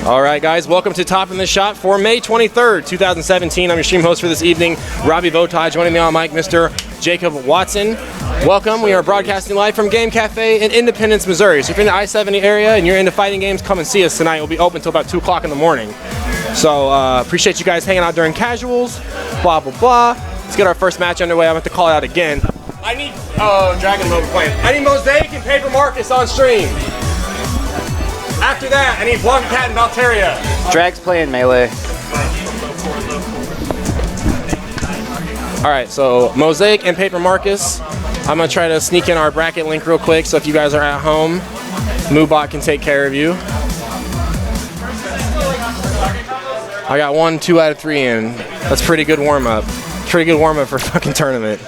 All right, guys, welcome to Top in the Shot for May 23rd, 2017. I'm your stream host for this evening, Robbie Votai. Joining me on mic, Mr. Jacob Watson. Welcome. We are broadcasting live from Game Cafe in Independence, Missouri. So if you're in the I-70 area and you're into fighting games, come and see us tonight. We'll be open until about 2 o'clock in the morning. So appreciate you guys hanging out during casuals, blah, blah, blah. Let's get our first match underway. I'm going to call it out again. I need, Dragon Mode playing. I need Mosaic and Paper Marcus on stream. After that, I need Blanca Cat and Valteria. Drag's playing melee. All right, so Mosaic and Paper Marcus. I'm gonna try to sneak in our bracket link real quick, so if you guys are at home, Moobot can take care of you. I got 1, 2 out of 3 in. That's pretty good warm up. Pretty good warm up for a fucking tournament.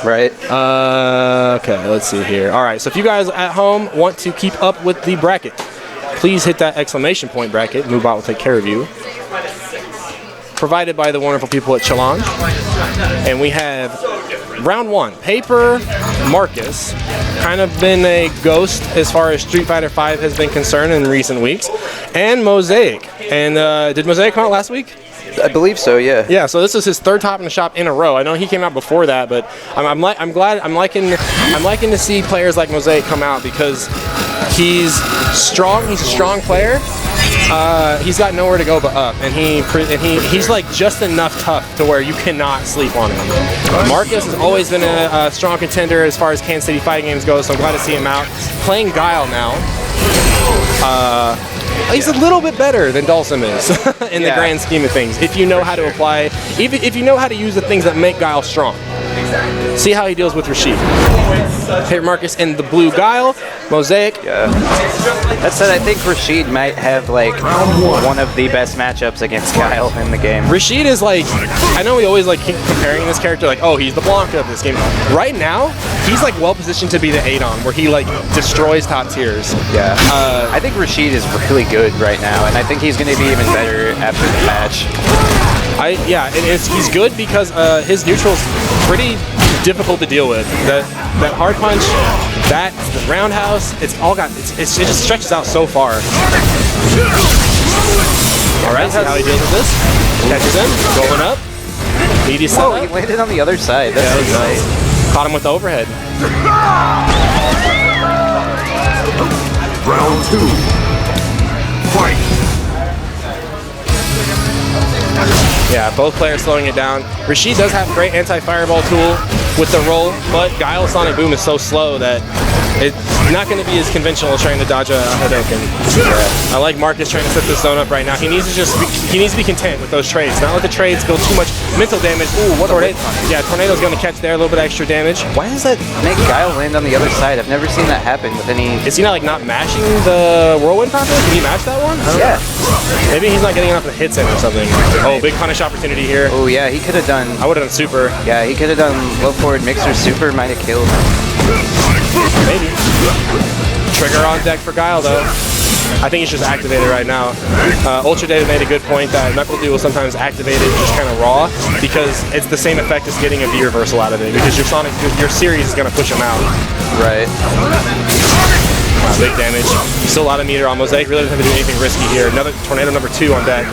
Right. Okay, let's see here. All right, so if you guys at home want to keep up with the bracket, please hit that exclamation point bracket. Moobot will take care of you. Provided by the wonderful people at Challenge. And we have round 1. Paper Marcus. Kind of been a ghost as far as Street Fighter V has been concerned in recent weeks. And Mosaic. And did Mosaic come out last week? I believe so, yeah. Yeah, so this is his 3rd Top in the Shop in a row. I know he came out before that, but I'm liking to see players like Mosaic come out because he's strong. He's a strong player. He's got nowhere to go but up, and he's like just enough tough to where you cannot sleep on him. Marcus has always been a strong contender as far as Kansas City fighting games go, so I'm glad to see him out playing Guile now. He's a little bit better than Dulcim is in the grand scheme of things. If you know how to apply, if you know how to use the things that make Guile strong. See how he deals with Rashid. Paper Marcus in the blue Guile. Mosaic. Yeah. That said, I think Rashid might have like one of the best matchups against Guile in the game. Rashid is like, I know we always like keep comparing this character like, oh, he's the Blanca of this game. Right now, he's like well positioned to be the Adon, where he like destroys top tiers. Yeah. I think Rashid is really good right now, and I think he's going to be even better after the match. He's good because his neutral's pretty difficult to deal with. That hard punch, the roundhouse, it just stretches out so far. All right, see how he deals with this. Catches him, going up. He landed on the other side. That's so nice. Caught him with the overhead. Round 2. Fight. Yeah, both players slowing it down. Rashid does have a great anti-fireball tool with the roll, but Guile's Sonic Boom is so slow that it's not going to be as conventional trying to dodge a Hadouken. I like Marcus trying to set this zone up right now. He needs to be content with those trades. Not let the trades build too much mental damage. Ooh, what tornado! Yeah, Tornado's going to catch there, a little bit of extra damage. Why does that make Guile land on the other side? I've never seen that happen with any. Is he not like not mashing the whirlwind properly? Can he match that one? Yeah. Maybe he's not getting enough of the hits in or something. Oh, big punish opportunity here. Oh yeah, he could have done. I would have done super. Yeah, he could have done low forward mixer super, might have killed. Maybe. Trigger on deck for Guile though. I think he's just activated right now. Ultra Data made a good point that Knuckle Dew will sometimes activate it just kind of raw because it's the same effect as getting a V reversal out of it because your series is going to push him out. Right. Big damage. Still a lot of meter on Mosaic. Really doesn't have to do anything risky here. Another Tornado number 2 on deck.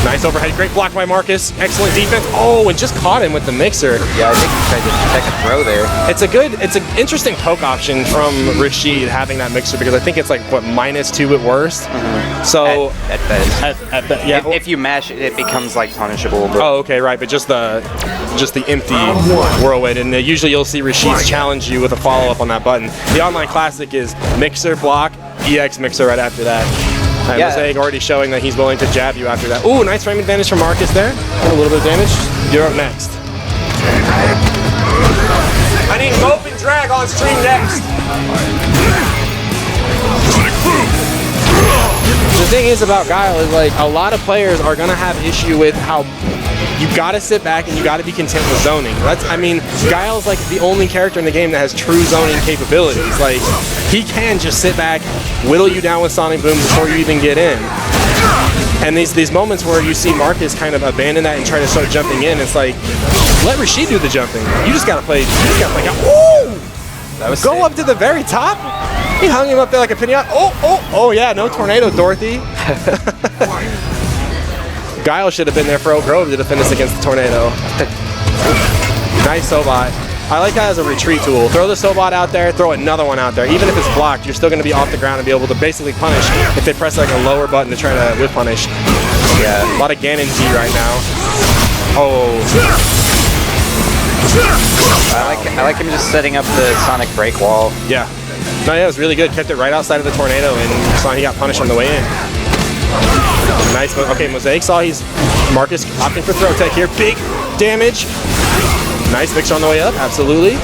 Nice overhead. Great block by Marcus. Excellent defense. Oh, and just caught him with the mixer. Yeah, I think he tried to check a throw there. It's an interesting poke option from Rashid having that mixer because I think it's like, what, -2 at worst? Mm-hmm. So at best. At best, yeah. If you mash it, it becomes like punishable. But oh, okay, right. But just the empty whirlwind, and usually you'll see Rashid challenge you with a follow-up on that button. The online classic is mixer, block, EX mixer right after that. And Mosaic already showing that he's willing to jab you after that. Ooh, nice frame advantage from Marcus there. A little bit of damage. You're up next. I need Mope and Drag on stream next. The thing is about Guile is like a lot of players are gonna have issue with how you gotta sit back and you gotta be content with zoning. Guile's like the only character in the game that has true zoning capabilities. Like, he can just sit back, whittle you down with Sonic Boom before you even get in. And these moments where you see Marcus kind of abandon that and try to start jumping in, it's like, let Rashid do the jumping. You just gotta play, ooh! That was go sick. Up to the very top? He hung him up there like a pinata. Oh yeah, no tornado, Dorothy. Guile should have been there for Oak Grove to defend us against the tornado. Nice Sobot. I like that as a retreat tool. Throw the Sobot out there, throw another one out there. Even if it's blocked, you're still going to be off the ground and be able to basically punish if they press like a lower button to try to whip punish. Yeah, a lot of Ganon Z right now. Oh. I like him just setting up the Sonic break wall. Yeah. No, yeah, it was really good. Kept it right outside of the tornado, and saw he got punished on the way in. Nice. Okay, Mosaic saw Marcus opting for throw tech here. Big damage. Nice mixer on the way up. Absolutely.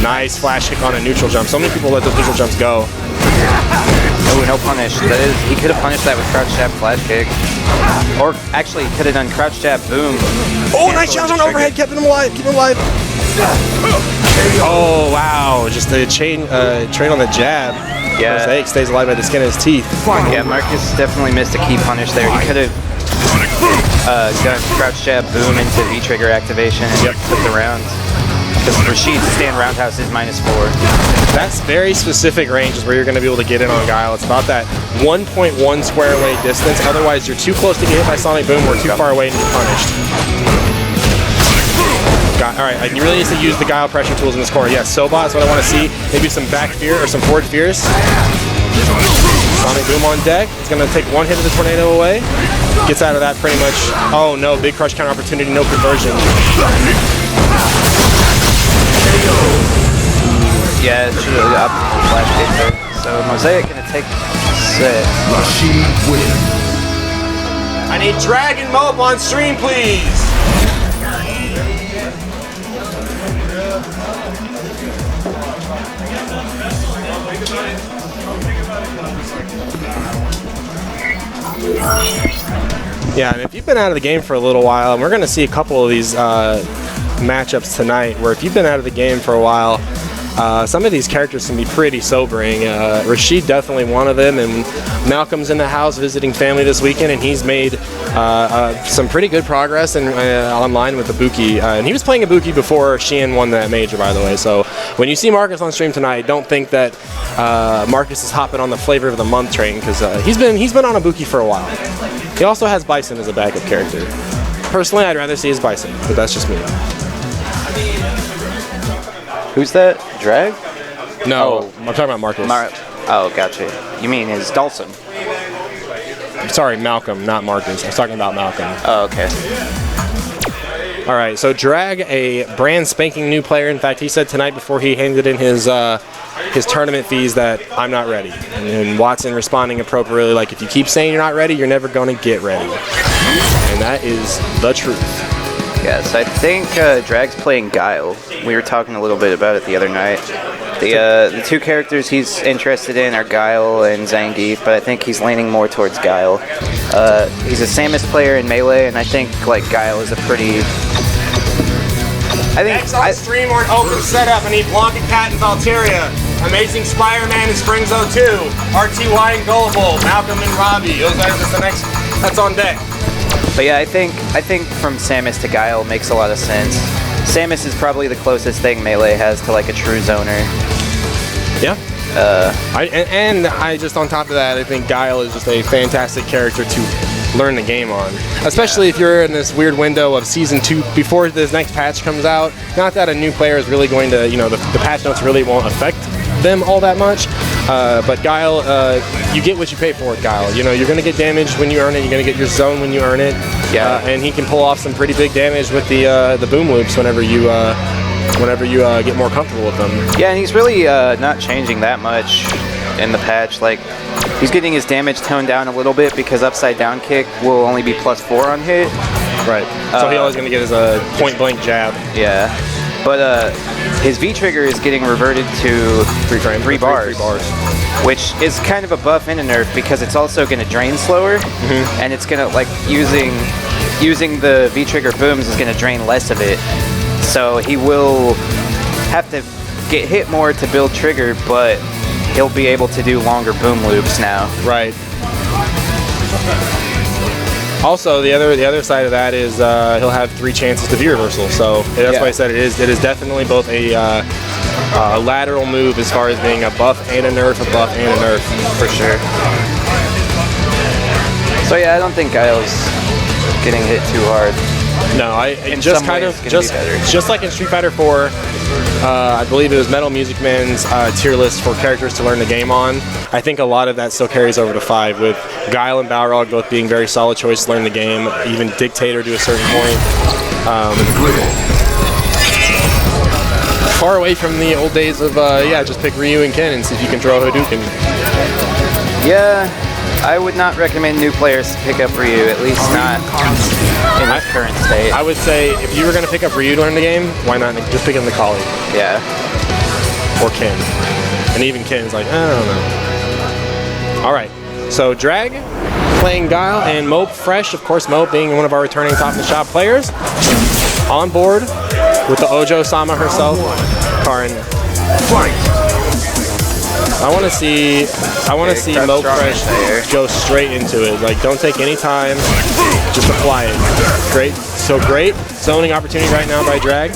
Nice flash kick on a neutral jump. So many people let those neutral jumps go. Oh, no punish. That is, he could have punished that with crouch jab flash kick. Or actually, he could have done crouch jab boom. Oh, nice challenge on overhead. Kept him alive. Keep him alive. Oh, wow. Just the train on the jab. Yeah. Mosaic stays alive by the skin of his teeth. Yeah, Marcus definitely missed a key punish there. He could have done crouch jab boom into V-trigger activation and took the round. Because Rashid's stand roundhouse is -4. That's very specific ranges where you're going to be able to get in on Guile. It's about that 1.1 square away distance. Otherwise, you're too close to get hit by Sonic Boom or too far away and get punished. Alright, you really need to use the Guile pressure tools in this corner. Yes, Sobot is what I want to see. Maybe some back fear or some forward fears. Sonic Boom on deck. It's going to take one hit of the tornado away. Gets out of that pretty much. Oh no, big crush counter opportunity, no conversion. Yeah, it should have up flash kick there. So Mosaic gonna take set. Rashid wins. I need Dragon Mob on stream, please. Yeah, and if you've been out of the game for a little while, and we're going to see a couple of these matchups tonight, where if you've been out of the game for a while, some of these characters can be pretty sobering. Rashid definitely one of them, and Malcolm's in the house visiting family this weekend, and he's made some pretty good progress online with Ibuki. And he was playing Ibuki before Sheehan won that major, by the way. So when you see Marcus on stream tonight, don't think that Marcus is hopping on the flavor of the month train, because he's been on Ibuki for a while. He also has Bison as a backup character. Personally, I'd rather see his Bison, but that's just me. Who's that? Drag? No, I'm talking about Marcus. Oh, gotcha. You mean his Dawson? Sorry, Malcolm, not Marcus. I was talking about Malcolm. Oh, okay. All right, so Drag, a brand spanking new player. In fact, he said tonight before he handed in his tournament fees that I'm not ready. And Watson responding appropriately, like, if you keep saying you're not ready, you're never going to get ready. And that is the truth. Yes, I think Drag's playing Guile. We were talking a little bit about it the other night. The two characters he's interested in are Guile and Zangief, but I think he's leaning more towards Guile. He's a Samus player in Melee, and I think like Guile is a pretty... Next on stream or an open setup, I need Blanca Cat and Valteria. Amazing Spider-Man and Springs 02. RTY and Gullible. Malcolm and Robbie. That's on deck. But yeah, I think from Samus to Guile makes a lot of sense. Samus is probably the closest thing Melee has to like a true zoner. Yeah. I just on top of that, I think Guile is just a fantastic character to learn the game on. Especially if you're in this weird window of Season 2 before this next patch comes out. Not that a new player is really going to, the patch notes really won't affect them all that much. But Guile, you get what you pay for with Guile. You're going to get damage when you earn it. You're going to get your zone when you earn it. Yeah. And he can pull off some pretty big damage with the boom loops whenever you get more comfortable with them. Yeah, and he's really not changing that much in the patch. Like, he's getting his damage toned down a little bit because upside down kick will only be +4 on hit. Right. So he always going to get his point blank jab. Yeah. But his V trigger is getting reverted to 3 bars, which is kind of a buff and a nerf because it's also going to drain slower, and it's going to like using the V trigger booms is going to drain less of it. So he will have to get hit more to build trigger, but he'll be able to do longer boom loops now. Right. Also, the other side of that is he'll have 3 chances to V reversal. So that's why I said it is definitely both a lateral move as far as being a buff and a nerf, a buff and a nerf. For sure. So yeah, I don't think Guile's getting hit too hard. No, In just some kind ways, of it's gonna be better. just like in Street Fighter 4. I believe it was Metal Music Man's tier list for characters to learn the game on. I think a lot of that still carries over to 5, with Guile and Balrog both being very solid choices to learn the game, even Dictator to a certain point. Far away from the old days of, just pick Ryu and Ken and see if you can throw a Hadouken. Yeah, I would not recommend new players to pick up Ryu, at least not in its current state. I would say if you were going to pick up Ryu to learn the game, why not just pick up Nikali Yeah. or Ken? And even Ken's like, I don't know. All right, so Drag playing Guile and Mope fresh. Of course, Mope being one of our returning top of the shop players. On board with the Ojo-sama herself, Karin. I want to see Mope Fresh go straight into it. Like, don't take any time, just apply it. Great, so great zoning opportunity right now by Drag.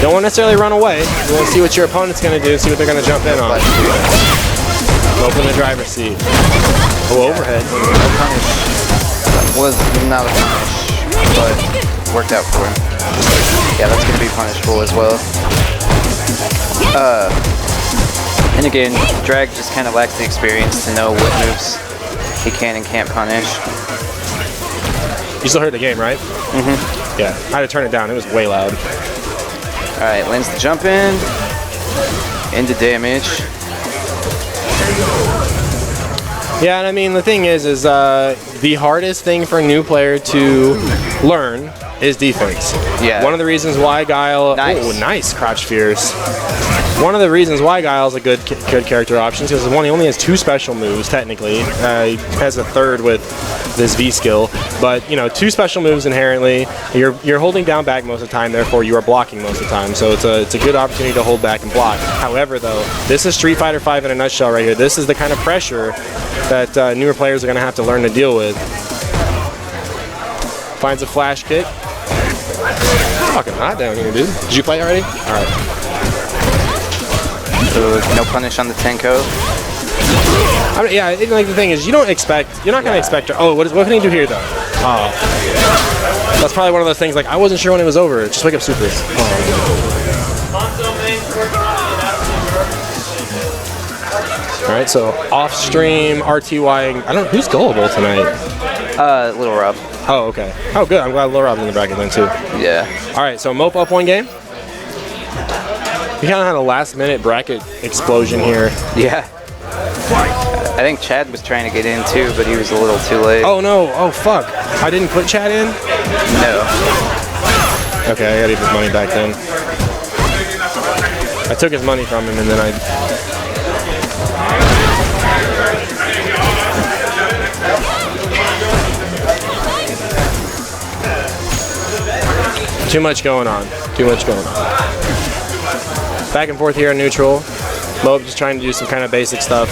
Don't want to necessarily run away. You want to see what your opponent's going to do, see what they're going to jump in on. Open the driver's seat. Oh, overhead. Was not a punish, but worked out for him. Yeah, that's going to be punishable as well. And again, Drag just kind of lacks the experience to know what moves he can and can't punish. You still heard the game, right? Mm-hmm. Yeah, I had to turn it down. It was way loud. Alright, lands the jump in. Into damage. Yeah, and I mean, the thing is the hardest thing for a new player to learn is defense. Yeah. One of the reasons why Guile... Nice. Oh, nice crouch fears. One of the reasons why Guile's a good character option is because he only has 2 special moves, technically. He has a third with this V skill. But, 2 special moves inherently. You're holding down back most of the time, therefore you are blocking most of the time. So it's a good opportunity to hold back and block. However, though, this is Street Fighter 5 in a nutshell right here. This is the kind of pressure that newer players are going to have to learn to deal with. Finds a flash kick. Fucking hot down here, dude. Did you play already? All right. So no punish on the Tenko. I mean, yeah, like the thing is, you're not going to expect. Oh, what can he do here though? Oh, that's probably one of those things. Like I wasn't sure when it was over. Just wake up super. All right, so off stream RTY. I don't. Who's gullible tonight? Little Rob. Oh, okay. Oh, good. I'm glad Little Rob's in the bracket then too. Yeah. All right, so Mope up 1 game. We kind of had a last-minute bracket explosion here. Yeah. I think Chad was trying to get in too, but he was a little too late. Oh no! Oh fuck! I didn't put Chad in. No. Okay, I gotta give his money back then. I took his money from him and then I. Too much going on. Too much going on. Back and forth here in neutral. Mope just trying to do some kind of basic stuff.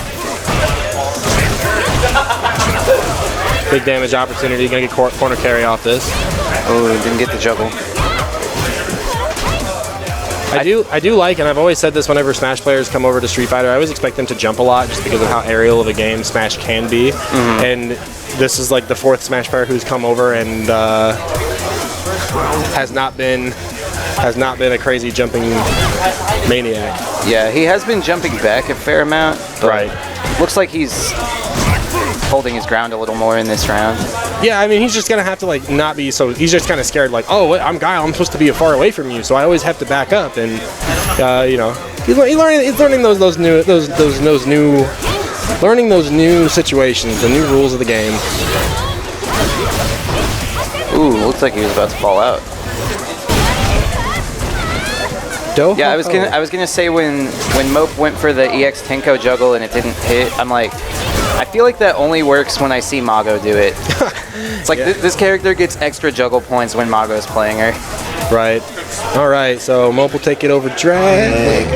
Big damage opportunity. Gonna get corner carry off this. Oh, didn't get the juggle. I do like, and I've always said this whenever Smash players come over to Street Fighter, I always expect them to jump a lot just because of how aerial of a game Smash can be. Mm-hmm. And this is like the 4th Smash player who's come over and has not been a crazy jumping maniac. Yeah, he has been jumping back a fair amount. Right. Looks like he's holding his ground a little more in this round. Yeah, I mean, he's just gonna have to like not be so. He's just kind of scared, like, oh, I'm Guile, I'm supposed to be far away from you, so I always have to back up, and he's learning those new situations, the new rules of the game. Ooh, looks like he was about to fall out. Yeah, I was gonna say when Mope went for the EX Tenko juggle and it didn't hit, I'm like, I feel like that only works when I see Mago do it. It's like this character gets extra juggle points when Mago's playing her. Right. All right. So Mope will take it over Drag.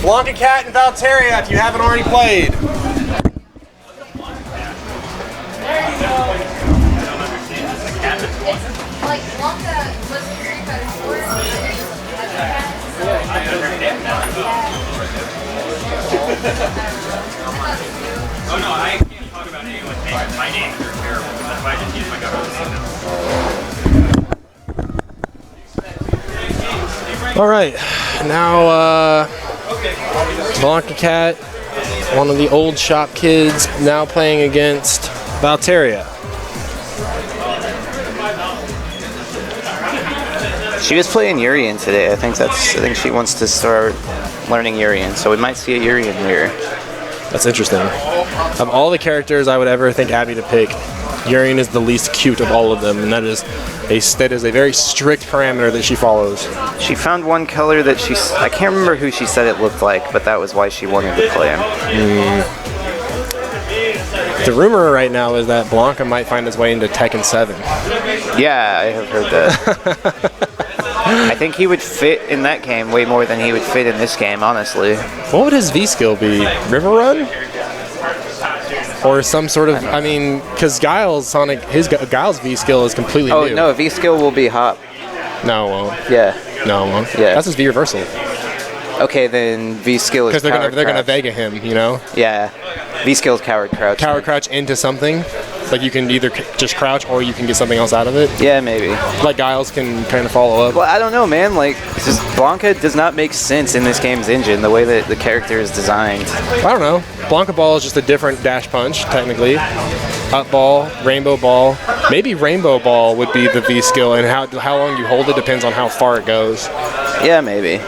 Blanca Cat and Valteria, if you haven't already played. There you go. All right, now Blanca Cat, one of the old shop kids, now playing against Valteria. She was playing Urian today. I think she wants to start learning Urian, so we might see a Urian here. That's interesting. Of all the characters I would ever think Abby to pick, Urian is the least cute of all of them, and that is a very strict parameter that she follows. She found one color that I can't remember who she said it looked like, but that was why she wanted to play him. The rumor right now is that Blanca might find his way into Tekken 7. Yeah, I have heard that. I think he would fit in that game way more than he would fit in this game, honestly. What would his V skill be? River Run? Or some sort of, I mean, because Guile's V skill is completely new. Oh, no, V skill will be Hop. No, it won't. Yeah. No, it won't. Yeah. That's his V reversal. Okay, then V skill is because they're gonna Vega him, you know. Yeah, V skill is coward crouch. Coward crouch into something, like you can either just crouch or you can get something else out of it. Yeah, maybe. Like Giles can kind of follow up. Well, I don't know, man. Like, Blanca does not make sense in this game's engine the way that the character is designed. I don't know. Blanca Ball is just a different dash punch, technically. Up ball, rainbow ball. Maybe rainbow ball would be the V skill, and how long you hold it depends on how far it goes. Yeah, maybe.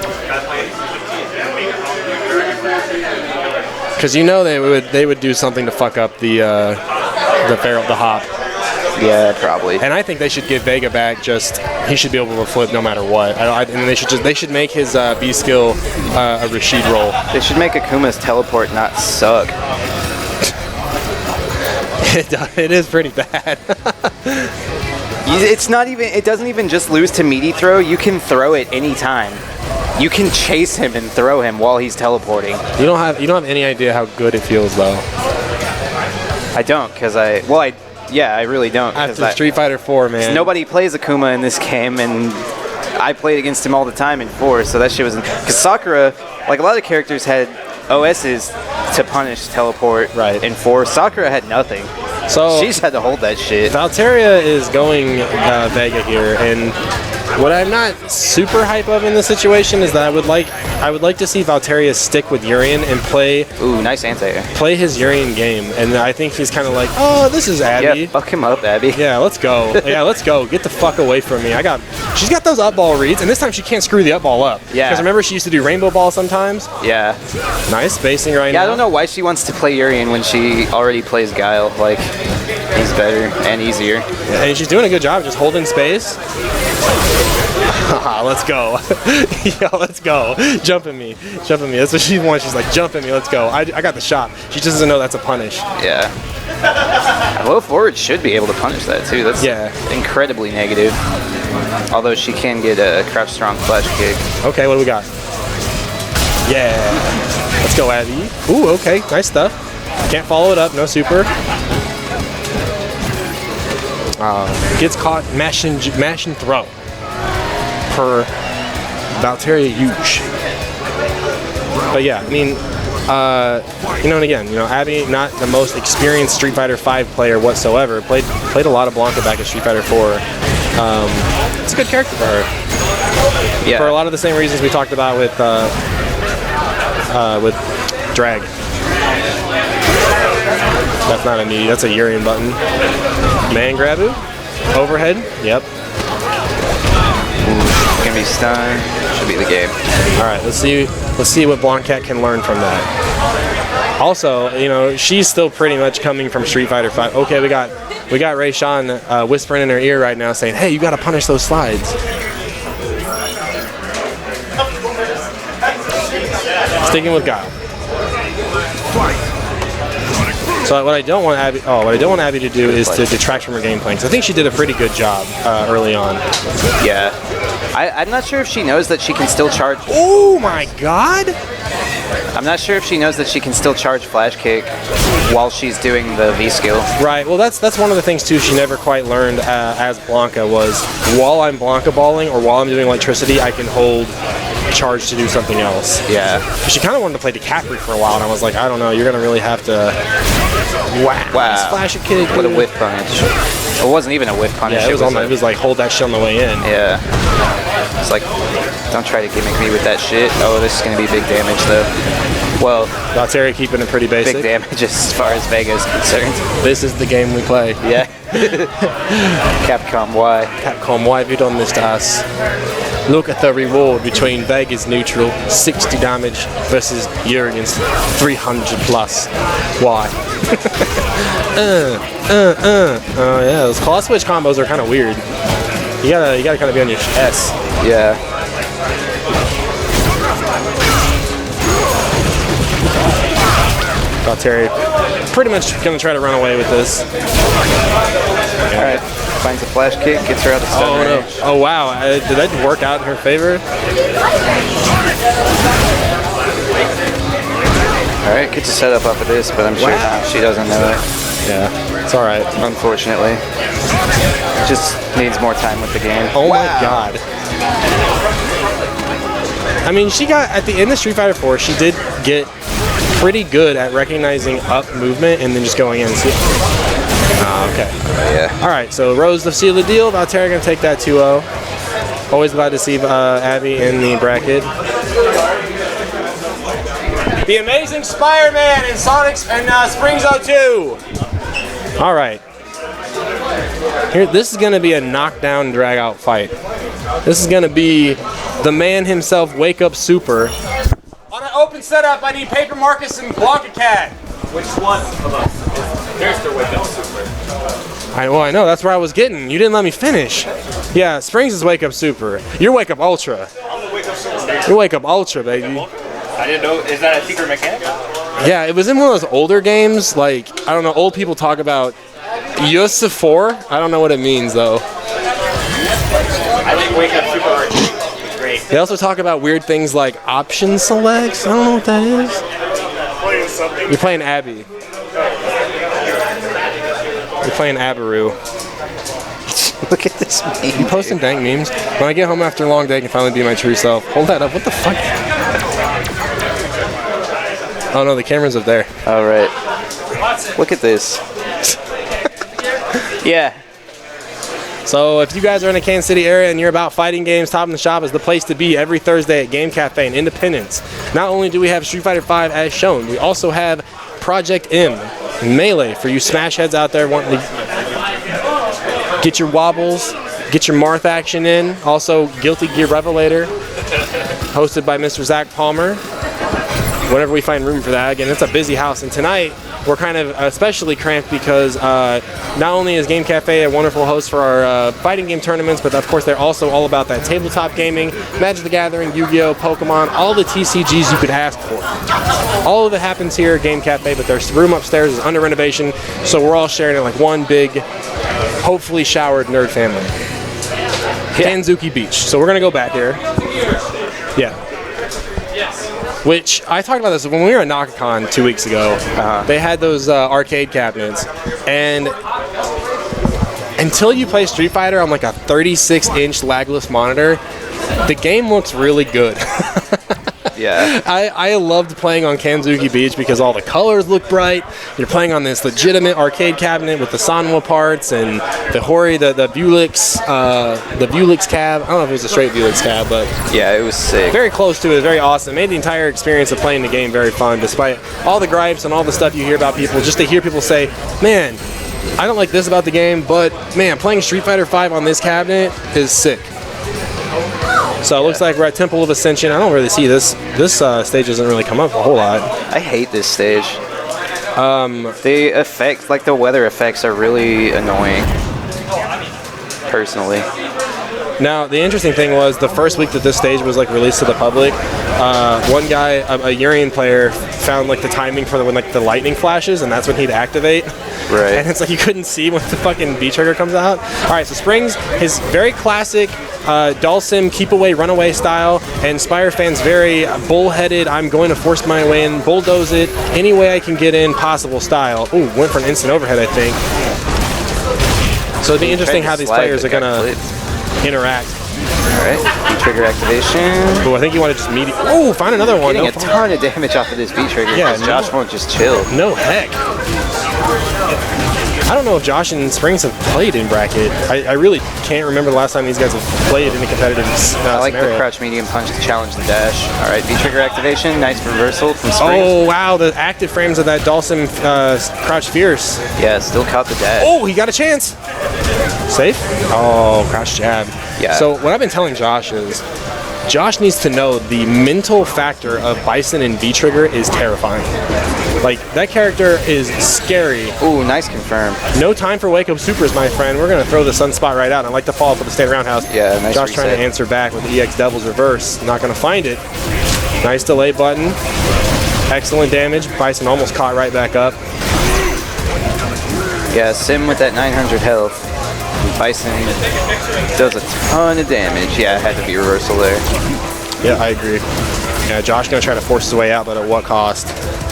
Because you know they would do something to fuck up the hop. Yeah, probably. And I think they should give Vega back. He should be able to flip no matter what. And they should make his B skill a Rashid roll. They should make Akuma's teleport not suck. It is pretty bad. It's not even. It doesn't even just lose to meaty throw. You can throw it anytime. You can chase him and throw him while he's teleporting. You don't have any idea how good it feels though. I don't, because I really don't. After Street Fighter 4, man. Nobody plays Akuma in this game, and I played against him all the time in 4, so that shit was... Because Sakura, like a lot of characters had OSs to punish teleport in 4. Sakura had nothing. So she just had to hold that shit. Valteria is going Vega here, and what I'm not super hype of in this situation is that I would like to see Valteria stick with Urian and play. Ooh, nice anti-air. Play his Urian game, and I think he's kind of like, oh, this is Abby. Yeah, fuck him up, Abby. Yeah, let's go. Yeah, let's go. Get the fuck away from me. She's got those up ball reads, and this time she can't screw the up ball up. Yeah. Because remember she used to do rainbow ball sometimes. Yeah. Nice spacing right now. Yeah, I don't know why she wants to play Urian when she already plays Guile. Like, he's better and easier. And she's doing a good job just holding space. Let's go. Yeah, let's go. Jump at me. Jump at me. That's what she wants. She's like, jump at me. Let's go. I got the shot. She just doesn't know that's a punish. Yeah. Low forward should be able to punish that, too. That's incredibly negative. Although she can get a crouch strong flash kick. Okay, what do we got? Yeah. Let's go, Abby. Ooh, okay. Nice stuff. Can't follow it up. No super. Gets caught mash and throw. Per Valteria huge. But yeah, I mean, and again, Abby, not the most experienced Street Fighter 5 player whatsoever. Played a lot of Blanca back in Street Fighter 4. It's a good character for her. Yeah. For a lot of the same reasons we talked about with Drag. That's not a knee. That's a Urian button. Man grabu. Overhead. Yep. Gonna be stunned. Should be the game. All right. Let's see what Blanca can learn from that. Also, she's still pretty much coming from Street Fighter 5. Okay, we got Ray Sean whispering in her ear right now, saying, "Hey, you got to punish those slides." Sticking with Guile. So what I don't want Abby to do is to detract from her gameplay, because I think she did a pretty good job early on. Yeah. I'm not sure if she knows that she can still charge. Oh my god! I'm not sure if she knows that she can still charge flash kick while she's doing the V skill. Right. Well, that's one of the things too she never quite learned as Blanca was while I'm Blanca balling or while I'm doing electricity, I can hold charge to do something else. Yeah. She kind of wanted to play DiCaprio for a while, and I was like, I don't know, you're gonna really have to Wow. Wow. Splash a kick. What a dude. whiff punish. It wasn't even a whiff punish. Yeah, it was like hold that shit on the way in. Yeah. It's like, don't try to gimmick me with that shit. Oh, this is going to be big damage, though. Well, Valtteri keeping it pretty basic. big damage as far as Vega is concerned. This is the game we play. Yeah. Capcom, why? Capcom, why have you done this to us? Look at the reward between Vega's neutral, 60 damage, versus Jurgen's 300 plus. Why? Oh yeah, those claw switch combos are kind of weird. You gotta kind of be on your chest. Yeah. Valtteri pretty much gonna try to run away with this. Alright. Finds a flash kick, gets her out of stun Oh no! range. Oh wow! Did that work out in her favor? Alright, gets a setup off of this, but I'm sure she doesn't know it. Yeah, it's all right. Unfortunately. Just needs more time with the game. Oh my god! I mean, she got at the end of Street Fighter 4. She did get pretty good at recognizing up movement and then just going in. Okay. Yeah. All right, so Rose to seal the deal. Valtteri gonna take that 2-0. Always glad to see Abby in the bracket. The Amazing Spider-Man in Sonic and Springs 02. All right. Here, this is gonna be a knockdown, drag-out fight. This is gonna be the man himself, Wake Up Super. On an open setup, I need Paper Marcus and Blanca Cat. Which one of us? There's the Wake Up Super. I know, that's where I was getting. You didn't let me finish. Yeah, Springs is Wake Up Super. You're Wake Up Ultra. I'm the Wake Up Super. You're Wake Up Ultra, baby. I didn't know. Is that a secret mechanic? Yeah, it was in one of those older games. Like, I don't know, old people talk about Yusufor. I don't know what it means, though. I think Wake Up Super is great. They also talk about weird things like option selects. I don't know what that is. Playing something. You're playing Abby. You're playing Abaru. Look at this meme. You posting dank memes? When I get home after a long day, I can finally be my true self. Hold that up. What the fuck? Oh no, the camera's up there. All right. Look at this. Yeah. So if you guys are in the Kansas City area and you're about fighting games, Top in the Shop is the place to be every Thursday at Game Cafe in Independence. Not only do we have Street Fighter 5 as shown, we also have Project M and Melee for you smash heads out there wanting to get your wobbles, get your Marth action in. Also Guilty Gear Revelator, hosted by Mr. Zach Palmer. Whenever we find room for that. Again, it's a busy house, and tonight we're kind of especially cramped because not only is Game Cafe a wonderful host for our fighting game tournaments, but of course they're also all about that tabletop gaming, Magic the Gathering, Yu-Gi-Oh, Pokemon, all the TCGs you could ask for. All of it happens here at Game Cafe, but their room upstairs is under renovation, so we're all sharing it like one big, hopefully showered nerd family. Kanzuki Beach. So we're gonna go back here. Yeah. Which I talked about this when we were at NakaCon 2 weeks ago. They had those arcade cabinets, and until you play Street Fighter on like a 36-inch lagless monitor, the game looks really good. Yeah. I loved playing on Kanzuki Beach because all the colors look bright. You're playing on this legitimate arcade cabinet with the Sanwa parts and the Hori, the Vulix cab. I don't know if it was a straight Vulix cab, but Yeah, it was sick. very close to it. Very awesome. Made the entire experience of playing the game very fun, despite all the gripes and all the stuff you hear about people. Just to hear people say, man, I don't like this about the game, but man, playing Street Fighter 5 on this cabinet is sick. So it looks like we're at Temple of Ascension. I don't really see this. This stage doesn't really come up a whole lot. I hate this stage. The effects, like the weather effects, are really annoying. Personally. Now, the interesting thing was the first week that this stage was like released to the public, one guy, a Urian player, found like the timing for when like the lightning flashes, and that's when he'd activate. Right. And it's like you couldn't see when the fucking B trigger comes out. All right, so Springs, his very classic Dhalsim keep away, run away style, and Spire fans very bullheaded. I'm going to force my way in, bulldoze it any way I can get in possible style. Ooh, went for an instant overhead, I think. So it'd be interesting how these players are gonna interact. Alright, trigger activation. Oh, I think you want to just meet. Oh, find another one. Getting No, a ton of damage off of this V trigger. Yeah, because Josh won't just chill. no heck. I don't know if Josh and Springs have played in bracket. I really can't remember the last time these guys have played in a competitive I like scenario. the crouch medium punch to challenge the dash. All right, V-trigger activation. Nice reversal from Springs. Oh, wow, the active frames of that Dawson crouch fierce. Yeah, still caught the dash. Oh, he got a chance. Safe? Oh, crouch jab. Yeah. So what I've been telling Josh is, Josh needs to know the mental factor of Bison and V-trigger is terrifying. Like, that character is scary. Ooh, nice confirm. No time for wake-up supers, my friend. We're going to throw the sunspot right out. I like to follow up with the stand roundhouse. Yeah, nice Josh reset. trying to answer back with the EX Devil's Reverse. Not going to find it. Nice delay button. Excellent damage. Bison almost caught right back up. Yeah, Sim with that 900 health. Bison does a ton of damage. Yeah, it had to be reversal there. Yeah, I agree. Yeah, Josh going to try to force his way out, but at what cost?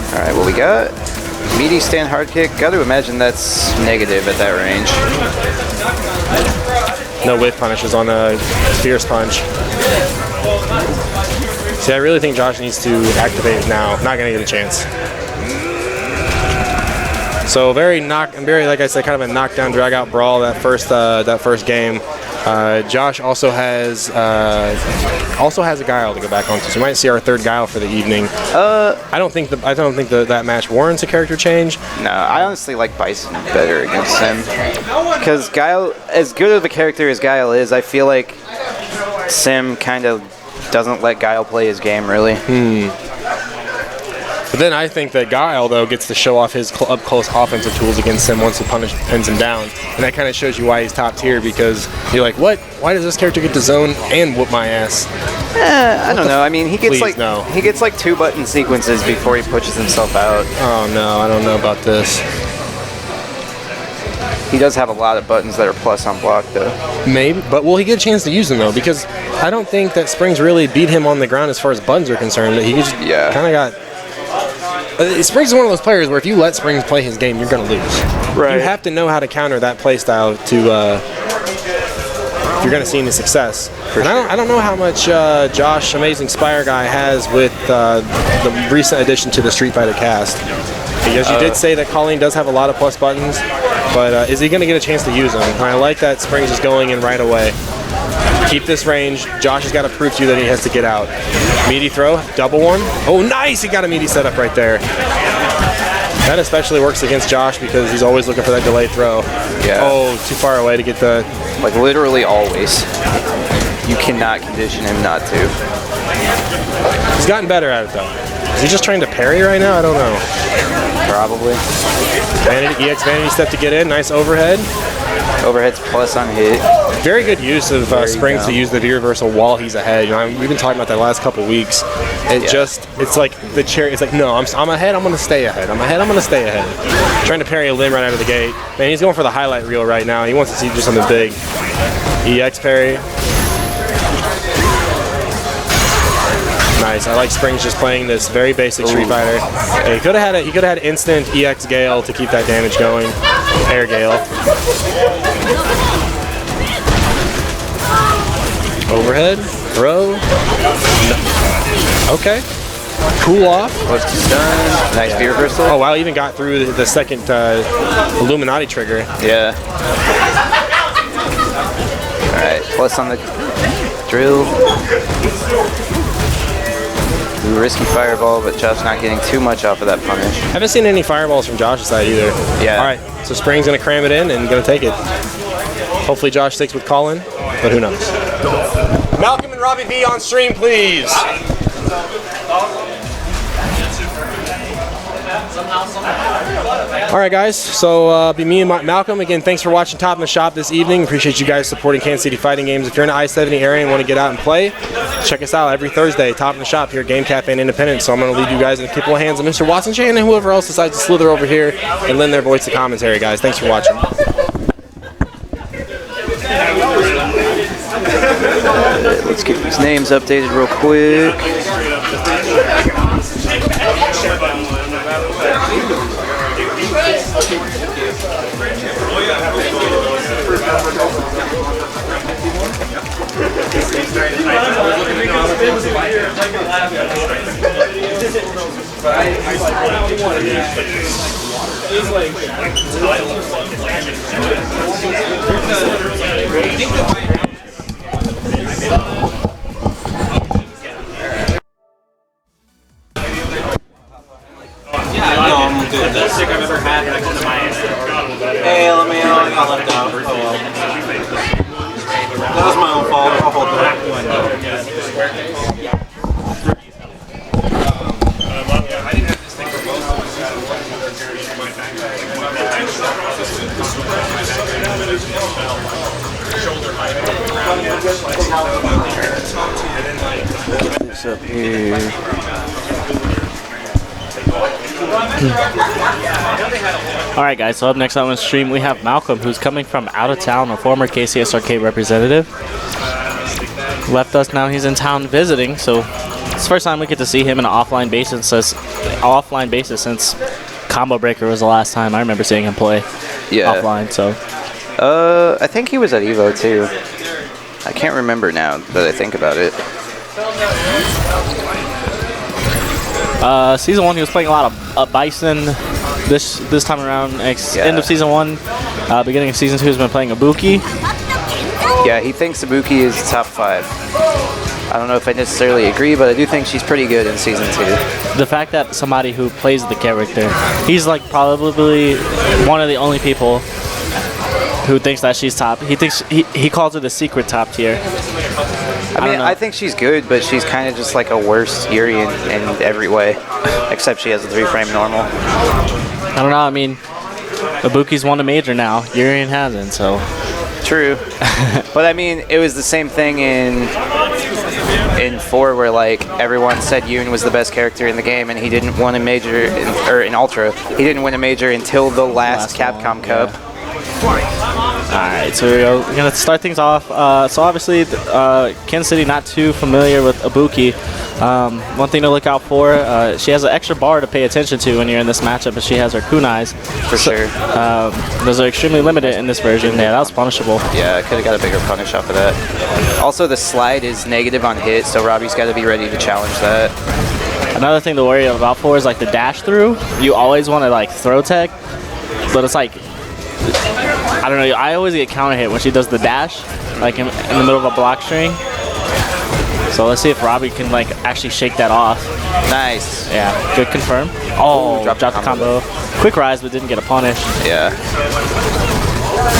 All right, what we got? Meaty stand hard kick. Got to imagine that's negative at that range. No whiff punishes on a fierce punch. See, I really think Josh needs to activate it now. Not going to get a chance. So very, like I said, kind of a knockdown, drag-out brawl that first game. Josh also has a Guile to go back onto, so we might see our third Guile for the evening. I don't think that match warrants a character change. No, I honestly like Bison better against Sim. Because Guile, as good of a character as Guile is, I feel like Sim kind of doesn't let Guile play his game, really. But then I think that Guile, though, gets to show off his up-close offensive tools against him once he pins him down. And that kind of shows you why he's top tier, because you're like, what? Why does this character get to zone and whoop my ass? I don't know. I mean, he gets Please, no. he gets like 2-button sequences before he pushes himself out. Oh, no, I don't know about this. He does have a lot of buttons that are plus on block, though. Maybe, but will he get a chance to use them, though? Because I don't think that Springs really beat him on the ground as far as buttons are concerned. He just kind of got... Springs is one of those players where if you let Springs play his game, you're going to lose. Right. You have to know how to counter that play style to if you're going to see any success. And I don't know how much Josh, Amazing Spire Guy, has with the recent addition to the Street Fighter cast. Because you did say that Colleen does have a lot of plus buttons, but is he going to get a chance to use them? And I like that Springs is going in right away. Keep this range. Josh has got to prove to you that he has to get out. Meaty throw, double one. Oh, nice! He got a meaty setup right there. That especially works against Josh because he's always looking for that delayed throw. Yeah. Oh, too far away to get the... Like, literally always. You cannot condition him not to. He's gotten better at it, though. Is he just trying to parry right now? I don't know. Probably. Vanity, EX Vanity step to get in. Nice overhead. Overhead's plus on hit. Very good use of Springs to use the V-reversal while he's ahead. You know, we've been talking about that the last couple weeks. It's like the chair. It's like, no, I'm ahead. I'm going to stay ahead. I'm ahead. I'm going to stay ahead. Trying to parry a limb right out of the gate. Man, he's going for the highlight reel right now. He wants to see do something big. EX parry. Nice. I like Springs just playing this very basic Street Fighter. Yeah, he could have had instant EX Gale to keep that damage going. Air Gale. Overhead. Throw. No. Okay. Cool off. Close to stun. Nice V reversal. Oh wow, even got through the second Illuminati trigger. Yeah. Alright, plus on the drill. Ooh, risky fireball, but Josh not getting too much off of that punish. Haven't seen any fireballs from Josh's side either. Yeah. Alright, so Spring's gonna cram it in and gonna take it. Hopefully Josh sticks with Colin, but who knows. Malcolm and Robbie V on stream, please. All right, guys. So be me and Malcolm again. Thanks for watching Top in the Shop this evening. Appreciate you guys supporting Kansas City Fighting Games. If you're in the I-70 area and want to get out and play, check us out every Thursday. Top in the Shop here, at Game Cafe and Independence. So I'm going to leave you guys in the capable hands of Mr. Watson Chan and whoever else decides to slither over here and lend their voice to commentary, guys. Thanks for watching. Let's get these names updated real quick. Hey, let me know. I got left out. Oh well. That was my own fault. I'll hold Get this up here. Alright guys, so up next on the stream we have Malcolm, who's coming from out of town, a former KCSRK representative. Left us, now he's in town visiting, so it's the first time we get to see him in an offline basis since Combo Breaker was the last time I remember seeing him play offline. So I think he was at Evo too. I can't remember now that I think about it. Season 1 he was playing a lot of Bison. This time around, end of Season 1, beginning of Season 2 he's been playing Ibuki. Yeah, he thinks Ibuki is top 5. I don't know if I necessarily agree, but I do think she's pretty good in Season 2. The fact that somebody who plays the character, he's like probably one of the only people who thinks that she's top. He thinks he calls her the secret top tier. I think she's good, but she's kind of just like a worse Yuri in every way, except she has a 3-frame normal. I don't know. I mean, Ibuki's won a major now. Yurian hasn't, so. True. But I mean, it was the same thing in 4 where like everyone said Yoon was the best character in the game, and he didn't win a major in Ultra. He didn't win a major until the last Capcom Cup. Alright, so we're going to start things off. So obviously, Kansas City not too familiar with Ibuki. One thing to look out for, she has an extra bar to pay attention to when you're in this matchup, and she has her kunais. For sure. Those are extremely limited in this version. Yeah, that was punishable. Yeah, I could have got a bigger punish off of that. Also, the slide is negative on hit, so Robbie's got to be ready to challenge that. Another thing to worry about for is like the dash through. You always want to like throw tech, but it's like, I don't know, I always get counter hit when she does the dash, like in the middle of a block string. So let's see if Robbie can like actually shake that off. Nice. Yeah, good confirm. Oh, dropped the combo. Quick rise, but didn't get a punish. Yeah.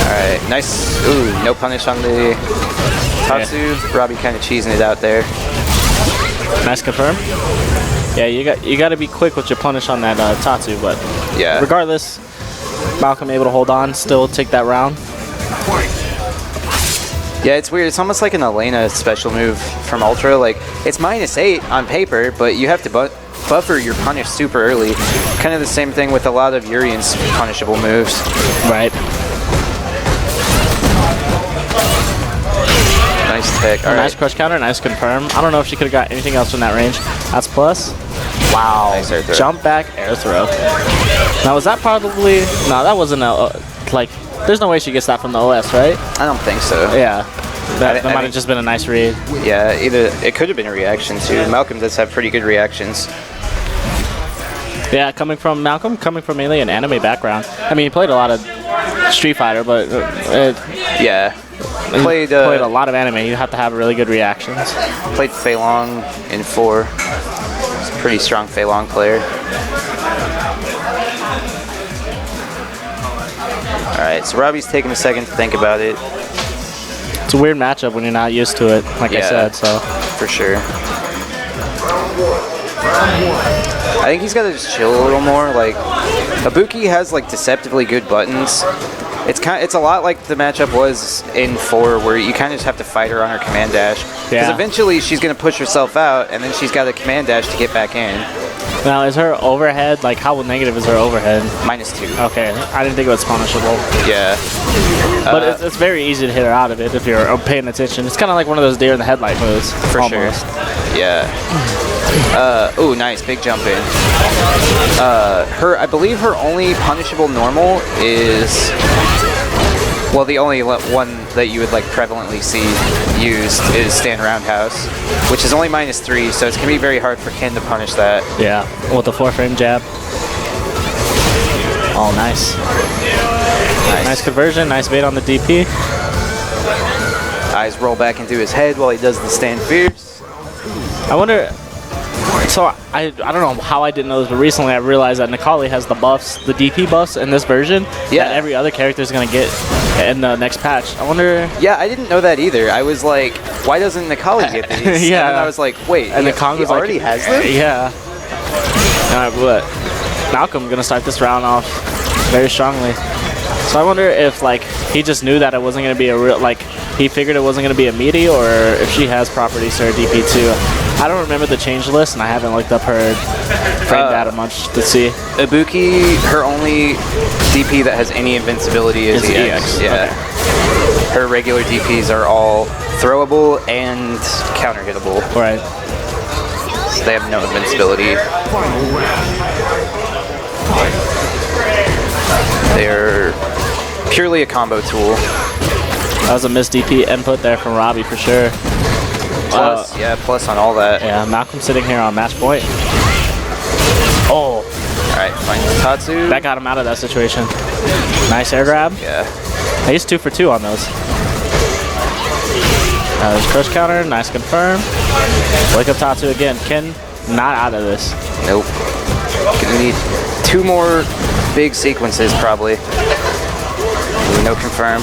Alright, nice. Ooh, no punish on the Tatsu. Yeah. Robbie kind of cheesing it out there. Nice confirm. Yeah, you got to be quick with your punish on that Tatsu, but yeah. Regardless, Malcolm able to hold on, still take that round. Yeah, it's weird. It's almost like an Elena special move from Ultra. Like, it's -8 on paper, but you have to buffer your punish super early. Kind of the same thing with a lot of Urian's punishable moves. Right. Nice tech. All nice right. crush counter, nice confirm. I don't know if she could have got anything else from that range. That's plus. Wow. Nice air throw. Jump back air throw. Now, was that probably... No, that wasn't a... like, there's no way she gets that from the OS, right? I don't think so. Yeah. That might have just been a nice read. Yeah, either it could have been a reaction too. Malcolm does have pretty good reactions. Yeah, coming from Malcolm, coming from mainly an anime background. I mean, he played a lot of Street Fighter, but yeah, played a lot of anime. You have to have really good reactions. Played Fei Long in 4. He's a pretty strong Fei Long player. All right, so Robbie's taking a second to think about it. It's a weird matchup when you're not used to it, like I said, so. For sure. I think he's got to just chill a little more. Like, Ibuki has like deceptively good buttons. It's a lot like the matchup was in 4, where you kind of just have to fight her on her command dash. Because eventually she's going to push herself out, and then she's got a command dash to get back in. Now, is her overhead, like how negative is her overhead? -2. Okay, I didn't think it was punishable. Yeah. But it's very easy to hit her out of it if you're paying attention. It's kind of like one of those deer in the headlight moves. For almost. sure. Yeah. Ooh, nice, big jump in. I believe her only punishable normal is, well, the only one that you would like prevalently see used is stand roundhouse, which is only -3, so it's gonna be very hard for Ken to punish that. Yeah, with the 4-frame jab. Oh, nice. Nice conversion. Nice bait on the DP. Eyes roll back into his head while he does the stand fierce. I wonder. So I don't know how I didn't know this, but recently I realized that Nikali has the buffs, the DP buffs in this version. Yeah. That every other character is gonna get in the next patch. I wonder. Yeah, I didn't know that either. I was like, why doesn't Nikali get these? Yeah. And then I was like, wait, And he, the Kong he was like, already has them? Yeah. But Malcolm gonna start this round off very strongly. So I wonder if like he just knew that it wasn't gonna be a real like he figured it wasn't gonna be a meaty, or if she has properties to her DP too. I don't remember the change list, and I haven't looked up her frame data much to see. Ibuki, her only DP that has any invincibility is EX. Yeah. Okay. Her regular DPs are all throwable and counter hittable. Right. So they have no invincibility. They're purely a combo tool. That was a missed DP input there from Robbie for sure. Plus, plus on all that. Yeah, Malcolm sitting here on match point. Oh. Alright, fine. Tatsu. That got him out of that situation. Nice air grab. Yeah. He's 2 for 2 on those. There's crush counter. Nice confirm. Wake up Tatsu again. Ken not out of this. Nope. Gonna need 2 more big sequences probably. No confirm.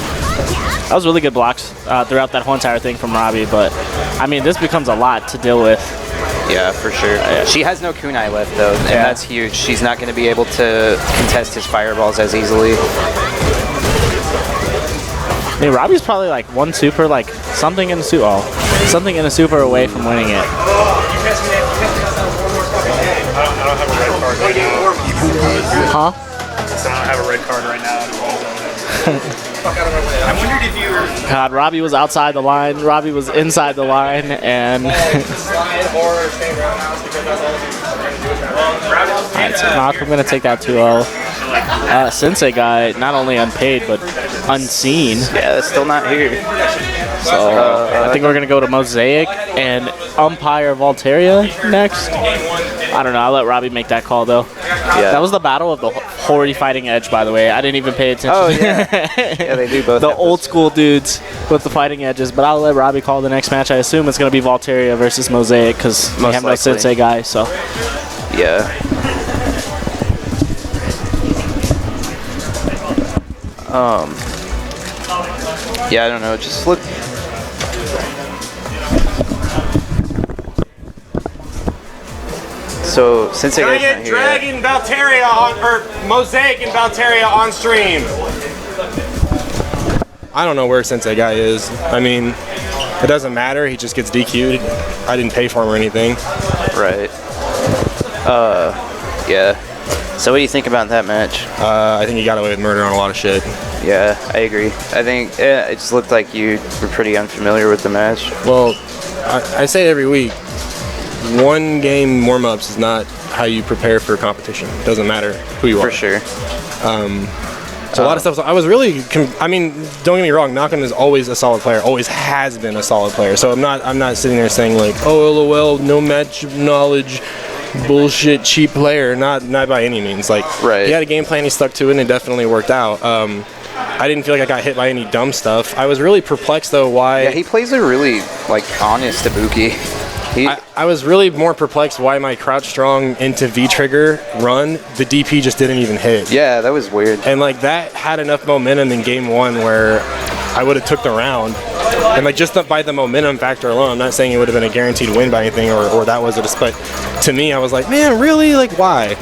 That was really good blocks throughout that whole entire thing from Robbie, but I mean, this becomes a lot to deal with. Yeah, for sure. She has no kunai left though, and that's huge. She's not going to be able to contest his fireballs as easily. I mean, Robbie's probably like one super, like something in a super away from winning it. I don't have a red card right now. Huh? I don't have a red card right now. I wondered if you were... God, Robbie was outside the line. Robbie was inside the line, and slide or stay roundhouse because that's all Alright, so Malcolm gonna take that 2-0. Sensei guy, not only unpaid but unseen. Yeah, it's still not here. So I think we're gonna go to Mosaic and umpire Volteria next. I don't know. I'll let Robbie make that call though. Yeah. That was the battle of the Hori Fighting Edge, by the way. I didn't even pay attention. Oh yeah, yeah, they do both. The have old those. school dudes with the fighting edges, but I'll let Robbie call the next match. I assume it's gonna be Volteria versus Mosaic because we Most have no likely. Sensei guy. So Yeah. Yeah, I don't know. Just look. So Sensei Can I guy's not get here yet. Dragon Valteria on, or Mosaic and Valteria on stream? I don't know where Sensei guy is. I mean, it doesn't matter. He just gets DQ'd. I didn't pay for him or anything. Right. Yeah. So what do you think about that match? I think he got away with murder on a lot of shit. Yeah, I agree. I think it just looked like you were pretty unfamiliar with the match. Well, I say it every week. One game warm-ups is not how you prepare for a competition. It doesn't matter who you are. For sure. So a lot of stuff. I was really. I mean, don't get me wrong. Knockin is always a solid player. Always has been a solid player. So I'm not sitting there saying like, oh, LOL, no match knowledge, bullshit, cheap player. Not by any means. Like, Right. he had a game plan. He stuck to it, and it definitely worked out. I didn't feel like I got hit by any dumb stuff. I was really perplexed though why. Yeah, he plays a really honest Ibuki. I was really more perplexed why my crouch strong into V trigger run, the DP just didn't even hit. Yeah, that was weird. And like that had enough momentum in game one where I would have took the round. And like just by the momentum factor alone, I'm not saying it would have been a guaranteed win by anything or that was it. But to me, I was like, man, really? Like why?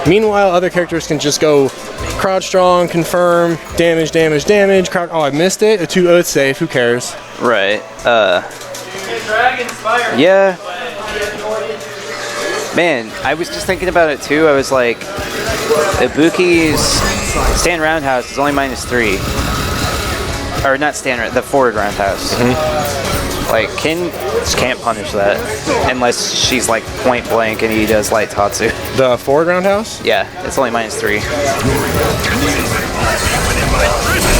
Meanwhile, other characters can just go crouch strong, confirm, damage, damage, damage. Crouch. Oh, I missed it. It's safe. Who cares? Right. Yeah. Man, I was just thinking about it too. I was like, Ibuki's stand roundhouse is only -3. Or not stand, the forward roundhouse. Like, Ken just can't punish that unless she's like point blank and he does light Tatsu. The forward roundhouse? Yeah, it's only -3.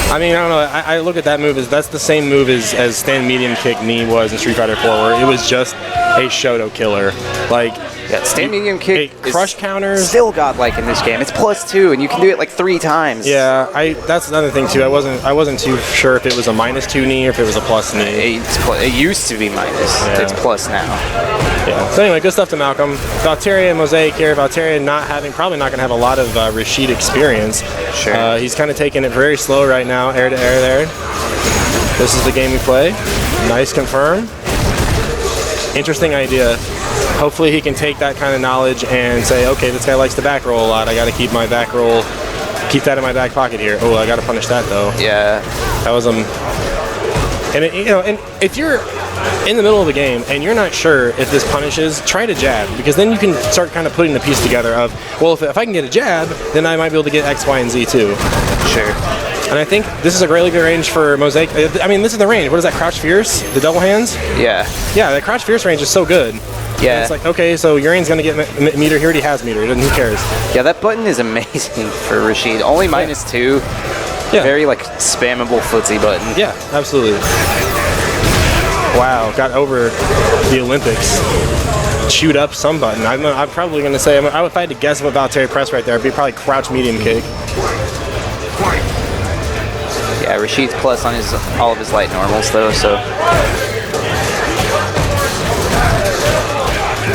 I mean, I don't know. I look at that move as that's the same move as stand medium kick knee was in Street Fighter 4, where it was just a Shoto killer. Like Yeah, stand medium kick. Crush counters. Still godlike in this game. It's +2, and you can do it like 3 times. Yeah, that's another thing too. I wasn't too sure if it was a -2 knee or if it was a plus knee. It used to be minus. Yeah. It's plus now. Yeah. So anyway, good stuff to Malcolm. Valteria and Mosaic here. Valteria probably not going to have a lot of Rashid experience. Sure. He's kind of taking it very slow right now, air to air there. This is the game we play. Nice confirm. Interesting idea. Hopefully he can take that kind of knowledge and say, okay, this guy likes to back roll a lot. I got to keep my back roll, keep that in my back pocket here. Oh, I got to punish that though. Yeah. That was and and if you're in the middle of the game and you're not sure if this punishes, try to jab, because then you can start kind of putting the piece together of, well, if I can get a jab, then I might be able to get X, Y, and Z too. Sure. And I think this is a really good range for Mosaic. I mean, this is the range. What is that, Crouch Fierce? The double hands? Yeah. Yeah, that Crouch Fierce range is so good. Yeah. And it's like, okay, so Urian's going to get meter. He already has meter. Who cares? Yeah, that button is amazing for Rashid. Only -2. Yeah. Very, like, spammable footsie button. Yeah, absolutely. Wow, got over the Olympics. Chewed up some button. I'm probably going to say, if I had to guess what Valtteri press right there, it'd be probably crouch medium kick. Yeah, Rashid's plus on all of his light normals though, so.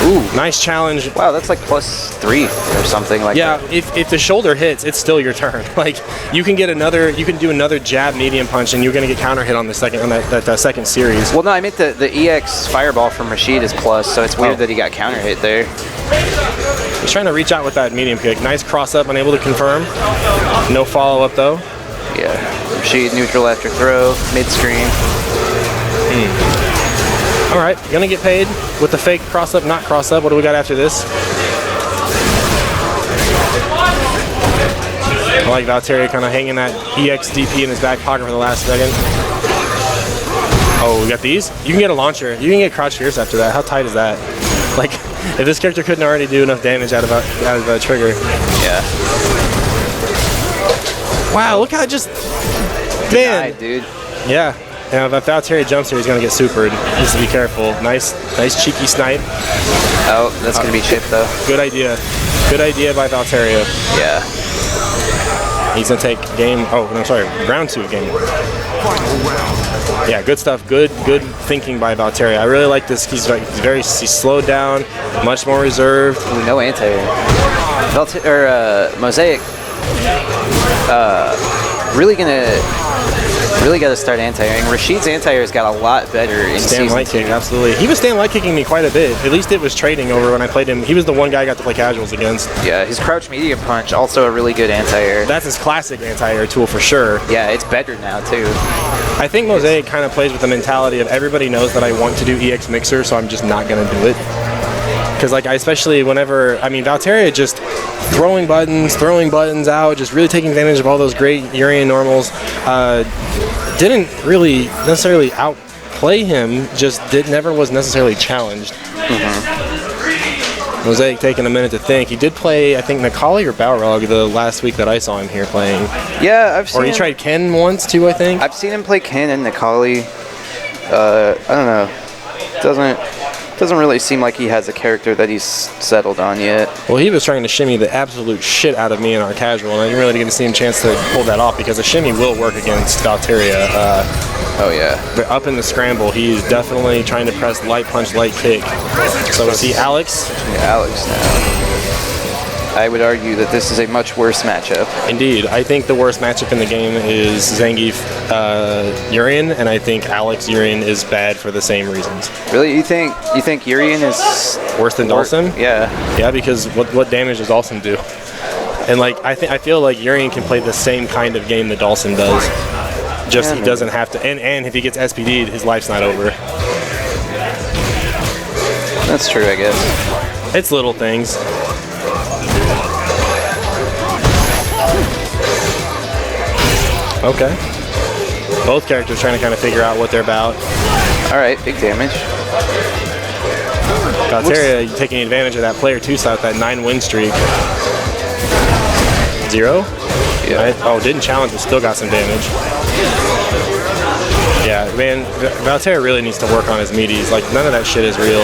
Ooh, nice challenge. Wow, that's like +3 or something like that. Yeah, if the shoulder hits, it's still your turn. Like you can do another jab medium punch, and you're gonna get counter hit on the second that second series. Well, no, I meant the EX fireball from Rashid is plus, so it's weird that he got counter hit there. He's trying to reach out with that medium kick. Nice cross up, unable to confirm. No follow up though. Yeah, Rashid neutral after throw, mid screen. All right, gonna get paid with the fake cross up, not cross up. What do we got after this? I like Valtteri kind of hanging that EXDP in his back pocket for the last second. Oh, we got these? You can get a launcher. You can get Crouch Fierce after that. How tight is that? Like, if this character couldn't already do enough damage out of a trigger. Yeah. Wow, look how it just... Denied, dude. Yeah. Now, if Valtteri jumps here, he's going to get supered. He needs to be careful. Nice cheeky snipe. Oh, that's going to be chipped, though. Good idea. Good idea by Valtteri. Yeah. He's going to take round 2 of game. Yeah, good stuff. Good thinking by Valtteri. I really like this. He's slowed down, much more reserved. Ooh, no anti-air. Mosaic really got to start anti-airing. Rashid's anti-air's got a lot better in Stand light kick, absolutely. He was stand light kicking me quite a bit. At least it was trading over when I played him. He was the one guy I got to play casuals against. Yeah, his crouch medium punch, also a really good anti-air. That's his classic anti-air tool for sure. Yeah, it's better now too. I think Mosaic kind of plays with the mentality of everybody knows that I want to do EX Mixer, so I'm just not going to do it. Because like, especially whenever, Valtteri just throwing buttons out, just really taking advantage of all those great Urian normals. Didn't really necessarily outplay him, just never was necessarily challenged. Mosaic taking a minute to think. He did play, I think, Nakali or Balrog the last week that I saw him here playing. Yeah, I've seen. Or he tried Ken once too, I think. I've seen him play Ken and Nakali. I don't know. Doesn't really seem like he has a character that he's settled on yet. Well, he was trying to shimmy the absolute shit out of me in our casual, and I didn't really get to see him a chance to pull that off because a shimmy will work against Valteria. Oh yeah. But up in the scramble, he's definitely trying to press light punch, light kick. So we see Alex. Yeah, Alex now. I would argue that this is a much worse matchup. Indeed. I think the worst matchup in the game is Zangief Urian, and I think Alex Urian is bad for the same reasons. Really? You think Urian is worse than Dawson? Yeah. Yeah, because what damage does Dawson do? And like I feel like Urian can play the same kind of game that Dawson does. Just he doesn't have to, and if he gets SPD'd, his life's not over. That's true, I guess. It's little things. Okay. Both characters trying to kind of figure out what they're about. All right, big damage. Valteria taking advantage of that player 2 slot, that 9-win streak. 0? Yeah. Right? Oh, didn't challenge, but still got some damage. Yeah, Yeah, man, Valterra really needs to work on his meaties. Like, none of that shit is real.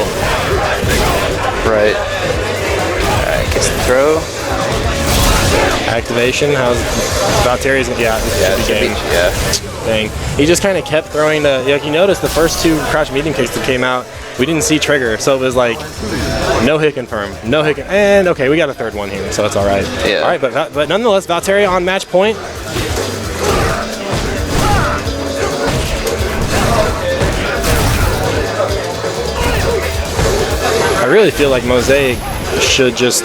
Right. Alright, gets the throw. Activation, how's Valterra's, yeah, this is the game. Dang. He just kind of kept throwing the, like you noticed the first two crouch medium kicks that came out, we didn't see trigger, so it was like, no hit confirm, no hit, and okay, we got a third one here, so it's all right. Yeah. All right, but nonetheless, Valterra on match point. I really feel like Mosaic should just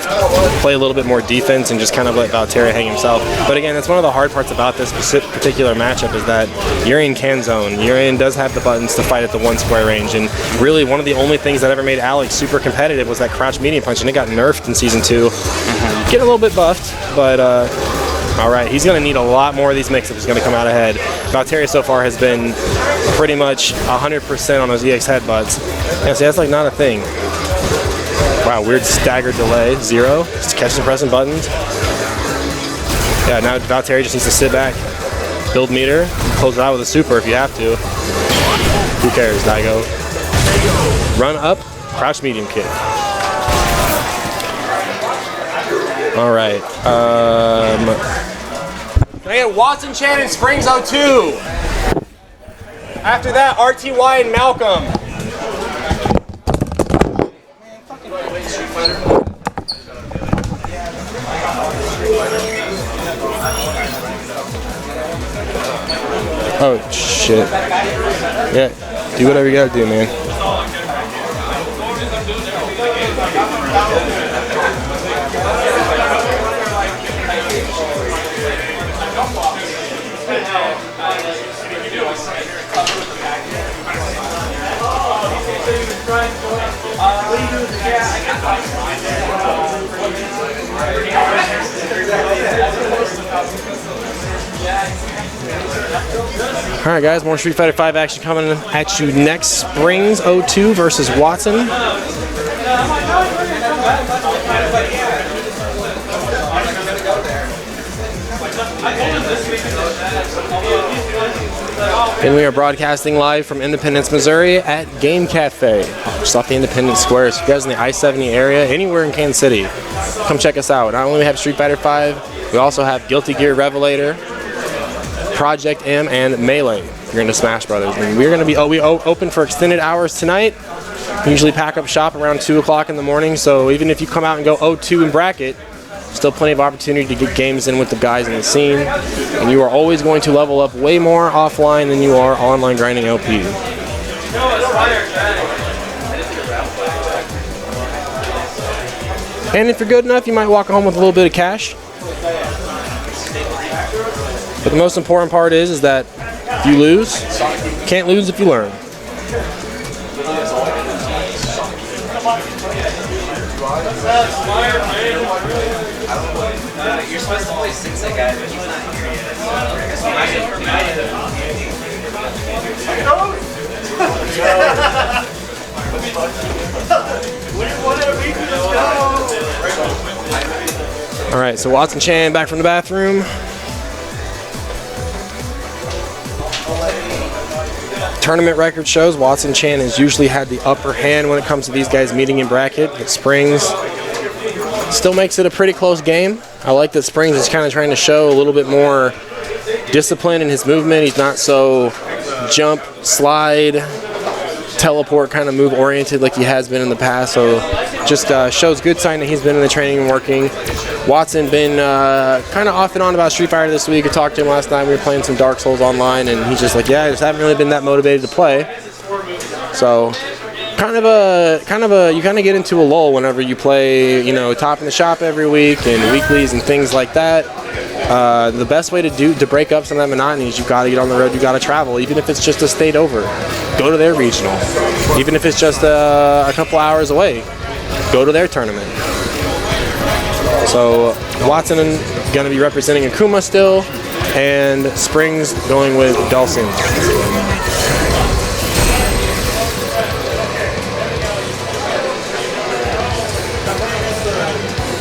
play a little bit more defense and just kind of let Valterra hang himself. But again, that's one of the hard parts about this particular matchup is that Urian can zone. Urian does have the buttons to fight at the 1 square range, and really one of the only things that ever made Alex super competitive was that crouch medium punch, and it got nerfed in Season 2. Getting a little bit buffed, but all right, he's going to need a lot more of these mix-ups if he's going to come out ahead. Valterra so far has been pretty much 100% on those EX headbutts. Yeah, see, that's like not a thing. Wow, weird staggered delay. 0. Just catching and pressing buttons. Yeah, now Valterra just needs to sit back, build meter, close it out with a super if you have to. Who cares, Daigo? Run up, crouch medium kick. All right. Can I get Watson, Chan, and Springs 02? After that, RTY and Malcolm. Oh, shit. Yeah, do whatever you gotta do, man. All right, guys, more Street Fighter V action coming at you next. Springs 02 versus Watson. And we are broadcasting live from Independence, Missouri at Game Cafe, just off the Independence Square. So if you guys in the I-70 area, anywhere in Kansas City, come check us out. Not only do we have Street Fighter V, we also have Guilty Gear Revelator, Project M, and Melee. You're into Smash Brothers. And we're going to be open for extended hours tonight. We usually pack up shop around 2 o'clock in the morning, so even if you come out and go 0-2 in bracket, still plenty of opportunity to get games in with the guys in the scene. And you are always going to level up way more offline than you are online grinding LP. And if you're good enough, you might walk home with a little bit of cash. But the most important part is that if you lose, you can't lose if you learn. You're supposed to play Sensei guy, but he's not here All right, so Watson Chan back from the bathroom. Tournament record shows Watson Chan has usually had the upper hand when it comes to these guys meeting in bracket, but Springs still makes it a pretty close game. I like that Springs is kind of trying to show a little bit more discipline in his movement. He's not so jump, slide, teleport kind of move oriented like he has been in the past, so just shows good sign that he's been in the training and working. Watson been kind of off and on about Street Fighter this week. I talked to him last night. We were playing some Dark Souls online, and he's just like, yeah, I just haven't really been that motivated to play. So kind of you kind of get into a lull whenever you play, you know, top in the shop every week and weeklies and things like that. The best way to break up some of that monotony is you got to get on the road. You got to travel, even if it's just a state over. Go to their regional, even if it's just a couple hours away. Go to their tournament. So Watson going to be representing Akuma still, and Springs going with Dulcin.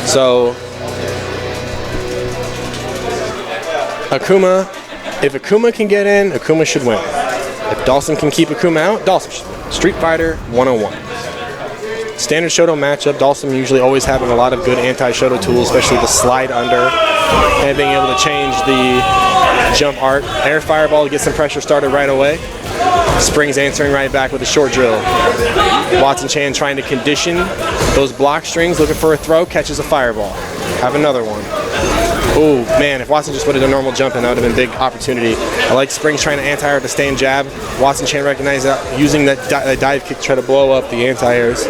So Akuma, if Akuma can get in, Akuma should win. If Dawson can keep Akuma out, Dawson, Street Fighter 101. Standard Shoto matchup, Dawson usually always having a lot of good anti-Shoto tools, especially the slide under and being able to change the jump arc. Air Fireball to get some pressure started right away. Springs answering right back with a short drill. Watson Chan trying to condition those block strings, looking for a throw, catches a fireball. Have another one. Oh man, if Watson just put in a normal jump in, that would have been a big opportunity. I like Springs trying to anti-air the stand jab. Watson Chan recognized that, using that dive kick to try to blow up the anti-airs.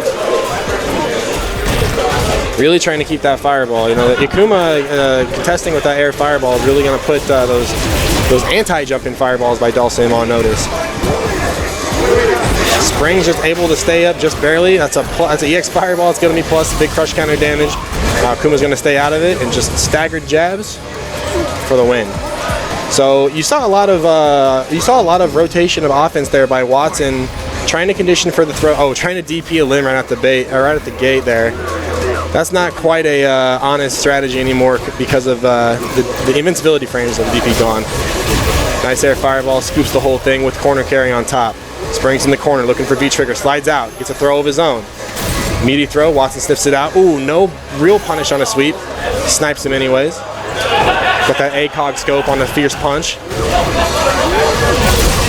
Really trying to keep that fireball. You know, Ikuma contesting with that air fireball is really going to put those anti-jumping fireballs by Dawson on notice. Springs just able to stay up just barely. That's an EX fireball. It's going to be plus big crush counter damage. Akuma's going to stay out of it and just staggered jabs for the win. So you saw a lot of rotation of offense there by Watson, trying to condition for the throw. Oh, trying to DP a limb right at the gate there. That's not quite a honest strategy anymore because of the invincibility frames of DP gone. Nice air fireball, scoops the whole thing with corner carry on top. Springs in the corner, looking for V-trigger, slides out, gets a throw of his own. Meaty throw, Watson sniffs it out. Ooh, no real punish on a sweep. Snipes him anyways. Got that ACOG scope on the fierce punch.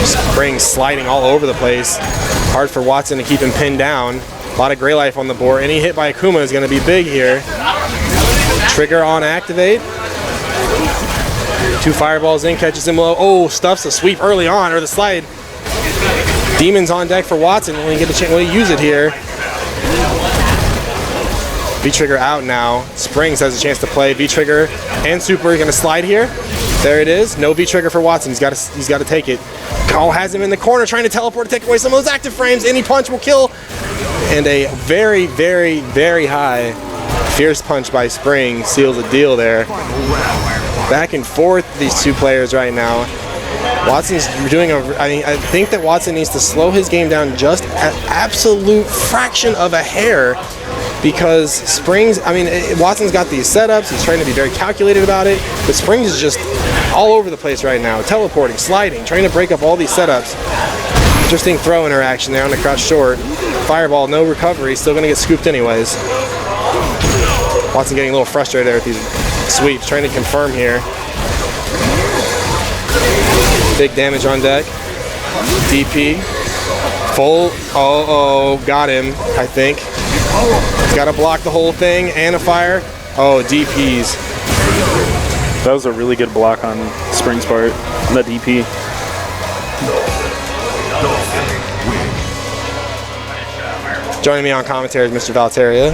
Springs sliding all over the place. Hard for Watson to keep him pinned down. A lot of gray life on the board. Any hit by Akuma is going to be big here. Trigger on activate. 2 fireballs in, catches him low. Oh, stuffs a sweep early on, or the slide. Demons on deck for Watson. When he get the chance, when he use it here. V-trigger out now. Springs has a chance to play. V-trigger and super are going to slide here. There it is. No V-trigger for Watson. He's got to take it. Call has him in the corner, trying to teleport to take away some of those active frames. Any punch will kill. And a very, very, very high fierce punch by Springs seals the deal there. Back and forth, these two players right now. Watson's doing I think that Watson needs to slow his game down just an absolute fraction of a hair, because Springs, Watson's got these setups, he's trying to be very calculated about it, but Springs is just all over the place right now, teleporting, sliding, trying to break up all these setups. Interesting throw interaction there on the crouch short. Fireball, no recovery, still gonna get scooped anyways. Watson getting a little frustrated there with these sweeps, trying to confirm here. Big damage on deck. DP. Full. Got him, I think. He's got to block the whole thing and a fire. Oh, DPs. That was a really good block on Springs' part, the DP. Joining me on commentary is Mr. Valteria.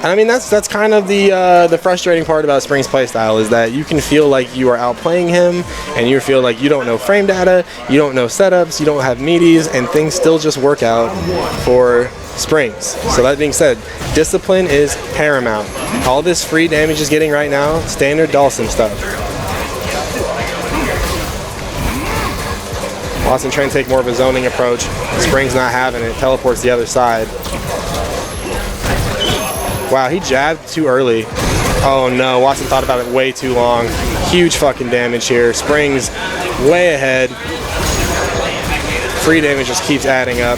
And that's kind of the frustrating part about Springs' playstyle, is that you can feel like you are outplaying him, and you feel like you don't know frame data, you don't know setups, you don't have meaties, and things still just work out for Springs. So that being said, discipline is paramount. All this free damage is getting right now, standard Dawson stuff. Watson trying to take more of a zoning approach. Springs not having it, teleports the other side. Wow, he jabbed too early. Oh no, Watson thought about it way too long. Huge fucking damage here. Springs way ahead. Free damage just keeps adding up.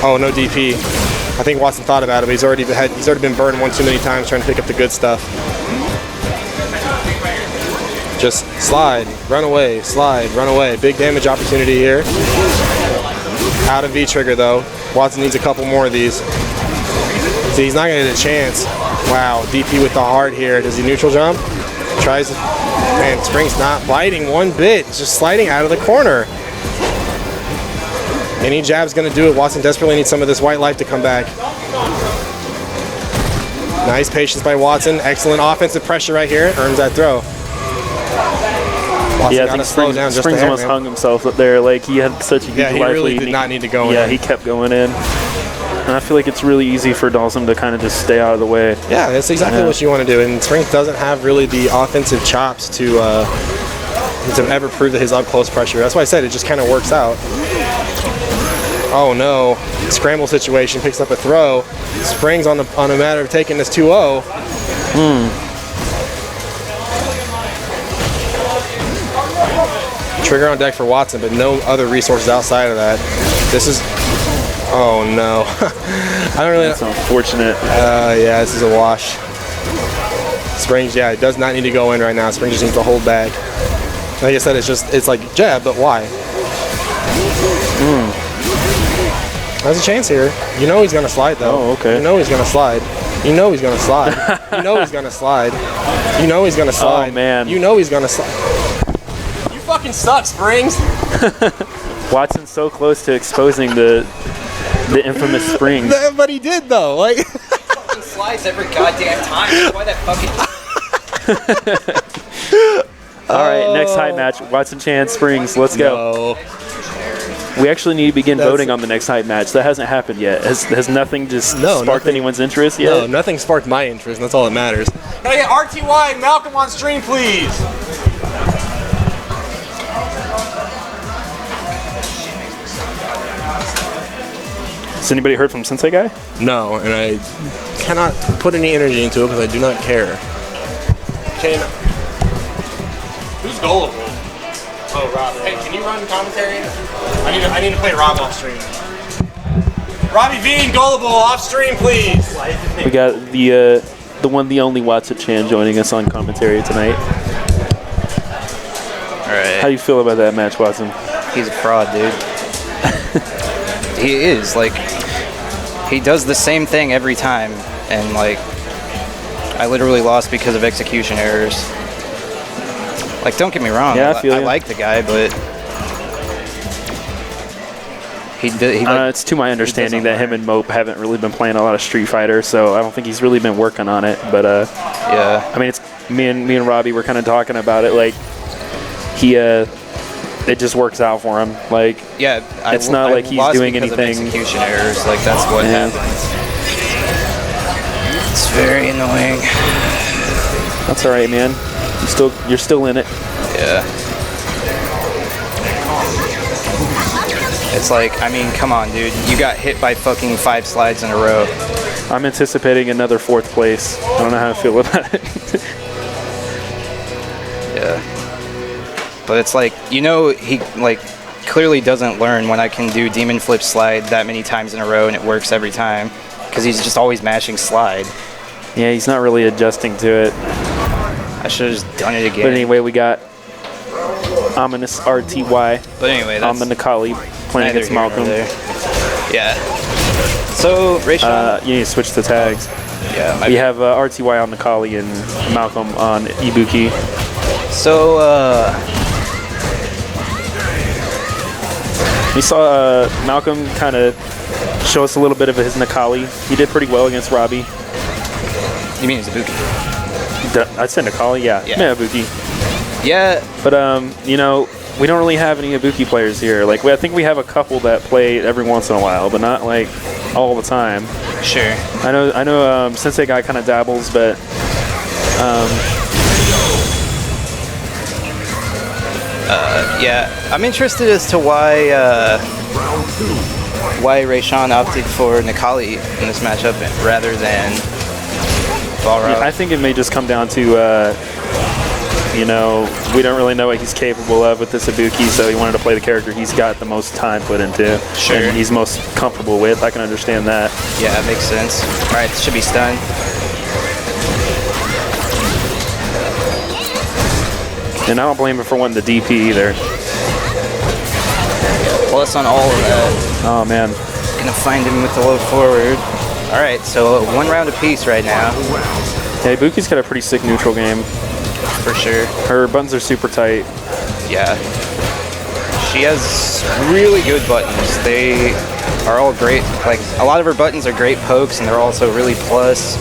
Oh, no DP. I think Watson thought about it, but he's already been burned one too many times trying to pick up the good stuff. Just slide, run away, slide, run away. Big damage opportunity here. Out of V-trigger though. Watson needs a couple more of these. See, he's not going to get a chance. Wow, DP with the heart here. Does he neutral jump? Tries. Man, Springs not biting one bit. Just sliding out of the corner. Any jab's going to do it. Watson desperately needs some of this white life to come back. Nice patience by Watson. Excellent offensive pressure right here. Earns that throw. Watson I think Springs almost hung himself up there. Like, he had such a huge life lead. Yeah, he really did not need to go in. Yeah, he kept going in. And I feel like it's really easy for Dawson to kind of just stay out of the way. Yeah, that's exactly what you want to do. And Springs doesn't have really the offensive chops to ever prove that his up-close pressure. That's why I said it just kind of works out. Oh no, scramble situation, picks up a throw. Springs on a matter of taking this 2-0. Trigger on deck for Watson, but no other resources outside of that. This is... Oh, no. I don't really... That's unfortunate. Yeah, this is a wash. Springs, yeah, it does not need to go in right now. Springs just needs to hold back. Like I said, it's like jab, but why? There's a chance here. You know he's gonna slide though. Oh, okay. You know he's gonna slide. You know he's gonna slide. You know he's gonna slide. You know he's gonna slide. Oh man. You know he's gonna slide. You fucking suck, Springs. Watson's so close to exposing the infamous Springs. But he did though. Like. Fucking slides every goddamn time. That's why that fucking. All right, next height match, Watson Chan Springs. Let's go. No. We actually need to begin voting on the next height match. That hasn't happened yet. Has nothing just sparked nothing. anyone's interest yet? No, nothing sparked my interest, and that's all that matters. Can I get RTY and Malcolm on stream, please? Has anybody heard from Sensei Guy? No, and I cannot put any energy into it because I do not care. Okay. Who's gullible? Oh, Rob. Hey, can you run commentary? I need to play Rob off stream. Robbie V and Gullible off stream, please. We got the one, the only Watson Chan joining us on commentary tonight. All right. How do you feel about that match, Watson? He's a fraud, dude. He is. Like, he does the same thing every time, and like, I literally lost because of execution errors. Like, don't get me wrong. Yeah, I like the guy, but it's to my understanding that him and Mope haven't really been playing a lot of Street Fighter, so I don't think he's really been working on it. But yeah, I mean, it's me and Robbie were kind of talking about it. Like, it just works out for him. Like, yeah, it's not like he's doing anything. Execution errors, like that's what happens. It's very annoying. That's all right, man. You're still in it. Yeah. It's like, I mean, come on, dude. You got hit by fucking 5 slides in a row. I'm anticipating another 4th place. I don't know how I feel about it. Yeah. But it's like, you know, he like clearly doesn't learn when I can do demon flip slide that many times in a row and it works every time. Because he's just always mashing slide. Yeah, he's not really adjusting to it. I should have just done it again. But anyway, we got ominous RTY on the Nikali playing against Malcolm. Yeah. So, Rayshawn. You need to switch the tags. Yeah. We have RTY on Nikali and Malcolm on Ibuki. So, we saw Malcolm kind of show us a little bit of his Nikali. He did pretty well against Robbie. You mean Ibuki? I said Nikali, yeah. Ibuki. Yeah. But, you know, we don't really have any Ibuki players here. Like, I think we have a couple that play every once in a while, but not, like, all the time. Sure. I know Sensei Guy kind of dabbles, but... yeah, I'm interested as to why Rayshawn opted for Nikali in this matchup rather than Balrog. Yeah, I think it may just come down to, you know, we don't really know what he's capable of with this Ibuki, so he wanted to play the character he's got the most time put into. Sure. And he's most comfortable with. I can understand that. Yeah, that makes sense. All right, this should be stun. And I don't blame him for wanting the DP either. Plus on all of that. Oh, man. Gonna find him with the low forward. All right, so 1 round apiece right now. Yeah, Ibuki's got a pretty sick neutral game. For sure. Her buttons are super tight. Yeah. She has really good buttons. They are all great. Like, a lot of her buttons are great pokes, and they're also really plus.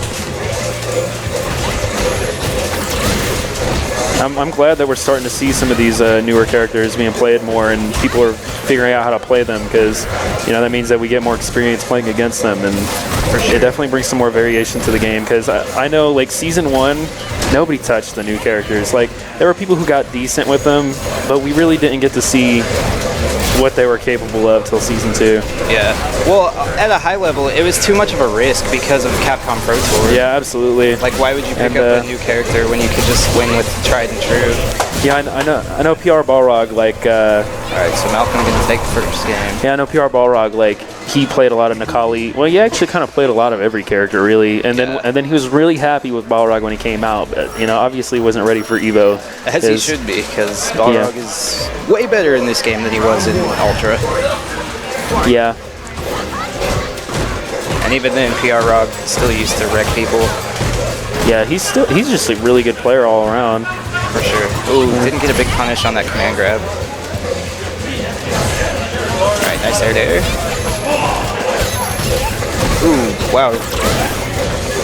I'm glad that we're starting to see some of these newer characters being played more, and people are figuring out how to play them, because, you know, that means that we get more experience playing against them, and it definitely brings some more variation to the game. Because I know, like, Season 1, nobody touched the new characters. Like, there were people who got decent with them, but we really didn't get to see what they were capable of till Season 2. Yeah. Well, at a high level, it was too much of a risk because of Capcom Pro Tour. Yeah, absolutely. Like, why would you pick up a new character when you could just win with tried and true? Yeah, I know PR Balrog, like, Alright, so Malcolm gonna take the first game. yeah, I know PR Balrog, like, he played a lot of Nikali. Well, he actually kind of played a lot of every character, really. And then he was really happy with Balrog when he came out, but, you know, obviously wasn't ready for Evo. As he should be, because Balrog is way better in this game than he was in Ultra. Yeah. And even then, PR Rog still used to wreck people. Yeah, he's just a really good player all around. For sure. Ooh, didn't get a big punish on that command grab. Alright, nice air to air. Ooh, wow.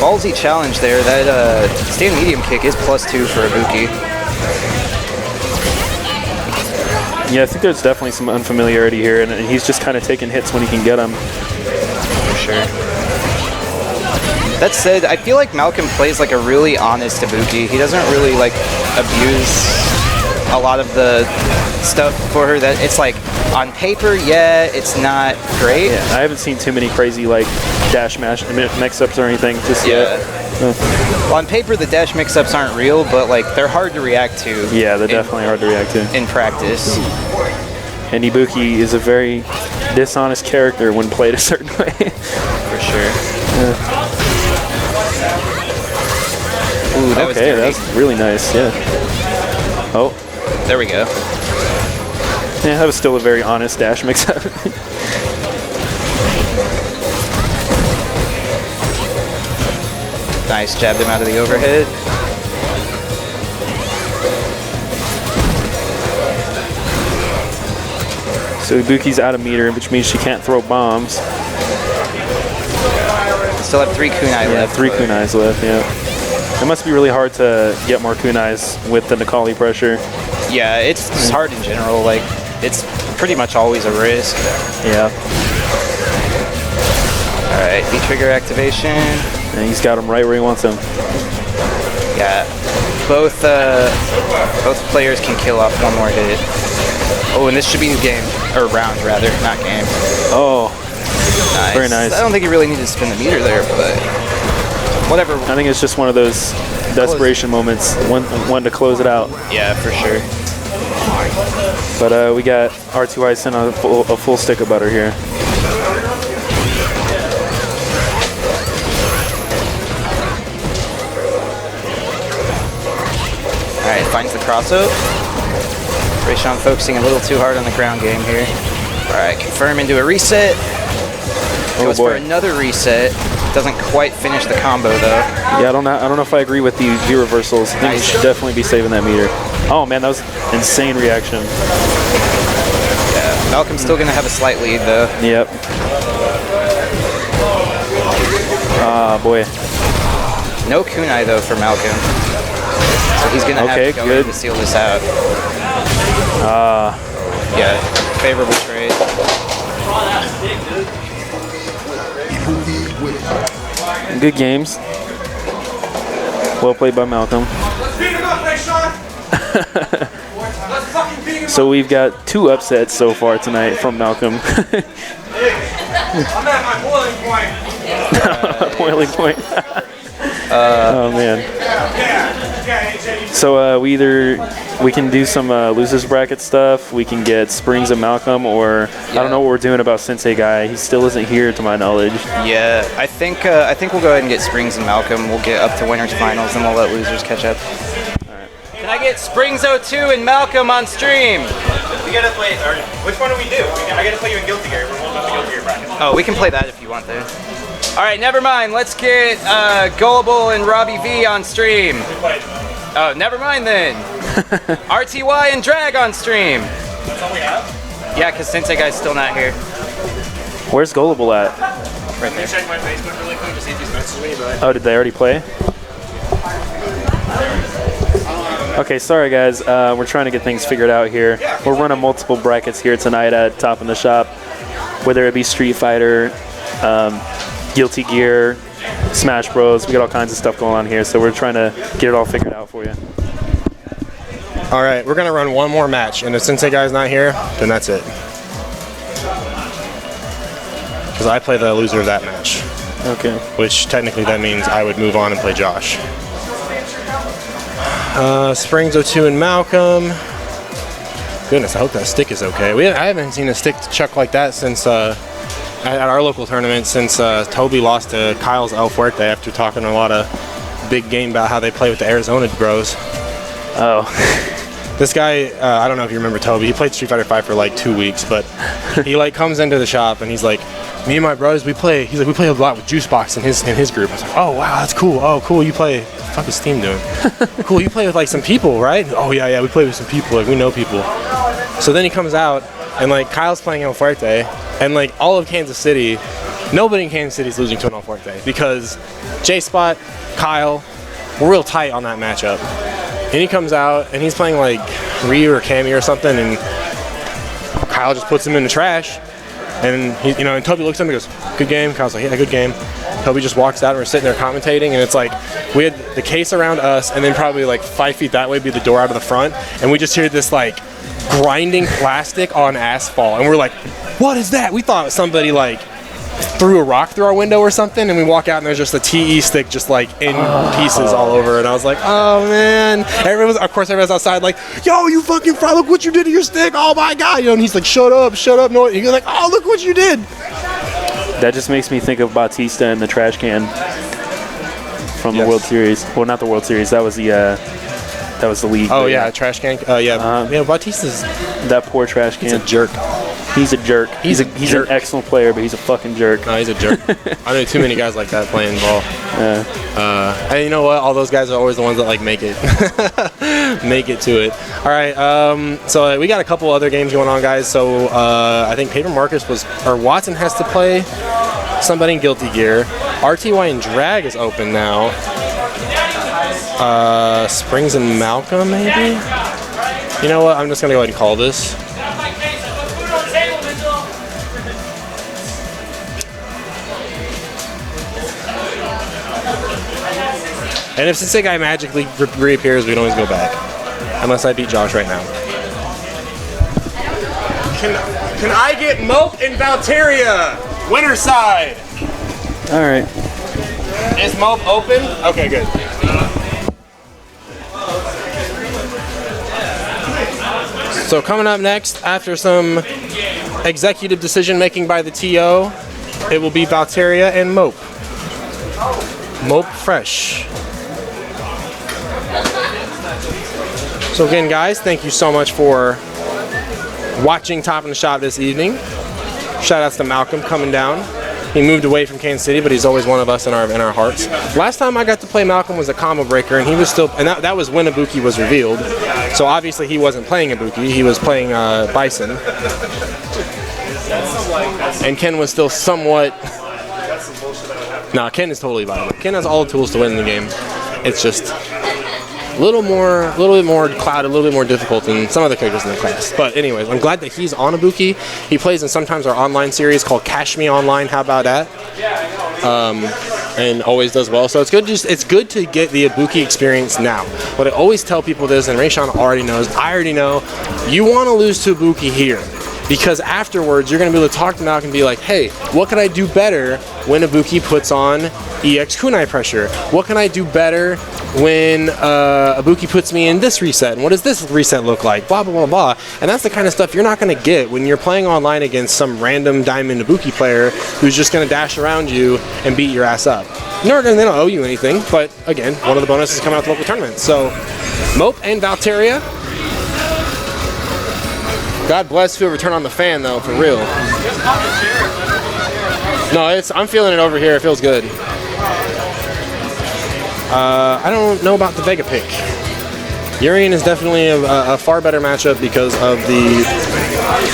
Ballsy challenge there. That stand medium kick is +2 for Ibuki. Yeah, I think there's definitely some unfamiliarity here, and he's just kind of taking hits when he can get them. For sure. That said, I feel like Malcolm plays like a really honest Ibuki. He doesn't really like abuse a lot of the stuff for her. That it's like on paper, yeah, it's not great. Yeah, I haven't seen too many crazy like dash mix-ups or anything just yet. Well, on paper, the dash mix-ups aren't real, but like they're hard to react to. Yeah, they're definitely hard to react to in practice. And Ibuki is a very dishonest character when played a certain way. For sure. Yeah. Ooh, that okay, that's really nice, yeah. Oh. There we go. Yeah, that was still a very honest dash mix-up. Nice, jabbed him out of the overhead. So Ibuki's out of meter, which means she can't throw bombs. Still have 3 kunai left. 3 kunais left, yeah. It must be really hard to get more kunais with the Nikali pressure. Yeah, it's just hard in general. Like, it's pretty much always a risk. Yeah. Alright, V-trigger activation. And he's got him right where he wants him. Yeah. Both players can kill off one more hit. Oh, and this should be a game. Or round, rather, not game. Oh. Nice. Very nice. I don't think he really needed to spin the meter there, but whatever. I think it's just one of those desperation moments, one to close it out. Yeah, for sure. But we got R2 Ison on a full stick of butter here. Alright, finds the crossover. Rayshawn focusing a little too hard on the ground game here. Alright, confirm into a reset. Goes for another reset. Doesn't quite finish the combo though. Yeah, I don't know if I agree with the V reversals. I think you should definitely be saving that meter. Oh man, that was insane reaction. Yeah, Malcolm's still gonna have a slight lead though. Yep. Ah, boy. No kunai though for Malcolm. So he's gonna have to go in to seal this out. Yeah, favorable trade. Good games. Well played by Malcolm. So we've got 2 upsets so far tonight from Malcolm. I'm at my boiling point. Boiling point. Oh man. So we can do some losers bracket stuff. We can get Springs and Malcolm, or I don't know what we're doing about Sensei Guy. He still isn't here, to my knowledge. Yeah, I think we'll go ahead and get Springs and Malcolm. We'll get up to winners finals, and we'll let losers catch up. All right. Can I get Springs 02 and Malcolm on stream? We gotta play. Or which one do we do? I gotta play you in Guilty Gear. We're holding up the Guilty Gear bracket. Oh, we can play that if you want there. All right, never mind. Let's get Gullible and Robbie V on stream. Oh, never mind then. RTY and Drag on stream. That's all we have? Yeah, because Sensei Guy's still not here. Where's Gullible at? Right there. Check my Facebook really quick to see if he's messaged me, but... Oh, did they already play? Okay, sorry guys. We're trying to get things figured out here. We're running multiple brackets here tonight at Top in the Shop, whether it be Street Fighter, Guilty Gear, Smash Bros. We got all kinds of stuff going on here, so we're trying to get it all figured out for you. All right, we're gonna run one more match, and if Sensei Guy's not here, then that's it. Because I play the loser of that match. Okay. Which technically that means I would move on and play Josh. Springs 02 and Malcolm. Goodness, I hope that stick is okay. I haven't seen a stick chuck like that since at our local tournament since Toby lost to Kyle's El Fuerte after talking a lot of big game about how they play with the Arizona bros. Oh. This guy, I don't know if you remember Toby. He played Street Fighter 5 for like 2 weeks, but he like comes into the shop and he's like, "Me and my brothers, we play." He's like, "We play a lot with Juicebox in his group." I was like, "Oh wow, that's cool. Oh cool, you play." What the fuck is Steam doing? Cool, you play with like some people, right? Oh yeah, we play with some people. Like we know people. So then he comes out and like Kyle's playing El Fuerte, and like all of Kansas City, nobody in Kansas City is losing to an El Fuerte because J-Spot, Kyle, we're real tight on that matchup. And he comes out and he's playing like Ryu or Cammy or something, and Kyle just puts him in the trash. And he, and Toby looks at him and goes, "Good game." Kyle's like, "Yeah, good game." Toby just walks out and we're sitting there commentating, and it's like we had the case around us, and then probably like 5 feet that way be the door out of the front, and we just hear this like grinding plastic on asphalt, and we're like, "What is that?" We thought somebody like threw a rock through our window or something, and we walk out and there's just a TE stick just like in pieces all over, and I was like, "Oh man!" Of course everyone's outside like, "Yo, you fucking fraud, look what you did to your stick, oh my god," and he's like, shut up, no, and you're like, "Oh, look what you did." That just makes me think of Bautista and the trash can from the World Series. Well, not the World Series, that was the league. Oh yeah, trash can. Yeah, Bautista's that poor trash can. He's a jerk. He's a jerk. He's an excellent player, but he's a fucking jerk. No, he's a jerk. I know too many guys like that playing ball. Yeah. And you know what? All those guys are always the ones that like make it, make it to it. All right. So we got a couple other games going on, guys. So I think Paper Marcus Watson has to play somebody in Guilty Gear. RTY and Drag is open now. Springs and Malcolm, maybe? You know what? I'm just gonna go ahead and call this. And if Sensei Guy magically reappears, we can always go back. Unless I beat Josh right now. Can I get Mope and Valteria? Winner side. All right. Is Mope open? Okay, good. So coming up next, after some executive decision making by the TO, it will be Valteria and Mope. Mope fresh. So again, guys, thank you so much for watching Top in the Shop this evening. Shout outs to Malcolm coming down. He moved away from Kansas City, but he's always one of us in our hearts. Last time I got to play Malcolm was a combo breaker, and he was still, and that was when Ibuki was revealed. So obviously he wasn't playing Ibuki, he was playing Bison. And Ken was still somewhat. Nah, Ken is totally viable. Ken has all the tools to win the game. It's just a little bit more clouded, a little bit more difficult than some other characters in the class. But anyways, I'm glad that he's on Ibuki. He plays in sometimes our online series called Cash Me Online. How about that? And always does well. So it's good to get the Ibuki experience now. But I always tell people this, and Rayshawn already knows. I already know. You want to lose to Ibuki here, because afterwards you're going to be able to talk to Malcolm and be like, "Hey, what can I do better when Ibuki puts on EX kunai pressure? What can I do better when Ibuki puts me in this reset? And what does this reset look like? Blah, blah, blah, blah." And that's the kind of stuff you're not going to get when you're playing online against some random Diamond Ibuki player who's just going to dash around you and beat your ass up. They don't owe you anything, but again, one of the bonuses coming out the local tournament. So, Mope and Valteria. God bless whoever turned on the fan, though, for real. No, I'm feeling it over here. It feels good. I don't know about the Vega pick. Urian is definitely a far better matchup because of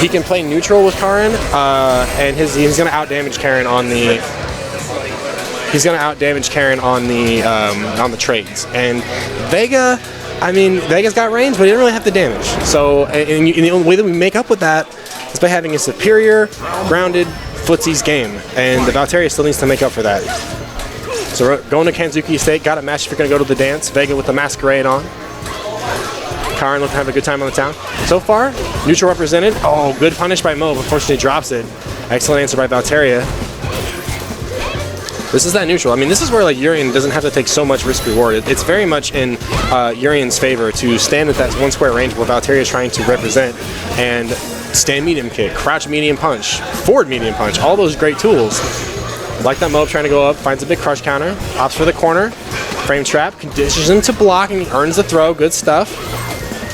he can play neutral with Karin, and he's going to outdamage Karin on the. He's going to outdamage Karin on the trades. And Vega, I mean, Vega's got range, but he didn't really have the damage. So, and the only way that we make up with that is by having a superior, grounded footsies game. And the Valteria still needs to make up for that. So we're going to Kanzuki State, got a match if you're going to go to the dance. Vega with the masquerade on. Karin looking to have a good time on the town. So far, neutral represented. Oh, good punish by Mo. Unfortunately, drops it. Excellent answer by Valteria. This is that neutral. I mean, this is where like Urian doesn't have to take so much risk reward. It's very much in Urian's favor to stand at that 1 square range where Valteria is trying to represent and stand medium kick, crouch medium punch, forward medium punch, all those great tools. Like that Moab trying to go up, finds a big crush counter, opts for the corner, frame trap, conditions him to block, and he earns the throw. Good stuff.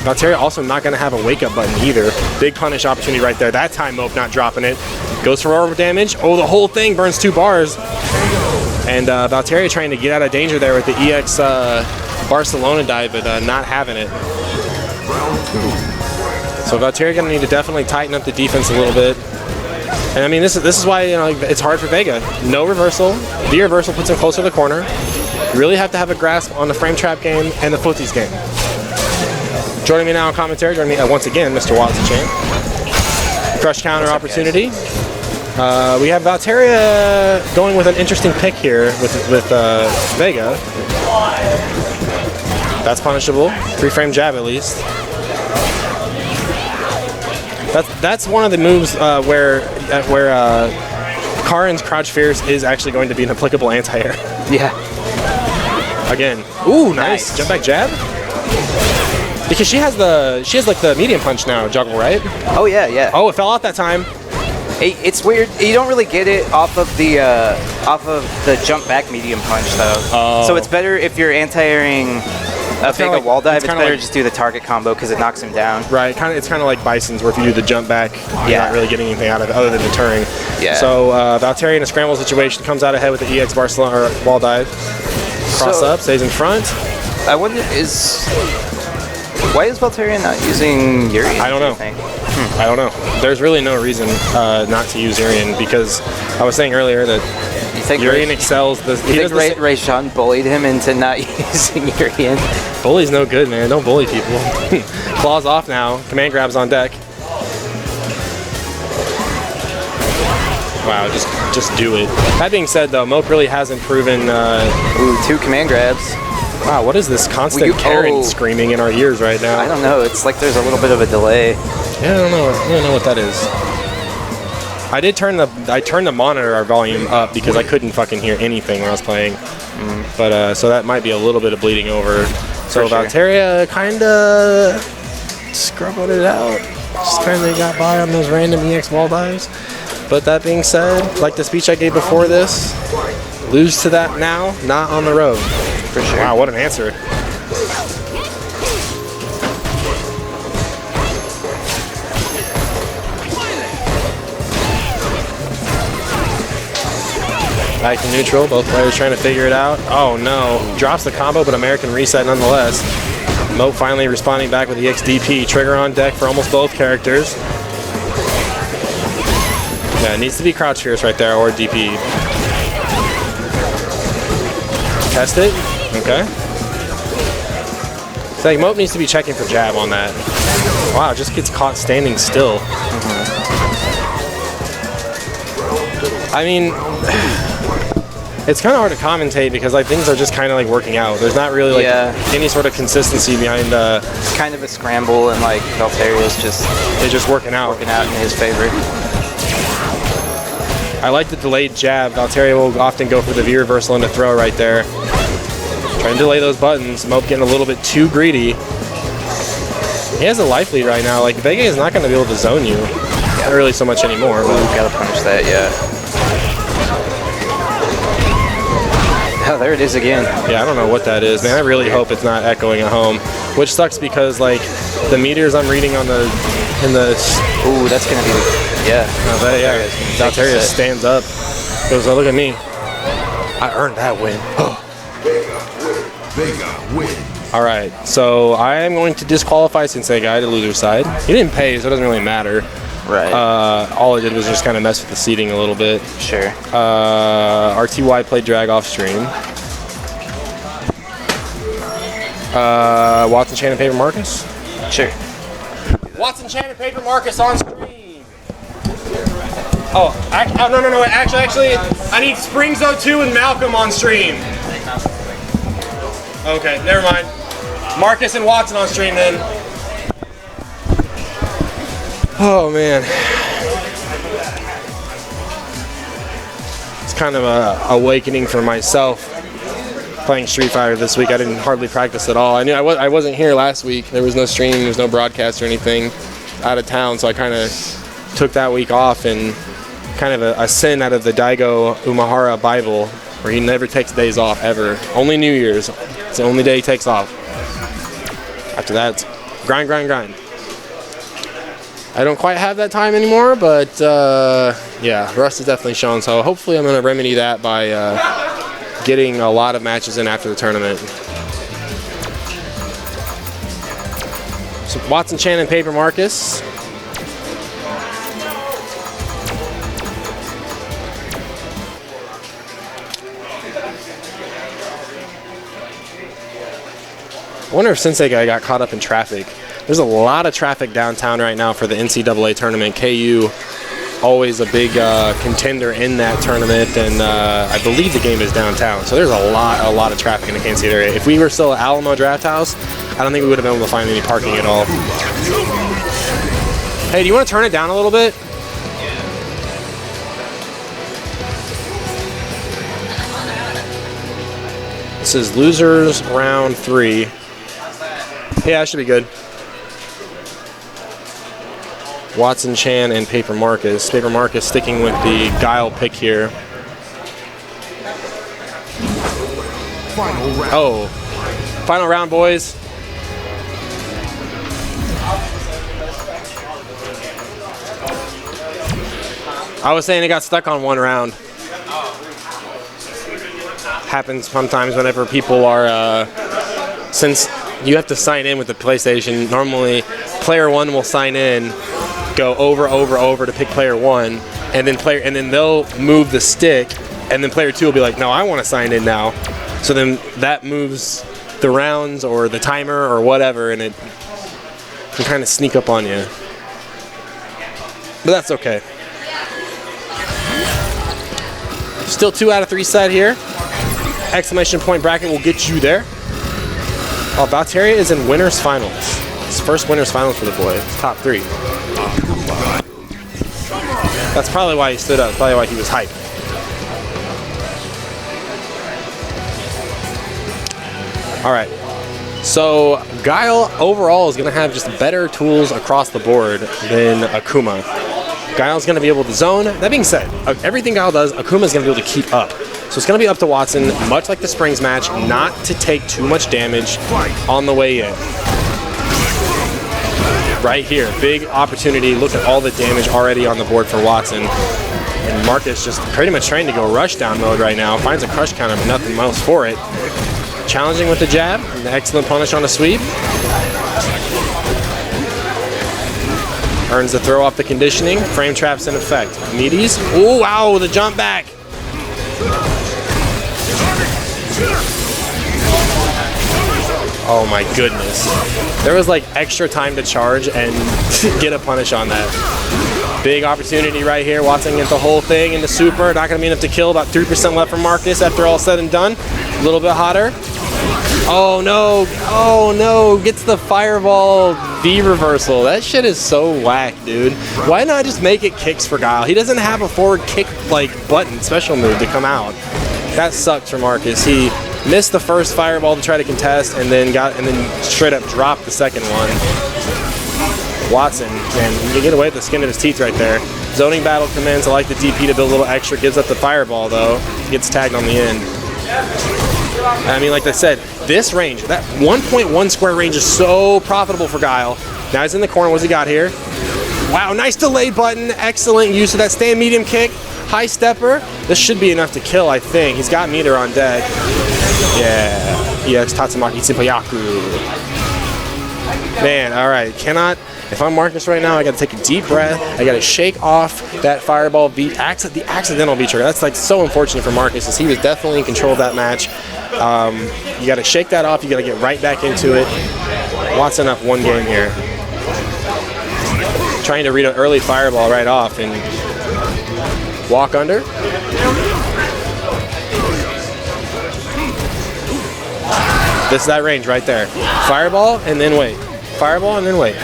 Valteria also not going to have a wake-up button either. Big punish opportunity right there. That time Moab not dropping it. Goes for over damage. Oh, the whole thing burns 2 bars. And Valteria trying to get out of danger there with the EX Barcelona dive, but not having it. So Valteria going to need to definitely tighten up the defense a little bit. And I mean, this is why, you know, it's hard for Vega. No reversal. The reversal puts him closer to the corner. You really have to have a grasp on the frame trap game and the footsies game. Joining me now on commentary, joining me once again, Mr. Watson Champ. Crush counter opportunity. We have Valteria going with an interesting pick here with Vega. That's punishable. 3-frame jab at least. That's one of the moves where Karin's crouch fierce is actually going to be an applicable anti-air. Yeah. Again. Ooh, nice. Jump back jab. Because she has like the medium punch now, juggle, right? Oh yeah, yeah. Oh, it fell out that time. It's weird. You don't really get it off of the jump back medium punch though. Oh. So it's better if you're anti-airing a Vega like, wall dive. It's kinda better like, just do the target combo because it knocks him down. Right. It's kind of like Bison's, where if you do the jump back, you're not really getting anything out of it other than deterring. Yeah. So Valteria in a scramble situation comes out ahead with the EX Barcelona or wall dive. Cross up, stays in front. I wonder why is Valteria not using Urian? I don't know. I don't know. There's really no reason not to use Urian because I was saying earlier that Urian excels. You think Rayshawn bullied him into not using Urian? Bully's no good, man. Don't bully people. Claws off now. Command grabs on deck. Wow, just do it. That being said, though, Mope really hasn't proven. Ooh, 2 command grabs. Wow, what is this constant Karen screaming in our ears right now? I don't know. It's like there's a little bit of a delay. Yeah, I don't know what that is. I turned the monitor volume up because I couldn't fucking hear anything when I was playing. But so that might be a little bit of bleeding over. So Valteria kinda scrubbed it out. Just kinda got by on those random EX wall dives. But that being said, like the speech I gave before this, lose to that now, not on the road. For sure. Wow, what an answer. Back to neutral, both players trying to figure it out. Oh no, drops the combo, but American reset nonetheless. Mope finally responding back with the XDP. Trigger on deck for almost both characters. Yeah, it needs to be crouch fierce right there, or DP. Test it. Okay. So like Mope needs to be checking for jab on that. Wow, just gets caught standing still. I mean, it's kind of hard to commentate because like things are just kind of like working out. There's not really like any sort of consistency behind. It's kind of a scramble, and like Valteria's just working out in his favor. I like the delayed jab. Valteria will often go for the V reversal and the throw right there. Trying to delay those buttons. Mope getting a little bit too greedy. He has a life lead right now. Like Vega is not going to be able to zone you. Not really so much anymore. But gotta punish that, yeah. Oh, there it is again. Yeah, I don't know what that is, man. I really hope it's not echoing at home, which sucks because like the meters I'm reading on the ooh, that's gonna be Valteria stands up. Goes, oh, look at me. I earned that win. Vega wins. All right, so I am going to disqualify Sensei Guy to loser side. He didn't pay, so it doesn't really matter. Right. All I did was just kind of mess with the seating a little bit. Sure. RTY played drag off stream. Watson, Shannon, Paper, Marcus? Sure. Watson, Shannon, Paper, Marcus on stream. Oh, no. Actually, I need Springs 02 and Malcolm on stream. Okay, never mind. Marcus and Watson on stream then. Oh man. It's kind of a awakening for myself playing Street Fighter this week. I didn't hardly practice at all. I knew I wasn't here last week. There was no stream, there was no broadcast or anything, out of town, so I kind of took that week off, and kind of a sin out of the Daigo Umehara Bible, where he never takes days off ever. Only New Year's. It's the only day he takes off. After that, it's grind, grind, grind. I don't quite have that time anymore, but yeah, rust is definitely shown. So hopefully I'm going to remedy that by getting a lot of matches in after the tournament. So Watson, Chan, and Paper Marcus. I wonder if Sensei Guy got caught up in traffic. There's a lot of traffic downtown right now for the NCAA tournament. KU, always a big contender in that tournament, and I believe the game is downtown. So there's a lot of traffic in the Kansas City area. If we were still at Alamo Draft House, I don't think we would have been able to find any parking at all. Hey, do you want to turn it down a little bit? This is losers round 3. Yeah, that should be good. Watson, Chan, and Paper Marcus. Paper Marcus sticking with the Guile pick here. Oh, final round, boys. I was saying it got stuck on one round. Happens sometimes whenever people are, since you have to sign in with the PlayStation, normally player 1 will sign in, go over to pick player 1, and then they'll move the stick, and then player 2 will be like, no, I want to sign in now. So then that moves the rounds or the timer or whatever, and it can kind of sneak up on you. But that's okay. Still 2 out of 3 set here. Exclamation point bracket will get you there. Oh, Valteria is in winners finals. His first winners finals for the boy. Top 3. That's probably why he stood up. Probably why he was hyped. All right. So Guile overall is going to have just better tools across the board than Akuma. Guile's going to be able to zone. That being said, everything Guile does, Akuma's going to be able to keep up. So it's going to be up to Watson, much like the Springs match, not to take too much damage on the way in. Right here, big opportunity. Look at all the damage already on the board for Watson. And Marcus just pretty much trying to go rushdown mode right now. Finds a crush counter, but nothing else for it. Challenging with the jab, an excellent punish on a sweep. Earns the throw off the conditioning. Frame traps in effect. Meaties. Oh, wow, the jump back. Oh my goodness. There was like extra time to charge and get a punish on that. Big opportunity right here. Watson gets the whole thing into super. Not going to be enough to kill. About 3% left for Marcus after all said and done. A little bit hotter. Oh no. Oh no. Gets the fireball V reversal. That shit is so whack, dude. Why not just make it kicks for Guile? He doesn't have a forward kick like button special move to come out. That sucks for Marcus. He missed the first fireball to try to contest, and then straight up dropped the second one. Watson can get away with the skin of his teeth right there. Zoning battle commends. I like the DP to build a little extra. Gives up the fireball though. Gets tagged on the end. I mean, like I said, this range, that 1.1 square range is so profitable for Guile. Now he's in the corner. What's he got here? Wow, nice delay button. Excellent use of that stand medium kick. High stepper. This should be enough to kill, I think. He's got meter on deck. Yeah. EX Tatsumaki Tsupayaku. Man, all right. If I'm Marcus right now, I got to take a deep breath. I got to shake off that fireball beat, the accidental beat trigger. That's like so unfortunate for Marcus, as he was definitely in control of that match. You got to shake that off. You got to get right back into it. Watson up 1 game here. Trying to read an early fireball right off and walk under. This is that range right there. Fireball and then wait. Fireball and then wait.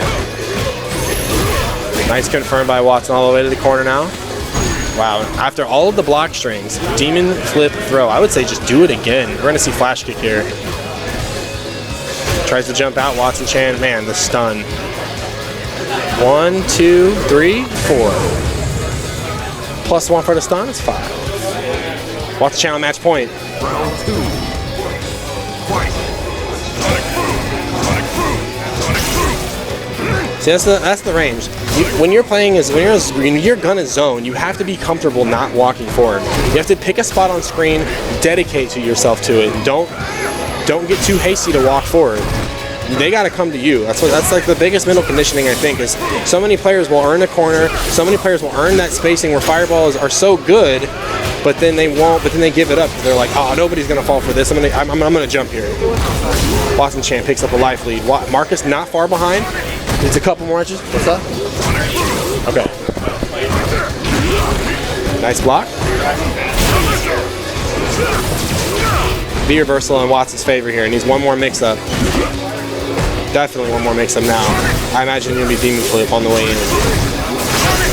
Nice confirmed by Watson all the way to the corner now. Wow, after all of the block strings, demon flip throw. I would say just do it again. We're gonna see flash kick here. Tries to jump out, Watson Chan, man, the stun. 1, 2, 3, 4. +1 for the stun, it's 5. Watson Chan on match point. See, that's the range. When you're playing when your gun is zoned, you have to be comfortable not walking forward. You have to pick a spot on screen, dedicate to yourself to it, and don't get too hasty to walk forward. They got to come to you. That's like the biggest mental conditioning, I think, is so many players will earn a corner, so many players will earn that spacing where fireballs are so good, but then they won't. But then they give it up. They're like, oh, nobody's gonna fall for this. I'm gonna jump here. Watson Chan picks up a life lead. Marcus not far behind. It's a couple more inches. What's up? Okay. Nice block. V reversal in Watson's favor here. Needs one more mix-up. Definitely one more mix-up now. I imagine it's gonna be demon flip on the way in.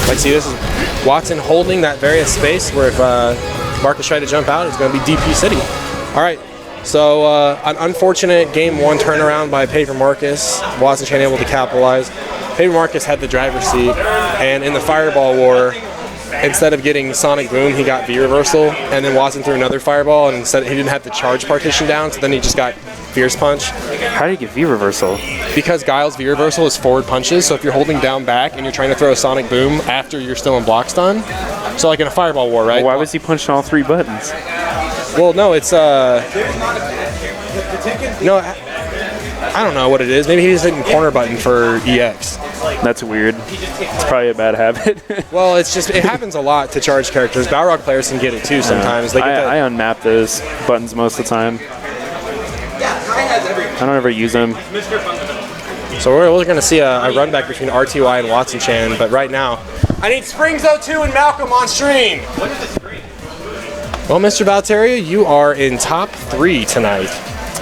Like, see, this is Watson holding that various space where if Marcus tried to jump out, it's gonna be DP City. All right. So an unfortunate game 1 turnaround by Paper Marcus. Watson Chan able to capitalize. Paper Marcus had the driver's seat, and in the Fireball War, instead of getting Sonic Boom, he got V reversal, and then Watson threw another Fireball, and instead he didn't have the charge partition down, so then he just got Fierce Punch. How do you get V reversal? Because Guile's V reversal is forward punches, so if you're holding down back and you're trying to throw a Sonic Boom after you're still in block stun, so like in a Fireball War, right? Why was he punching all 3 buttons? Well, no, it's no, I don't know what it is. Maybe he's hitting corner button for EX. That's weird. It's probably a bad habit. Well, it happens a lot to charge characters. Balrog players can get it too sometimes. They get I unmap those buttons most of the time. I don't ever use them. So we're going to see a run back between RTY and Watson Chan, but right now, I need Springs 02 and Malcolm on stream. Well, Mr. Valteria, you are in top 3 tonight.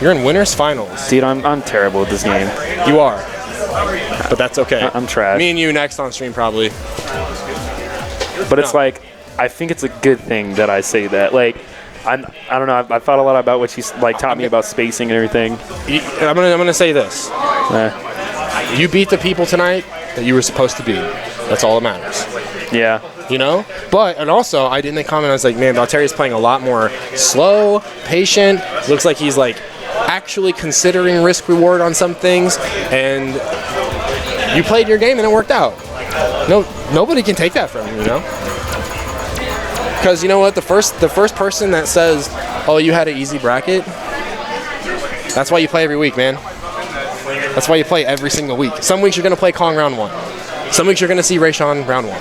You're in winners finals. Dude, I'm terrible at this game. You are, but that's okay. I'm trash. Me and you next on stream probably. But it's like, I think it's a good thing that I say that. Like, I don't know. I've thought a lot about what she's like taught me about spacing and everything. I'm gonna say this. You beat the people tonight that you were supposed to beat. That's all that matters. Yeah. You know? But, and also, I didn't comment, I was like, man, Valteria's playing a lot more slow, patient. Looks like he's like actually considering risk reward on some things. And you played your game and it worked out. Nobody can take that from you, you know? Because you know what? The first person that says, oh, you had an easy bracket, that's why you play every week, man. That's why you play every single week. Some weeks you're going to play Kong round 1. Some weeks you're going to see Rayshawn round 1.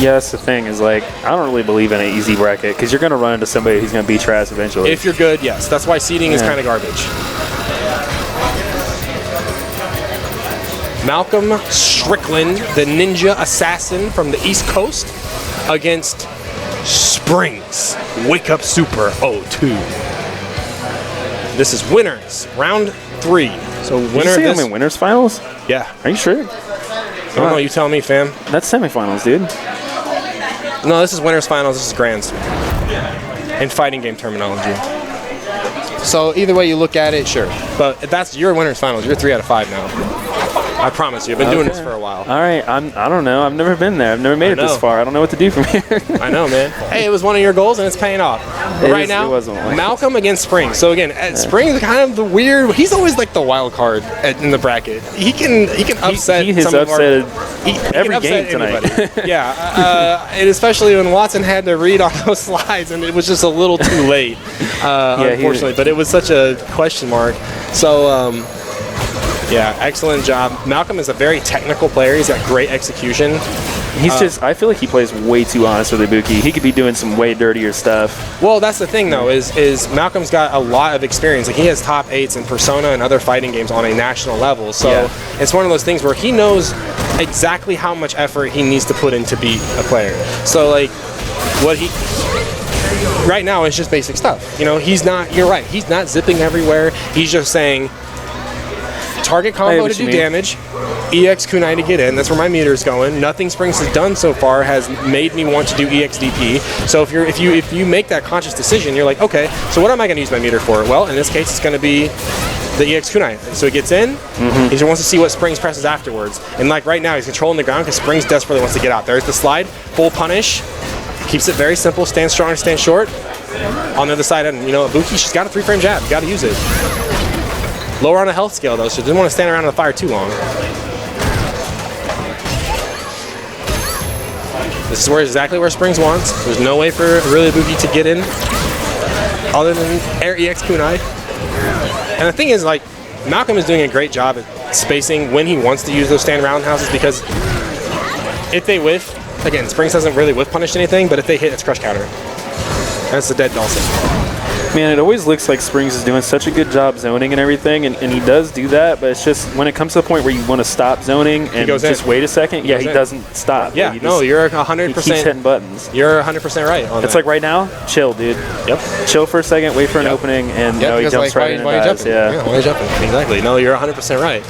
Yeah, that's the thing is like, I don't really believe in an easy bracket because you're going to run into somebody who's going to beat your ass eventually. If you're good, yes. That's why seeding is kind of garbage. Malcolm Strickland, the ninja assassin from the East Coast, against Springs, Wake Up Super 02. This is winners, round 3. So winner. Did you say I'm in winners finals? Yeah. Are you sure? I don't know. You tell me, fam. That's semifinals, dude. No, this is winners finals. This is grands. In fighting game terminology. So either way you look at it, sure. But if that's your winners finals. You're 3 out of 5 now. I promise you. I've been doing this for a while. All right. I don't know. I've never been there. I've never made it this far. I don't know what to do from here. I know, man. Hey, it was one of your goals, and it's paying off. But right now, Malcolm against Springs. So again, Springs is kind of the weird. He's always like the wild card in the bracket. He can upset. He has some upset of every game tonight. Yeah, and especially when Watson had to read all those slides, and it was just a little too late, unfortunately. But it was such a question mark. So. Yeah, excellent job. Malcolm is a very technical player. He's got great execution. He's I feel like he plays way too honest with Ibuki. He could be doing some way dirtier stuff. Well, that's the thing, though, is Malcolm's got a lot of experience. Like, he has top 8s in Persona and other fighting games on a national level. So it's one of those things where he knows exactly how much effort he needs to put in to beat a player. So, like, right now it's just basic stuff. You know, you're right. He's not zipping everywhere. He's just saying, target I combo know to what do you mean. damage, EX kunai to get in. That's where my meter's going. Nothing Springs has done so far has made me want to do EX DP. So if you make that conscious decision, you're like, okay, so what am I going to use my meter for? Well, in this case, it's going to be the EX kunai. So he gets in. He just wants to see what Springs presses afterwards. And like right now, he's controlling the ground because Springs desperately wants to get out. There's the slide, full punish. Keeps it very simple. Stand strong, stand short. On the other side, and you know, Ibuki, she's got a 3-frame jab. You got to use it. Lower on a health scale though, so didn't want to stand around in the fire too long. This is exactly where Springs wants. There's no way for really Ibuki to get in other than Air EX Kunai. And the thing is, like, Malcolm is doing a great job at spacing when he wants to use those stand roundhouses, because if they whiff, again, Springs doesn't really whiff punish anything, but if they hit, it's crush counter. That's the dead Dawson. Man, it always looks like Springs is doing such a good job zoning and everything, and he does do that, but it's just when it comes to the point where you want to stop zoning and just wait a second, he doesn't stop. Yeah, like, no, you're 100%. He keeps hitting buttons. You're 100% right on It's that. like right now, chill, dude. Yep. Chill for a second, wait for an opening, and he because, jumps right in and dies. Yeah, why are you jumping? Exactly. No, you're 100% right.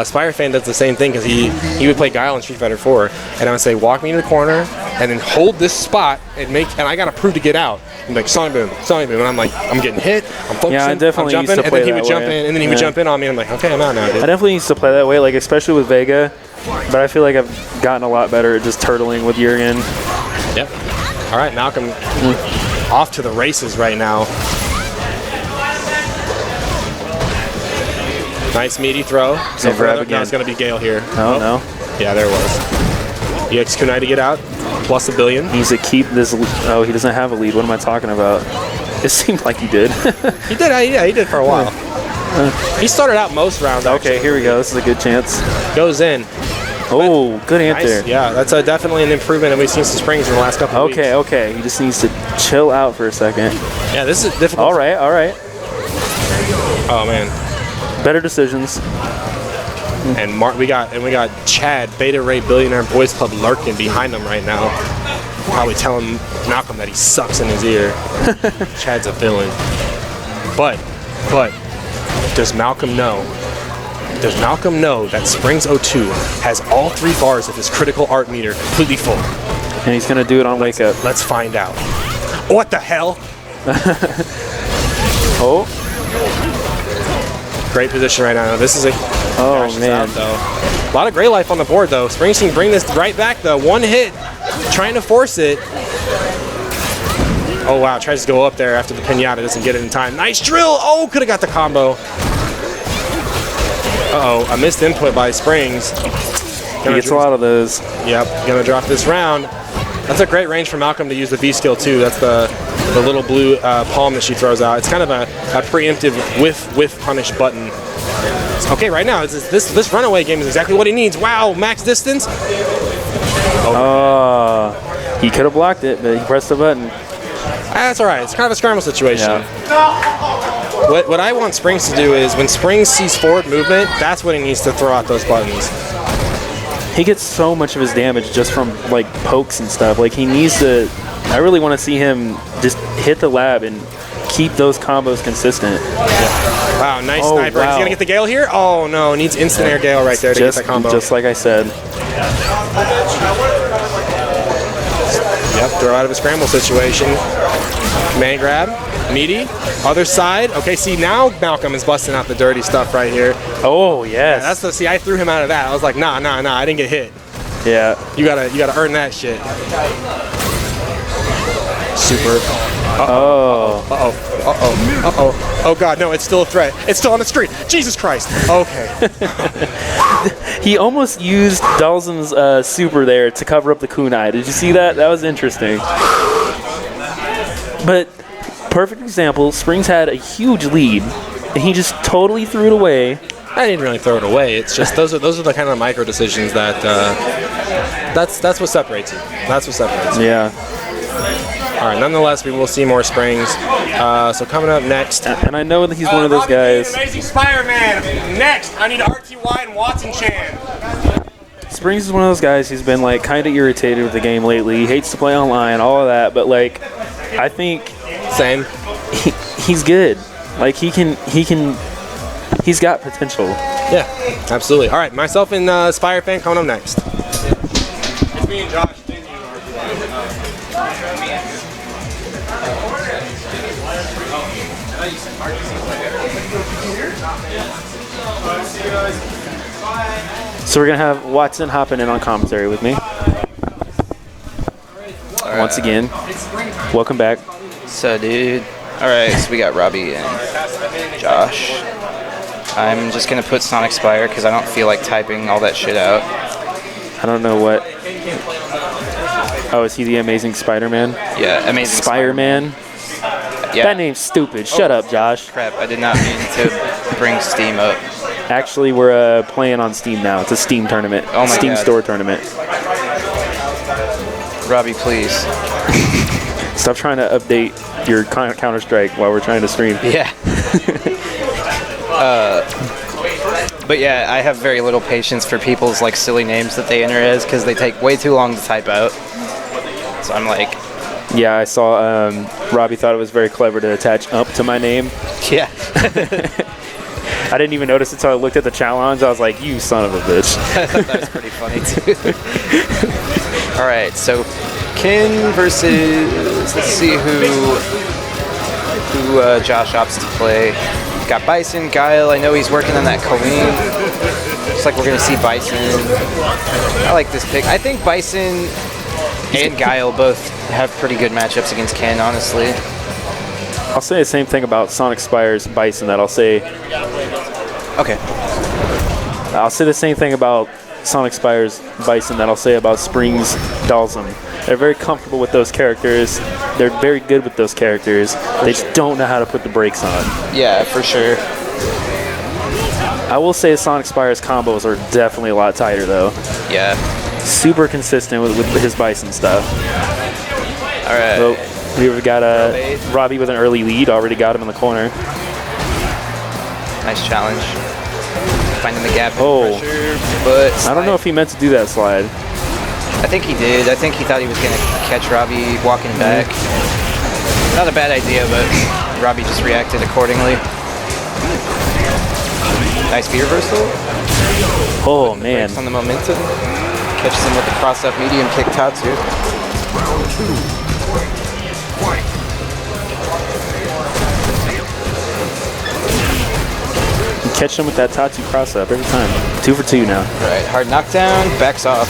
Spire Fan does the same thing because he would play Guile in Street Fighter 4, and I would say, walk me to the corner and then hold this spot and I got to prove to get out. I'm like, Sonic Boom, and I'm like, I'm getting hit, I'm focusing, Yeah, I definitely I'm jumping, used to and play then he that would jump way. in, and then he would jump in on me, and I'm like, okay, I'm out now, dude. I definitely used to play that way, like especially with Vega, but I feel like I've gotten a lot better at just turtling with Jurgen. Yep. All right, Malcolm off to the races right now. Nice meaty throw. So grab now again. it's going to be Gale here. Oh, no. Yeah, there it was. EX Kunai to get out, plus $1 billion. He needs to keep this. Oh, he doesn't have a lead. What am I talking about? It seemed like he did. He did, yeah, he did for a while. He started out most rounds. Okay, here we go. This is a good chance. Goes in. Oh, good answer. Nice. Yeah, that's definitely an improvement, and we've seen some Springs in the last couple of weeks. Okay. He just needs to chill out for a second. Yeah, this is difficult. All right. Oh man. Better decisions. And we got Chad, Beta Ray Billionaire Boys Club lurking behind him right now. Probably telling Malcolm that he sucks in his ear. Chad's a villain. But does Malcolm know? Does Malcolm know that Springs 02 has all 3 bars of his critical art meter completely full? And he's gonna do it on wake up. Let's find out. What the hell? Oh. Great position right now. This is a man. out, though. A lot of gray life on the board though. Springs can bring this right back though. One hit, trying to force it. Oh wow, tries to go up there after the pinata, doesn't get it in time. Nice drill. Oh, could have got the combo. Uh-oh, a missed input by Springs. He gets a lot of those. Yep, gonna drop this round. That's a great range for Malcolm to use the V skill too. That's the little blue palm that she throws out. It's kind of a preemptive whiff punish button. Okay, right now this runaway game is exactly what he needs. Wow, max distance. He could have blocked it, but he pressed the button. That's all right. It's kind of a scramble situation. Yeah. What I want Springs to do is when Springs sees forward movement, that's when he needs to throw out those buttons. He gets so much of his damage just from like pokes and stuff. Like he needs to. I really want to see him just hit the lab and keep those combos consistent. Yeah. Wow, nice sniper. Wow. He's gonna get the Gale here. Oh no, needs instant air Gale right there to get that combo. Just like I said. Yep, throw out of a scramble situation. Man grab, meaty, other side. Okay, see now Malcolm is busting out the dirty stuff right here. Oh yes. Yeah, see, I threw him out of that. I was like, nah, I didn't get hit. Yeah. You gotta earn that shit. Super. Oh god, no, it's still a threat. It's still on the street. Jesus Christ. Okay. He almost used Dalsum's super there to cover up the kunai. Did you see that? That was interesting. But perfect example, Springs had a huge lead, and he just totally threw it away. I didn't really throw it away. It's just those are the kind of micro decisions that that's what separates you. That's what separates you. Yeah. All right. Nonetheless, we will see more Springs. So coming up next, And I know that he's one of those guys. Amazing Spider-Man. Next, I need RTY and Watson Chan. Springs is one of those guys who's been like kind of irritated with the game lately. He hates to play online, all of that. But like, I think Same. he's good. Like he's got potential. Yeah, absolutely. All right, myself and Spire fan coming up next. It's me and Josh. So we're gonna have Watson hopping in on commentary with me. Once again, welcome back. So, dude. Alright, so we got Robbie and Josh. I'm just gonna put Sonic Spire because I don't feel like typing all that shit out. I don't know what. Oh, is he the Amazing Spider-Man? Yeah, Amazing Spider-Man? Yeah. That name's stupid. Shut up, Josh. Crap, I did not mean to bring Steam up. Actually, we're playing on Steam now. It's a Steam tournament. Oh my Steam God. store tournament. Robbie, please. Stop trying to update your Counter-Strike while we're trying to stream. Yeah. But yeah, I have very little patience for people's like silly names that they enter as because they take way too long to type out. So I'm like, Yeah, I saw Robbie thought it was very clever to attach up to my name. yeah. I didn't even notice it until I looked at the challenge. I was like, you son of a bitch. I thought that was pretty funny too. All right, so Ken versus, let's see who Josh opts to play. Got Bison, Guile. I know he's working on that Colleen. Looks like we're gonna see Bison. I like this pick. I think Bison and Guile both have pretty good matchups against Ken, honestly. I'll say the same thing about Sonic Spire's Bison that I'll say. Okay. I'll say the same thing about Sonic Spire's Bison that I'll say about Spring's Dalsum. They're very comfortable with those characters. They're very good with those characters. They just don't know how to put the brakes on. Yeah, for sure. I will say Sonic Spire's combos are definitely a lot tighter though. Yeah. Super consistent with his Bison stuff. All right. So we've got Robbie with an early lead. Already got him in the corner. Nice challenge. Finding the gap. Oh. Pressure, but I don't know if he meant to do that slide. I think he did. I think he thought he was going to catch Robbie walking back. Not a bad idea, but Robbie just reacted accordingly. Nice V reversal. Oh, man. Breaks on the momentum. Catches him with the cross-up medium kick Tatsu. Catch him with that Tatsu cross-up every time. 2 for 2 now. Right, hard knockdown, backs off.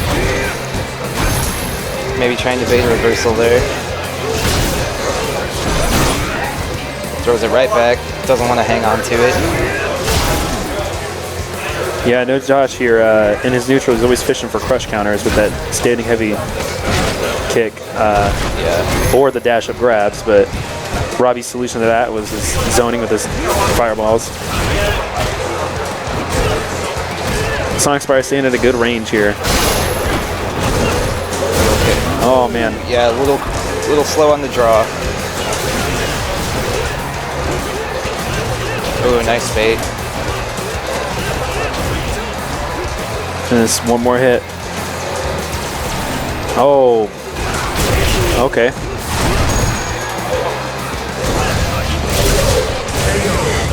Maybe trying to bait a reversal there. Throws it right back, doesn't want to hang on to it. Yeah, I know Josh here, in his neutral, is always fishing for crush counters with that standing heavy kick. Yeah. Or the dash up grabs, but Robbie's solution to that was his zoning with his fireballs. Sonic Spire staying at a good range here. Oh man. Yeah, a little slow on the draw. Ooh, nice bait. And it's one more hit. Oh. Okay.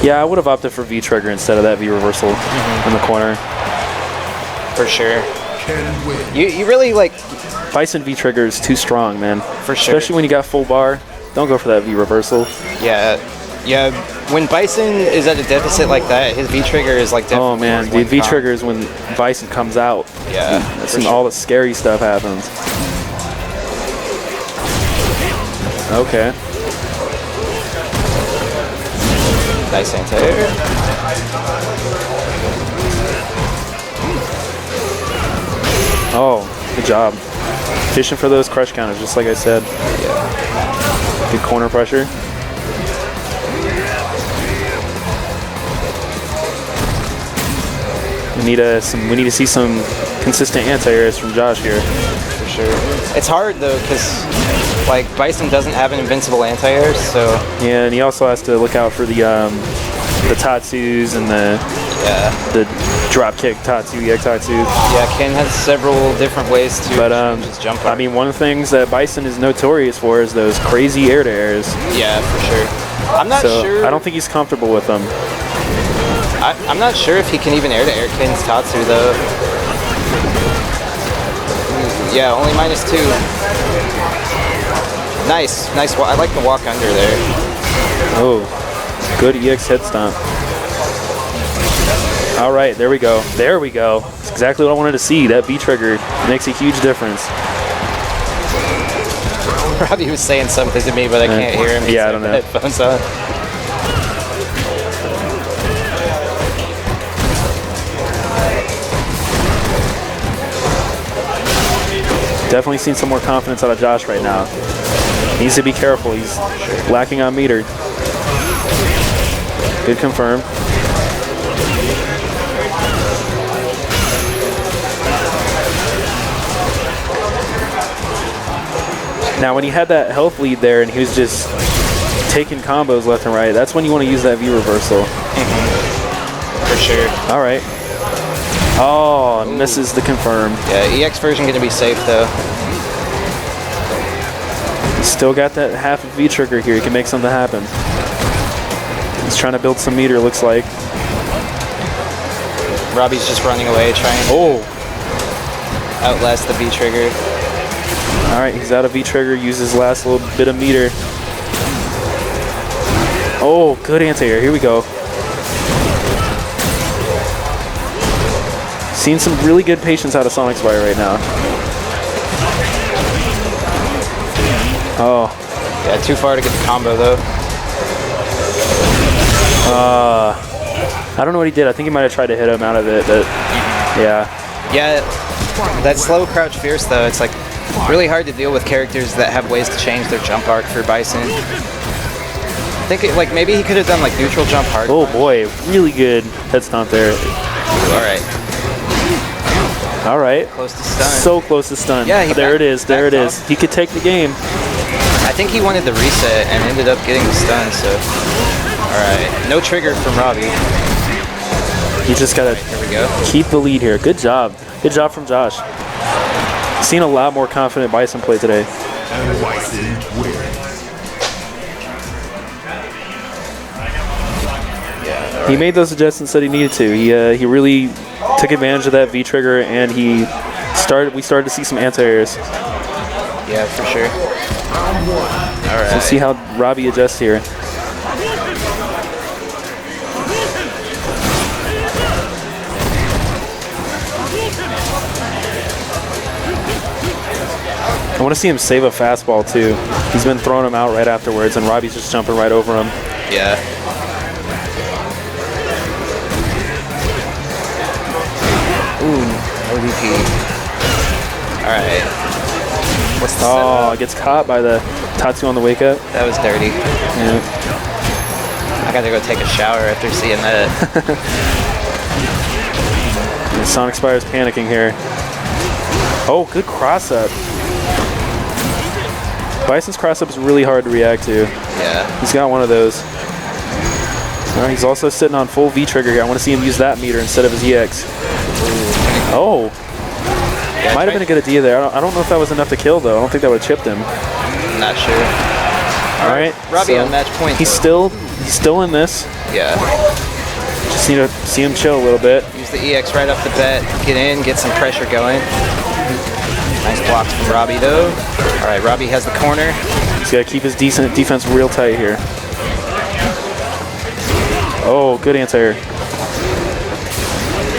Yeah, I would have opted for V trigger instead of that V reversal in the corner. For sure. You really like Bison V trigger is too strong, man. For sure. Especially when you got full bar. Don't go for that V reversal. Yeah. When Bison is at a deficit like that, his V trigger is like definitely. Oh man, dude, V trigger is when Bison comes out. Yeah. That's when all the scary stuff happens. Okay. Nice anti-air. Oh, good job. Fishing for those crush counters, just like I said. Yeah. Good corner pressure. We need to see some consistent anti-airs from Josh here. For sure. It's hard though, because like Bison doesn't have an invincible anti-air, so. Yeah, and he also has to look out for the Tatsus and the drop kick Tatsu, EX Tatsu. Yeah, Ken has several different ways to change his jump I mean, one of the things that Bison is notorious for is those crazy air-to-airs. Yeah, for sure. I'm not sure. I don't think he's comfortable with them. I'm not sure if he can even air-to-air Ken's Tatsu, though. Yeah, only -2. Nice. I like the walk under there. Oh, good EX head stomp. All right, there we go. There we go. That's exactly what I wanted to see. That V trigger makes a huge difference. Robbie was saying something to me, but I can't hear him. Yeah, I don't know. Headphones on. Definitely seen some more confidence out of Josh right now. Needs to be careful. He's lacking on meter. Good confirm. Now, when he had that health lead there and he was just taking combos left and right, that's when you want to use that V reversal. For sure. All right. Oh, misses the confirm. Yeah, EX version going to be safe, though. Still got that half of V trigger here. He can make something happen. He's trying to build some meter, looks like. Robbie's just running away, trying to outlast the V trigger. All right, he's out of V trigger. Uses last little bit of meter. Oh, good anti-air. Here we go. Seeing some really good patience out of Sonic Spire right now. Oh. Yeah, too far to get the combo, though. I don't know what he did. I think he might have tried to hit him out of it, but yeah. Yeah, that slow crouch fierce, though, it's like really hard to deal with characters that have ways to change their jump arc for Bison. I think like maybe he could have done like neutral jump hard. Oh boy, really good head stomp there. All right. All right. Close to stun. So close to stun. Yeah, there it is. There it is. He could take the game. I think he wanted the reset and ended up getting the stun. So, all right, no trigger from Robbie. You just gotta keep the lead here. Good job. Good job from Josh. Seen a lot more confident Bison play today. He made those adjustments that he needed to. He really took advantage of that V trigger, and we started to see some anti-airs. Yeah, for sure. All right. Let's see how Robbie adjusts here. I want to see him save a fastball too. He's been throwing him out right afterwards, and Robbie's just jumping right over him. Yeah. Ooh, ODP. All right. What's the setup? Gets caught by the Tatsu on the wake up. That was dirty. Yeah. I gotta go take a shower after seeing that. Sonic Spire's panicking here. Oh, good cross up. Bison's cross up is really hard to react to. Yeah. He's got one of those. All right, he's also sitting on full V trigger here. I want to see him use that meter instead of his EX. Oh. Yeah, might have been a good idea there. I don't know if that was enough to kill, though. I don't think that would have chipped him. Not sure. All right. Robbie on match point. He's still in this. Yeah. Just need to see him chill a little bit. Use the EX right off the bat. Get in, get some pressure going. Nice blocks from Robbie, though. All right, Robbie has the corner. He's got to keep his decent defense real tight here. Oh, good anti-air.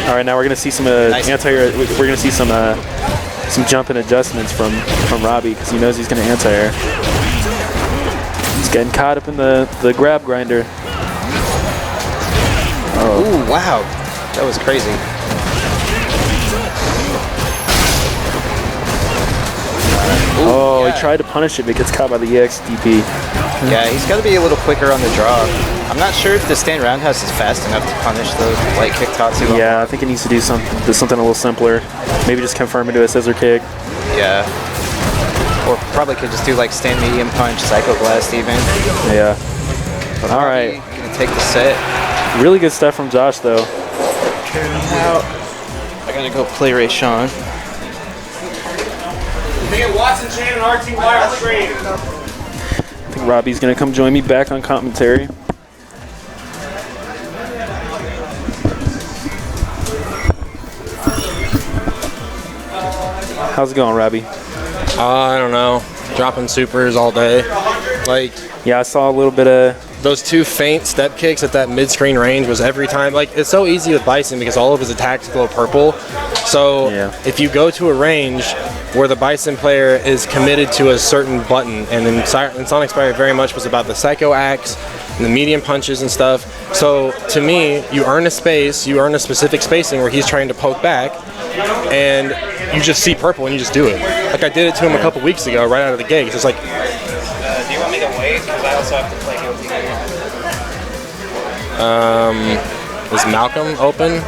All right, now we're gonna see some anti-air. We're gonna see some jump and adjustments from Robbie because he knows he's gonna anti-air. He's getting caught up in the grab grinder. Oh. Ooh, wow, that was crazy. Oh, yeah. He tried to punish it, but gets caught by the EX DP. Yeah, he's got to be a little quicker on the draw. I'm not sure if the stand roundhouse is fast enough to punish the light kick Tatsu. Yeah, I think it needs to do something a little simpler. Maybe just confirm into a scissor kick. Yeah. Or probably could just do like stand medium punch, Psycho Blast even. Yeah. But all right. Gonna take the set. Really good stuff from Josh, though. Now, I gotta go play Ray Sean. Get Watson Chan and RT Wire stream. I think Robbie's gonna come join me back on commentary. How's it going, Robbie? I don't know. Dropping supers all day. Like, Yeah, I saw a little bit of. those 2 feint step kicks at that mid-screen range was every time. Like, it's so easy with Bison because all of his attacks glow purple. So Yeah. if you go to a range where the Bison player is committed to a certain button, and in Sonic Spire very much was about the Psycho Axe and the medium punches and stuff. So to me, you earn a space, you earn a specific spacing where he's trying to poke back, and you just see purple and you just do it. Like I did it to him a couple weeks ago right out of the gate. It's just like, Do you want me to wait? Because I also have to play Guilty Gear. is Malcolm open?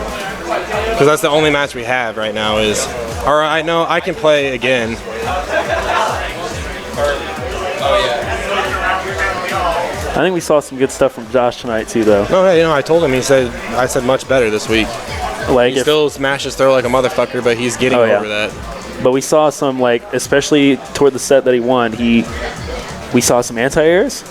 Because that's the only match we have right now is, or I know I can play again. I think we saw some good stuff from Josh tonight too, though. No, you know, I told him, I said much better this week. Like, He still smashes throw like a motherfucker, but he's getting Oh, yeah. over that. but we saw some, like, especially toward the set that he won, we saw some anti-airs.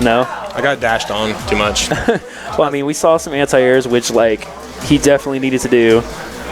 No. I got dashed on too much. Well, I mean, we saw some anti-airs, which, like, he definitely needed to do.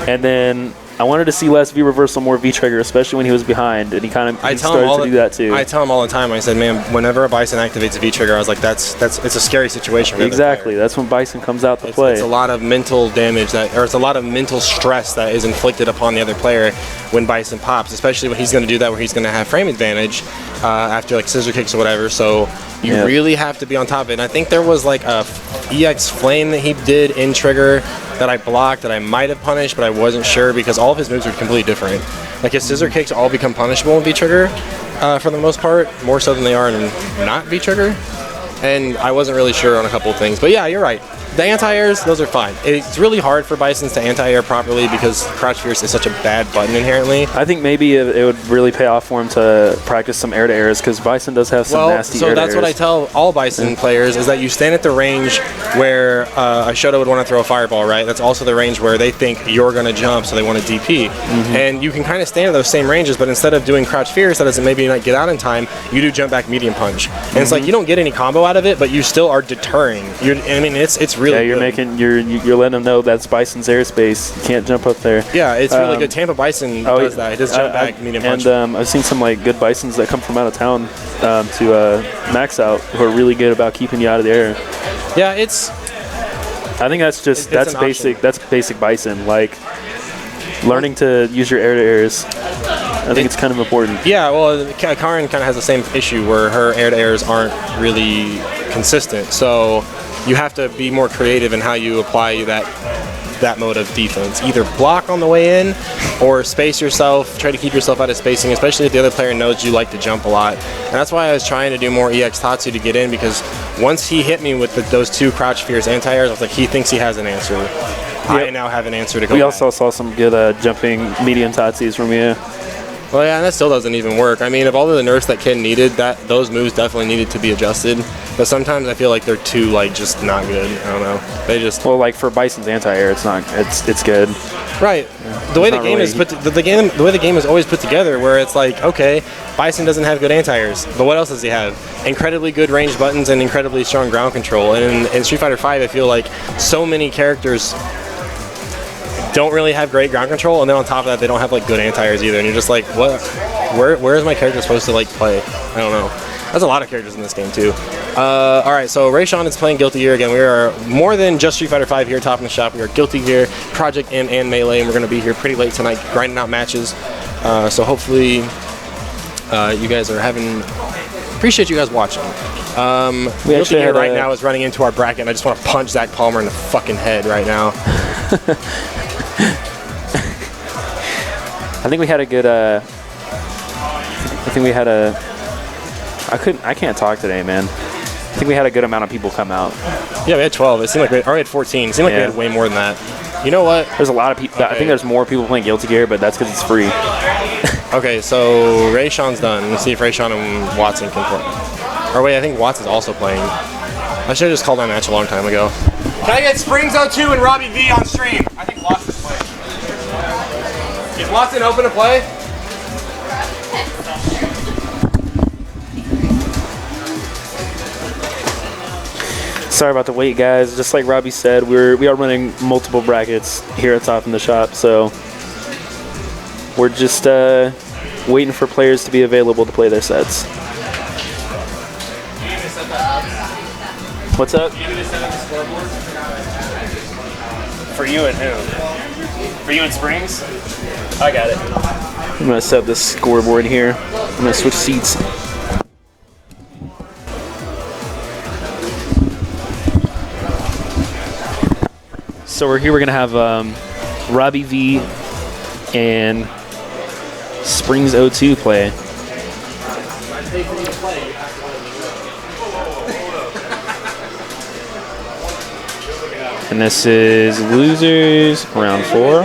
And then I wanted to see less V-reversal, more V-trigger, especially when he was behind, and he started to do that too. I tell him all the time. I said, man, whenever a Bison activates a V-trigger, I was like, it's a scary situation for the other Exactly. player. That's when Bison comes out to play. It's a lot of mental damage it's a lot of mental stress that is inflicted upon the other player when Bison pops, especially when he's going to do that where he's going to have frame advantage after like scissor kicks or whatever. So you really have to be on top of it. And I think there was like a EX Flame that he did in trigger that I blocked that I might have punished, but I wasn't sure because all of his moves are completely different. Like his scissor kicks all become punishable in V-trigger for the most part, more so than they are in not V-trigger. And I wasn't really sure on a couple of things. But yeah, you're right. The anti-airs, those are fine. It's really hard for Bisons to anti-air properly because Crouch Fierce is such a bad button inherently. I think maybe it would really pay off for him to practice some air-to-airs because Bison does have some nasty air-to-airs. So that's what I tell all Bison players is that you stand at the range where a Shoto would want to throw a fireball, right? That's also the range where they think you're going to jump, so they want to DP. And you can kind of stand at those same ranges, but instead of doing Crouch Fierce, that doesn't maybe not get out in time, you do jump back medium punch. And it's like you don't get any combo out of it, but you still are deterring. It's really you're good. you're letting them know that's Bison's airspace. You can't jump up there. Yeah, it's really good. Tampa Bison does that. It does jump back medium punch. And I've seen some like good Bisons that come from out of town to max out who are really good about keeping you out of the air. Yeah, I think that's basic. That's basic Bison. Like learning to use your air-to-airs. I think it's kind of important. Yeah, well, Karin kind of has the same issue where her air-to-airs aren't really consistent. So you have to be more creative in how you apply that mode of defense. Either block on the way in or space yourself, try to keep yourself out of spacing, especially if the other player knows you like to jump a lot. And that's why I was trying to do more EX Tatsu to get in, because once he hit me with those 2 Crouch Fierce anti-airs, I was like, he thinks he has an answer. I now have an answer to go We also saw some good jumping medium Tatsus from you. Well, yeah, and that still doesn't even work. I mean, of all of the nerfs that Ken needed, those moves definitely needed to be adjusted. But sometimes I feel like they're too, like, just not good. I don't know. They just... Well, like, for Bison's anti-air, it's not... It's good. Right. The way the game is put... The way the game is always put together, where it's like, okay, Bison doesn't have good anti-airs, but what else does he have? Incredibly good range buttons and incredibly strong ground control. And in Street Fighter V, I feel like so many characters don't really have great ground control, and then on top of that, they don't have like good anti-airs either. And you're just like, what? Where is my character supposed to like play? I don't know. There's a lot of characters in this game too. All right, so Rayshawn is playing Guilty Gear again. We are more than just Street Fighter V here, topping the shop. We are Guilty Gear, Project M, and Melee, and we're going to be here pretty late tonight, grinding out matches. So hopefully, you guys are having. Appreciate you guys watching. Guilty Gear right now is running into our bracket, and I just want to punch Zach Palmer in the fucking head right now. I think we had a good. I can't talk today, man. I think we had a good amount of people come out. Yeah, we had 12. It seemed like we had 14. It seemed like we had way more than that. You know what? There's a lot of people. Okay. I think there's more people playing Guilty Gear, but that's because it's free. Okay, so Rayshawn's done. Let's see if Rayshawn and Watson can play. Or wait, I think Watson's also playing. I should have just called my match a long time ago. Can I get Springs 02 and Robbie V on stream? I think Watson's playing. Is Watson open to play? Sorry about the wait, guys. Just like Robbie said, we are running multiple brackets here at Top in the Shop, so We're just waiting for players to be available to play their sets. What's up? For you and who? For you and Springs? I got it. I'm gonna set up this scoreboard here. I'm gonna switch seats. So we're here. We're gonna have Robbie V and Springs 02 play. And this is losers round 4.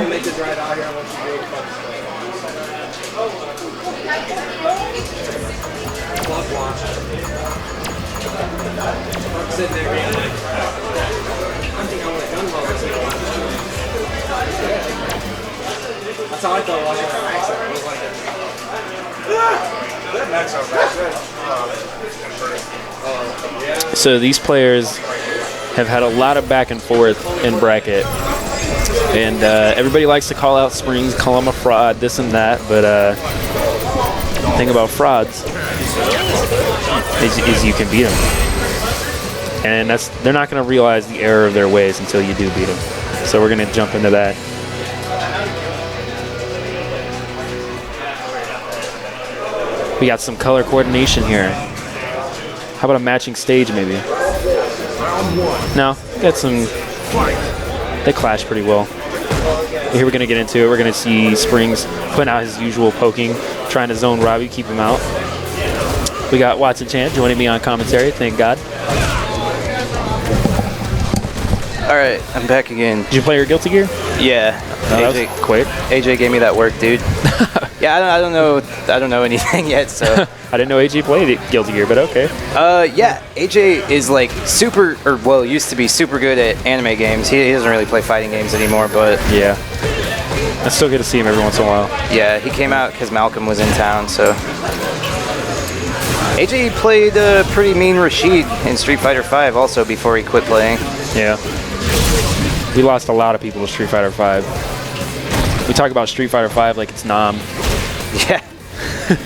That's how I thought watching her accent. I was like, So these players have had a lot of back and forth in bracket, and everybody likes to call out Springs, call him a fraud, this and that, but the thing about frauds is you can beat them, and they're not going to realize the error of their ways until you do beat them. So we're going to jump into that. We got some color coordination here. How about a matching stage, maybe? No, got some. They clash pretty well. Here we're gonna get into it. We're gonna see Springs putting out his usual poking, trying to zone Robbie, keep him out. We got Watson Chan joining me on commentary. Thank God. All right, I'm back again. Did you play your Guilty Gear? Yeah. That was quick. AJ gave me that work, dude. Yeah, I don't know anything yet, so. I didn't know AJ played Guilty Gear, but okay. Yeah, AJ is like used to be super good at anime games. He doesn't really play fighting games anymore, but. Yeah. I still get to see him every once in a while. Yeah, he came out because Malcolm was in town, so. AJ played pretty mean Rashid in Street Fighter V also before he quit playing. Yeah. We lost a lot of people to Street Fighter V. We talk about Street Fighter V like it's Nam. Yeah.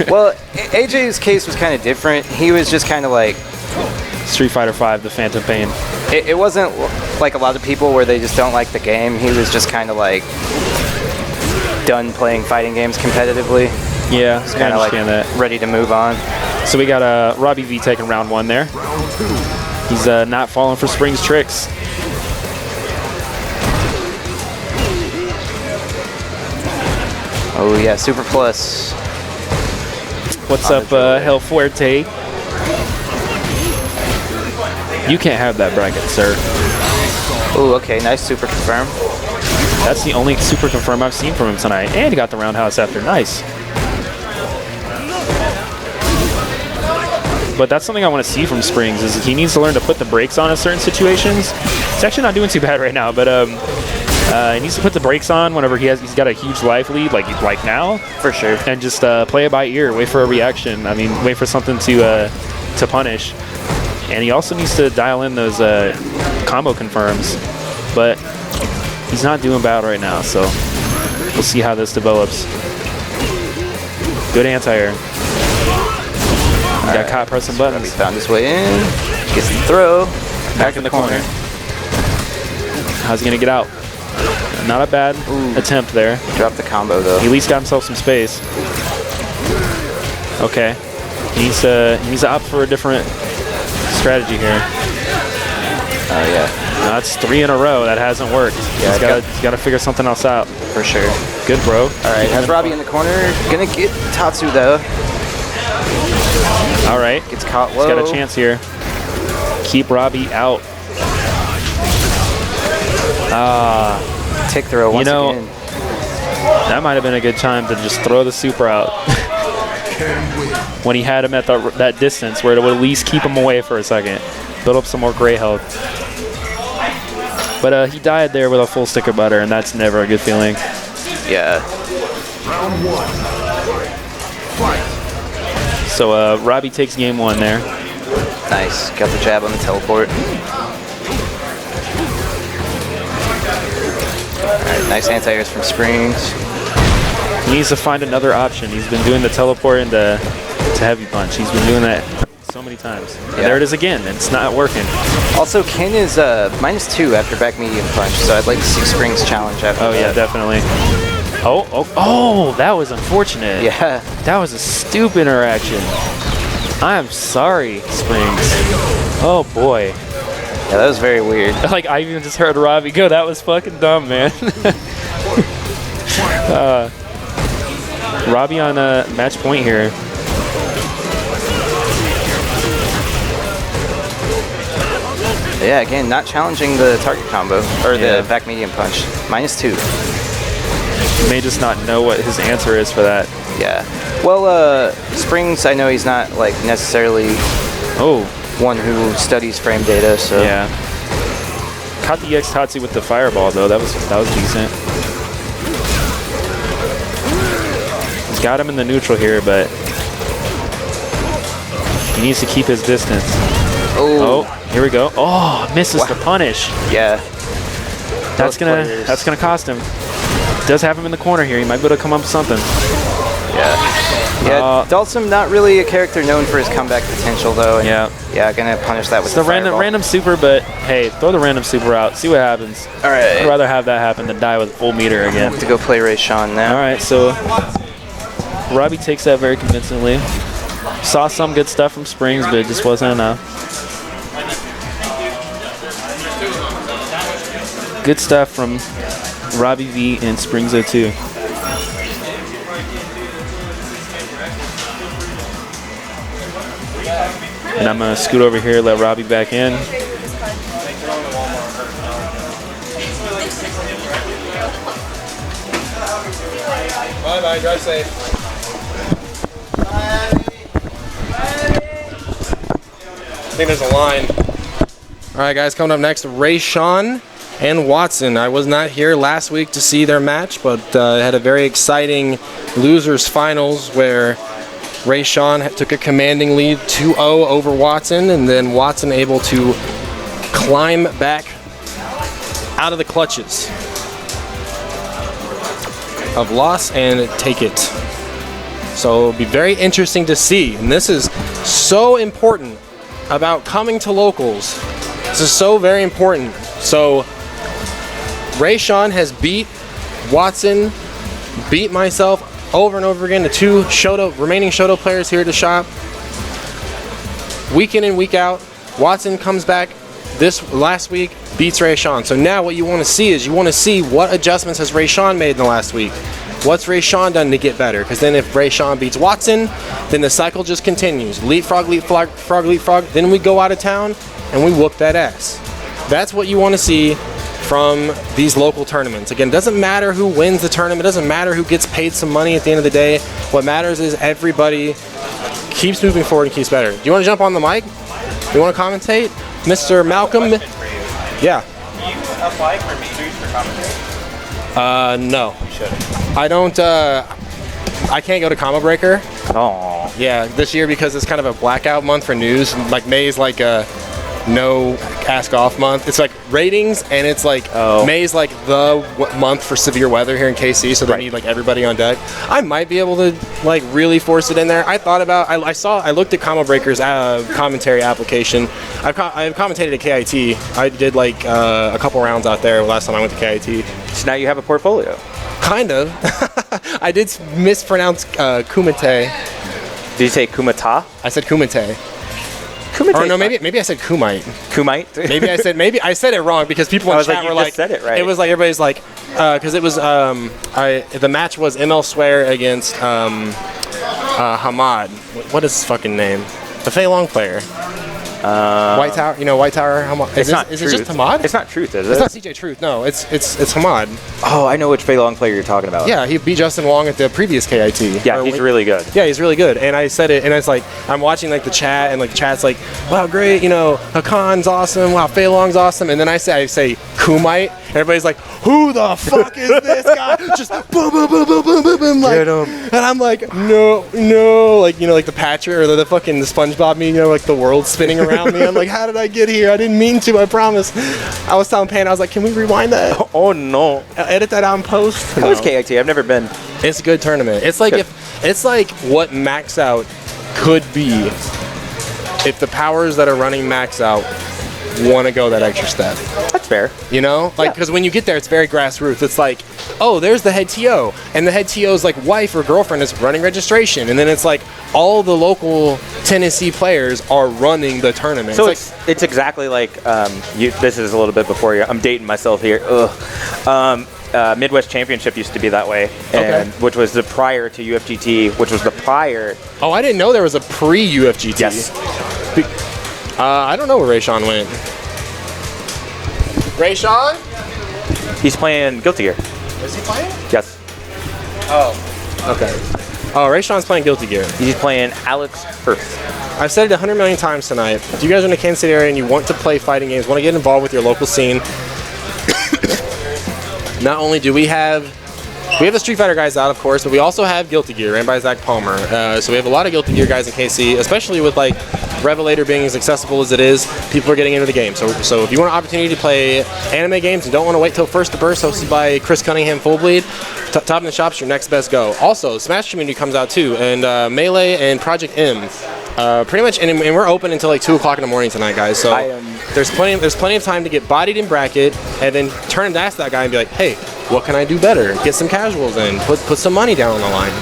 Well, AJ's case was kind of different. He was just kind of like Street Fighter V, the Phantom Pain. It wasn't like a lot of people where they just don't like the game. He was just kind of like done playing fighting games competitively. Yeah, I kind of like that. Ready to move on. So we got Robbie V taking round 1 there. He's not falling for Springs' tricks. Oh yeah, Super Plus. What's up, Hell Fuerte? You can't have that bracket, sir. Oh, okay, nice Super Confirm. That's the only Super Confirm I've seen from him tonight. And he got the roundhouse after. Nice. But that's something I want to see from Springs, is he needs to learn to put the brakes on in certain situations. He's actually not doing too bad right now, but he needs to put the brakes on whenever he's got a huge life lead, like now. For sure. And just play it by ear, wait for a reaction. I mean, wait for something to punish. And he also needs to dial in those combo confirms. But he's not doing bad right now, so we'll see how this develops. Good anti-air. Got caught pressing buttons. He found his way in. Gets the throw. Back in the corner. How's he going to get out? Not a bad attempt there. Dropped the combo, though. He at least got himself some space. Okay. He needs to opt for a different strategy here. Oh, yeah. No, that's 3 in a row. That hasn't worked. Yeah, he's got to figure something else out. For sure. Good, bro. All right, has Robbie in the corner. Gonna get Tatsu, though. All right. Gets caught low. He's got a chance here. Keep Robbie out. Tick throw once again. That might have been a good time to just throw the super out. When he had him at that distance where it would at least keep him away for a second. Build up some more gray health. But he died there with a full stick of butter, and that's never a good feeling. Yeah. Round 1. Fight. So Robbie takes game 1 there. Nice. Got the jab on the teleport. Alright, nice anti-airs from Springs. He needs to find another option. He's been doing the teleport into heavy punch. He's been doing that so many times. And there it is again, and it's not working. Also, Ken is -2 after back medium punch, so I'd like to see Springs challenge after Oh, that. yeah, definitely. Oh, that was unfortunate. Yeah. That was a stupid interaction. I'm sorry, Springs. Oh, boy. Yeah, that was very weird. Like, I even just heard Robbie go, that was fucking dumb, man. Robbie on match point here. Yeah, again, not challenging the target combo, or the back medium punch. -2. He may just not know what his answer is for that. Yeah. Well, Springs, I know he's not like necessarily one who studies frame data, so Yeah. Caught the X Tatsu with the fireball though. That was decent. He's got him in the neutral here, but he needs to keep his distance. Oh, here we go. Oh, misses the punish. Yeah. That's gonna cost him. Does have him in the corner here. He might be able to come up with something. Yeah, Dalsum not really a character known for his comeback potential though. And yeah, gonna punish that with the fireball. random super, but hey, throw the random super out. See what happens. All right. I'd rather have that happen than die with full meter again. Have to go play Ray Sean now. All right, so Robbie takes that very convincingly. Saw some good stuff from Springs, but it just wasn't enough. Good stuff from Robbie V and Springs 02. And I'm gonna scoot over here, let Robbie back in. Bye, drive safe. I think there's a line. All right, guys, coming up next, Ray Sean and Watson. I was not here last week to see their match, but had a very exciting losers finals where Ray Sean took a commanding lead 2-0 over Watson, and then Watson able to climb back out of the clutches of loss and take it. So it'll be very interesting to see, and this is so important about coming to locals. This is so very important. So Ray Sean has beat Watson, beat myself over and over again, the two remaining Shoto players here at the shop. Week in and week out, Watson comes back this last week, beats Ray Sean. So now what you want to see is what adjustments has Ray Sean made in the last week. What's Ray Sean done to get better? Because then if Ray Sean beats Watson, then the cycle just continues. Leapfrog, leapfrog, frog, leapfrog. Then we go out of town and we whoop that ass. That's what you want to see from these local tournaments. Again, it doesn't matter who wins the tournament. It doesn't matter who gets paid some money at the end of the day. What matters is everybody keeps moving forward and keeps better. Do you want to jump on the mic? Do you want to commentate? Mr. Malcolm? Yeah. Can you apply for majors for commentary? No. You should. I don't, I can't go to Combo Breaker. Oh. Yeah, this year because it's kind of a blackout month for news. Like May is like a no ask off month. It's like ratings, and it's like May is like the month for severe weather here in KC, so they need like everybody on deck. I might be able to like really force it in there. I thought about, I looked at Combo Breaker's commentary application. I've commentated at KIT. I did like a couple rounds out there last time I went to KIT. So now you have a portfolio. Kind of. I did mispronounce Kumite. Did you say Kumata? I said Kumite. Kumite. Or no, maybe I said Kumite. Kumite? maybe I said it wrong because people in chat were like, said it right. It was like everybody's like, because it was the match was ML Swear against Hamad. What is his fucking name? The Fei Long player. White Tower, White Tower. Is it just Hamad? It's not Truth, is it? It's not CJ Truth. No, it's Hamad. Oh, I know which Fei Long player you're talking about. Yeah, he beat Justin Wong at the previous KIT. Yeah, he's really good. Yeah, he's really good. And I said it, and it's like I'm watching like the chat, and like the chat's like, wow, great, Hakan's awesome, wow, Fei Long's awesome, and then I say Kumite. Everybody's like, who the fuck is this guy? Just boom, boom, boom, boom, boom, boom, boom. Like, and I'm like, no, like like the Patcher or the fucking the SpongeBob meme, like the world spinning around me. I'm like, how did I get here? I didn't mean to. I promise. I was telling Pan, I was like, can we rewind that? Oh no. Edit that out in post. How is KIT? I've never been. It's a good tournament. It's like it's like what Max Out could be if the powers that are running Max Out want to go that extra step. That's fair. You know, like because when you get there, it's very grassroots. It's like, oh, there's the head TO, and the head TO's like wife or girlfriend is running registration, and then it's like all the local Tennessee players are running the tournament. So it's exactly like this is a little bit before you. I'm dating myself here. Midwest Championship used to be that way, and which was the prior to UFGT, which was the prior. Oh, I didn't know there was a pre-UFGT. Yes. I don't know where Rayshawn went. Rayshawn? He's playing Guilty Gear. Is he playing? Yes. Oh, okay. Oh, Rayshawn's playing Guilty Gear. He's playing Alex Earth. I've said it 100 million times tonight. If you guys are in the Kansas City area and you want to play fighting games, want to get involved with your local scene, not only do we have the Street Fighter guys out, of course, but we also have Guilty Gear ran by Zach Palmer. So we have a lot of Guilty Gear guys in KC, especially with like Revelator being as accessible as it is. People are getting into the game. So if you want an opportunity to play anime games and don't want to wait till First to Burst, hosted by Chris Cunningham Fullbleed, Top in the Shop's your next best go. Also, Smash Community comes out too, and Melee and Project M. Pretty much, and we're open until like 2 o'clock in the morning tonight, guys. So there's plenty of time to get bodied in bracket, and then turn and ask that guy and be like, hey, what can I do better? Get some casuals in, put some money down on the line.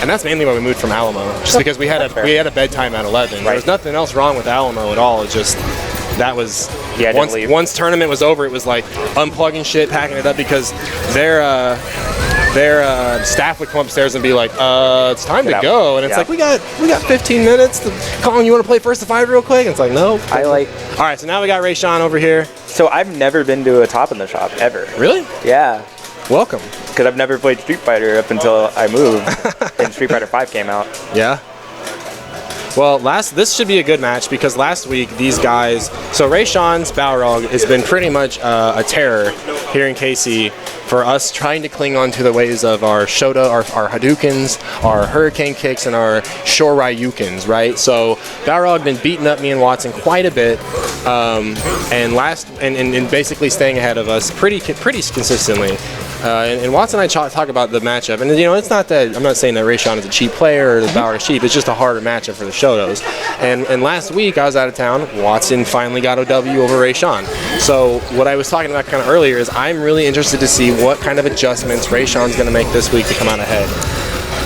And that's mainly why we moved from Alamo, just because we had a bedtime at 11. Right. There was nothing else wrong with Alamo at all. It's just that was once tournament was over, it was like unplugging shit, packing it up, because their staff would come upstairs and be like, it's time to go, and it's like we got 15 minutes. Colin, you want to play First to 5 real quick? And it's like, no. All right, so now we got Rayshawn over here. So I've never been to a Top in the Shop ever. Really? Yeah. Welcome. Because I've never played Street Fighter up until I moved and Street Fighter 5 came out. Yeah. Well, this should be a good match because last week these guys, so Rayshawn's Balrog has been pretty much a terror here in KC for us trying to cling on to the ways of our Shota, our Hadoukens, our Hurricane Kicks, and our Shore Ryukens, right? So Balrog been beating up me and Watson quite a bit, and basically staying ahead of us pretty consistently. And Watson and I talk about the matchup, and you know, it's not that I'm not saying that Rayshawn is a cheap player or that Balrog is cheap. It's just a harder matchup for the Shotos. And last week I was out of town. Watson finally got a W over Rayshawn. So what I was talking about kind of earlier is I'm really interested to see what kind of adjustments Rayshawn's going to make this week to come out ahead.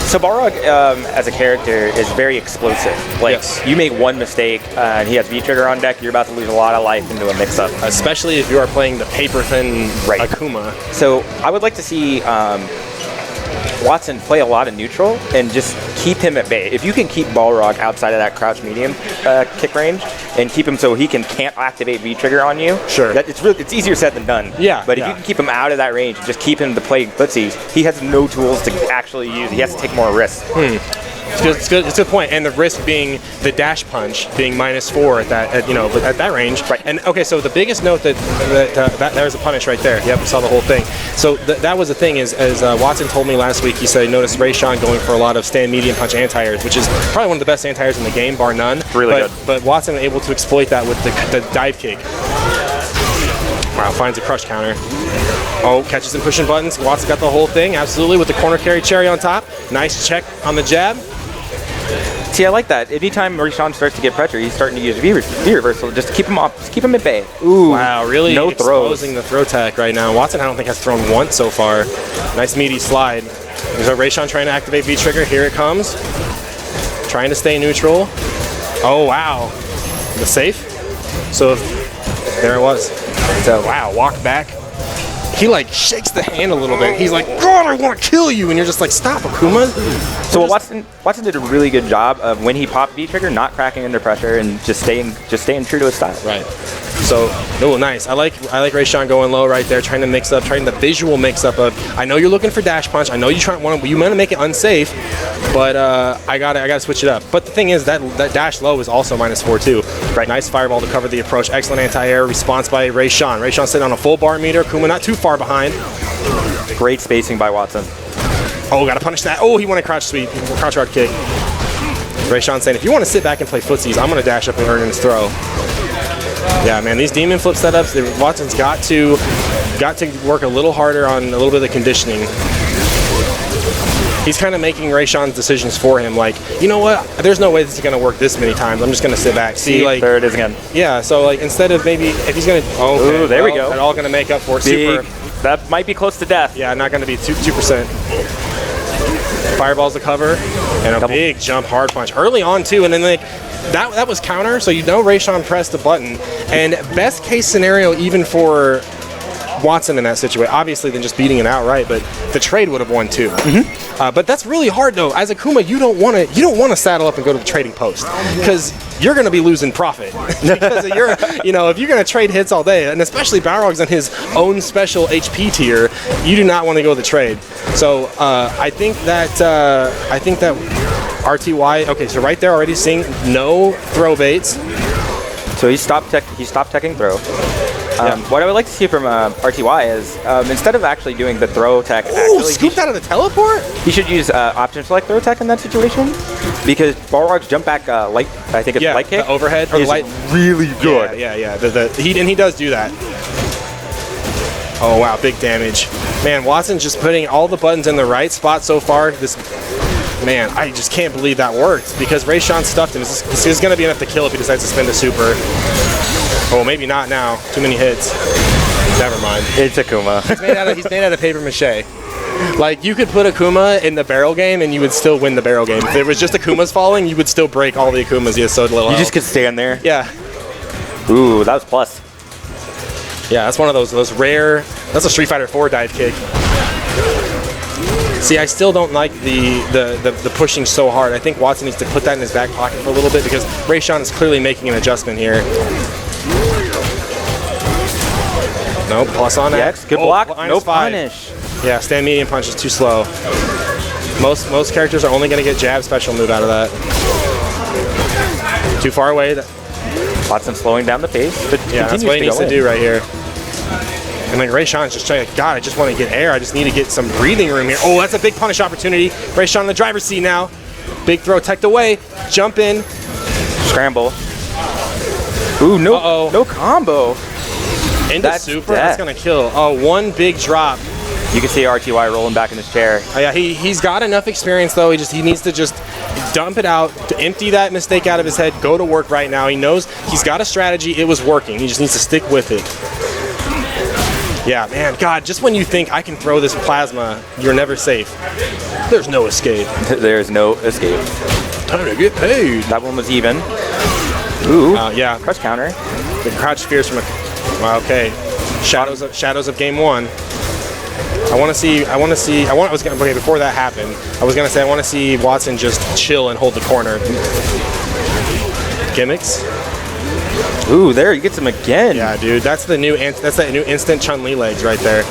So Balrog, as a character, is very explosive. Like, you make one mistake, and he has V-Trigger on deck, you're about to lose a lot of life into a mix-up. Especially if you are playing the paper-thin Akuma. So I would like to see Watson play a lot of neutral and just keep him at bay. If you can keep Balrog outside of that crouch medium kick range and keep him so he can't activate V-Trigger on you, it's easier said than done. Yeah. But if you can keep him out of that range and just keep him to play footsies, he has no tools to actually use. He has to take more risks. It's a good point, and the risk being the dash punch being -4 at that range. Right. And okay, so the biggest note that there's a punish right there. Yep, we saw the whole thing. So that was the thing is, as Watson told me last week, he said he noticed Rayshawn going for a lot of stand medium punch anti-airs, which is probably one of the best anti-airs in the game, bar none. Really good. But Watson able to exploit that with the dive kick. Wow, finds a crush counter. Oh, catches him pushing buttons. Watson got the whole thing, absolutely, with the corner carry cherry on top. Nice check on the jab. See, I like that. Anytime Rayshawn starts to get pressure, he's starting to use V reversal just to keep him off, just keep him at bay. Ooh, wow, really no exposing the throw tech right now. Watson, I don't think, has thrown once so far. Nice meaty slide. So Rayshawn trying to activate V-Trigger. Here it comes. Trying to stay neutral. Oh, wow. The safe. So there it was. So, wow, walk back. He like shakes the hand a little bit. He's like, God, I want to kill you, and you're just like, stop, Akuma. So Watson did a really good job of when he popped V-Trigger, not cracking under pressure and just staying true to his style. Right. So, oh, nice. I like Rayshawn going low right there, trying the visual mix up of. I know you're looking for dash punch. I know you want to make it unsafe, but I gotta switch it up. But the thing is that dash low is also -4 too. Right. Nice fireball to cover the approach. Excellent anti-air response by Rayshawn. Rayshawn sitting on a full bar meter. Akuma not too far behind. Great spacing by Watson. Oh, gotta punish that. Oh, he won a crouch sweep, crouch hard kick. Rayshawn saying, if you want to sit back and play footsies, I'm gonna dash up and earn his throw. Yeah, man, these demon flip setups, Watson's got to work a little harder on a little bit of the conditioning. He's kind of making Rayshawn's decisions for him. Like, you know what? There's no way this is going to work this many times. I'm just going to sit back. See, like, there it is again. Yeah, so like instead of maybe if he's going to, Ooh, there we go. That's all going to make up for it. Big, Super. that might be close to death. Yeah, not going to be 2%. Fireballs to cover and a big jump hard punch early on too, and then like that was counter, so you know Rayshawn pressed the button. And best case scenario even for Watson in that situation, obviously than just beating it outright, but the trade would have won too. But that's really hard though. As Akuma, you don't want to saddle up and go to the trading post because you're going to be losing profit because if you're going to trade hits all day, and especially Balrog's on his own special HP tier, you do not want to go to the trade. So I think that RTY. Okay, so right there already seeing no throw baits. So he stopped teching throw. What I would like to see from RTY is instead of actually doing the throw tech, scooped out of the teleport? He should use option select throw tech in that situation because Balrog's jump back light, I think it's light kick, the overhead or is light, really good. Yeah. He does do that. Oh wow, big damage. Man, Watson's just putting all the buttons in the right spot so far. Man, I just can't believe that worked because Rayshawn stuffed him. This is going to be enough to kill if he decides to spend a super. Oh, maybe not now. Too many hits. Never mind. It's Akuma. He's made out of paper mache. Like, you could put Akuma in the barrel game and you would still win the barrel game. If it was just Akumas falling, you would still break all the Akumas. He has so little health. Just could stand there. Yeah. Ooh, that was plus. Yeah, that's one of those rare. That's a Street Fighter 4 dive kick. See, I still don't like the pushing so hard. I think Watson needs to put that in his back pocket for a little bit because Rayshawn is clearly making an adjustment here. No, plus on X. Good block. No -5. punish. Yeah, stand medium punch is too slow. Most characters are only going to get jab special move out of that. Too far away. Watson slowing down the pace. But yeah, that's what he needs to do right here. And like Rayshawn's just trying to, God, I just want to get air. I just need to get some breathing room here. Oh, that's a big punish opportunity. Rayshawn in the driver's seat now. Big throw, teched away. Jump in. Scramble. Ooh, no combo. Into super, that's going to kill. Oh, one big drop. You can see RTY rolling back in his chair. Oh, yeah, he's got enough experience though. He needs to just dump it out, to empty that mistake out of his head, go to work right now. He knows he's got a strategy. It was working. He just needs to stick with it. Yeah, man, God, just when you think I can throw this plasma, you're never safe. There's no escape. There's no escape. Time to get paid. That one was even. Ooh. Yeah. Crouch counter. The crouch fears from a. Wow, okay. Shadows of game one. Okay, before that happened, I was gonna say I want to see Watson just chill and hold the corner. Gimmicks. Ooh, there he gets him again. Yeah, dude, that's that new instant Chun-Li legs right there.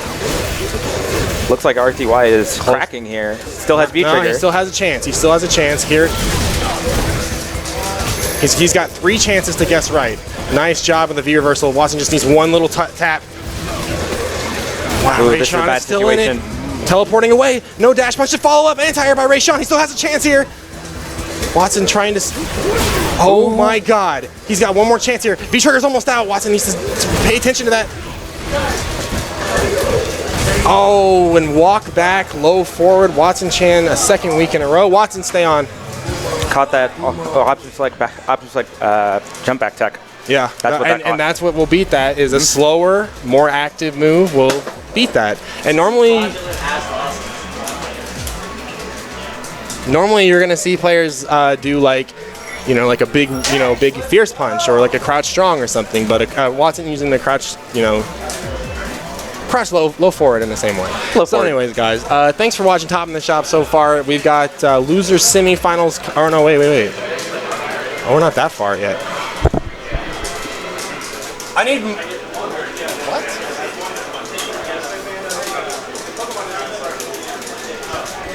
Looks like RTY is cracking here. Still has V-trigger. No, he still has a chance. He still has a chance here. He's got 3 chances to guess right. Nice job with the V reversal. Watson just needs one little tap. Wow, ooh, this is a bad still situation. in it. Teleporting away. No dash punch to follow up. Anti-air by Rayshawn. He still has a chance here. Watson trying to. Oh my God. He's got one more chance here. V-trigger's almost out. Watson needs to pay attention to that. Oh, and walk back, low forward. Watson Chan a second week in a row. Watson, stay on. Caught that option select jump back tech. Yeah, and that's what will beat that is a slower, more active move will beat that. And normally you're gonna see players do like a big fierce punch or like a crouch strong or something. But Watson using the crouch crouch low forward in the same way. So anyways, guys, thanks for watching Top in the Shop so far. We've got losers semifinals. Oh no, wait. Oh, we're not that far yet. I need. What?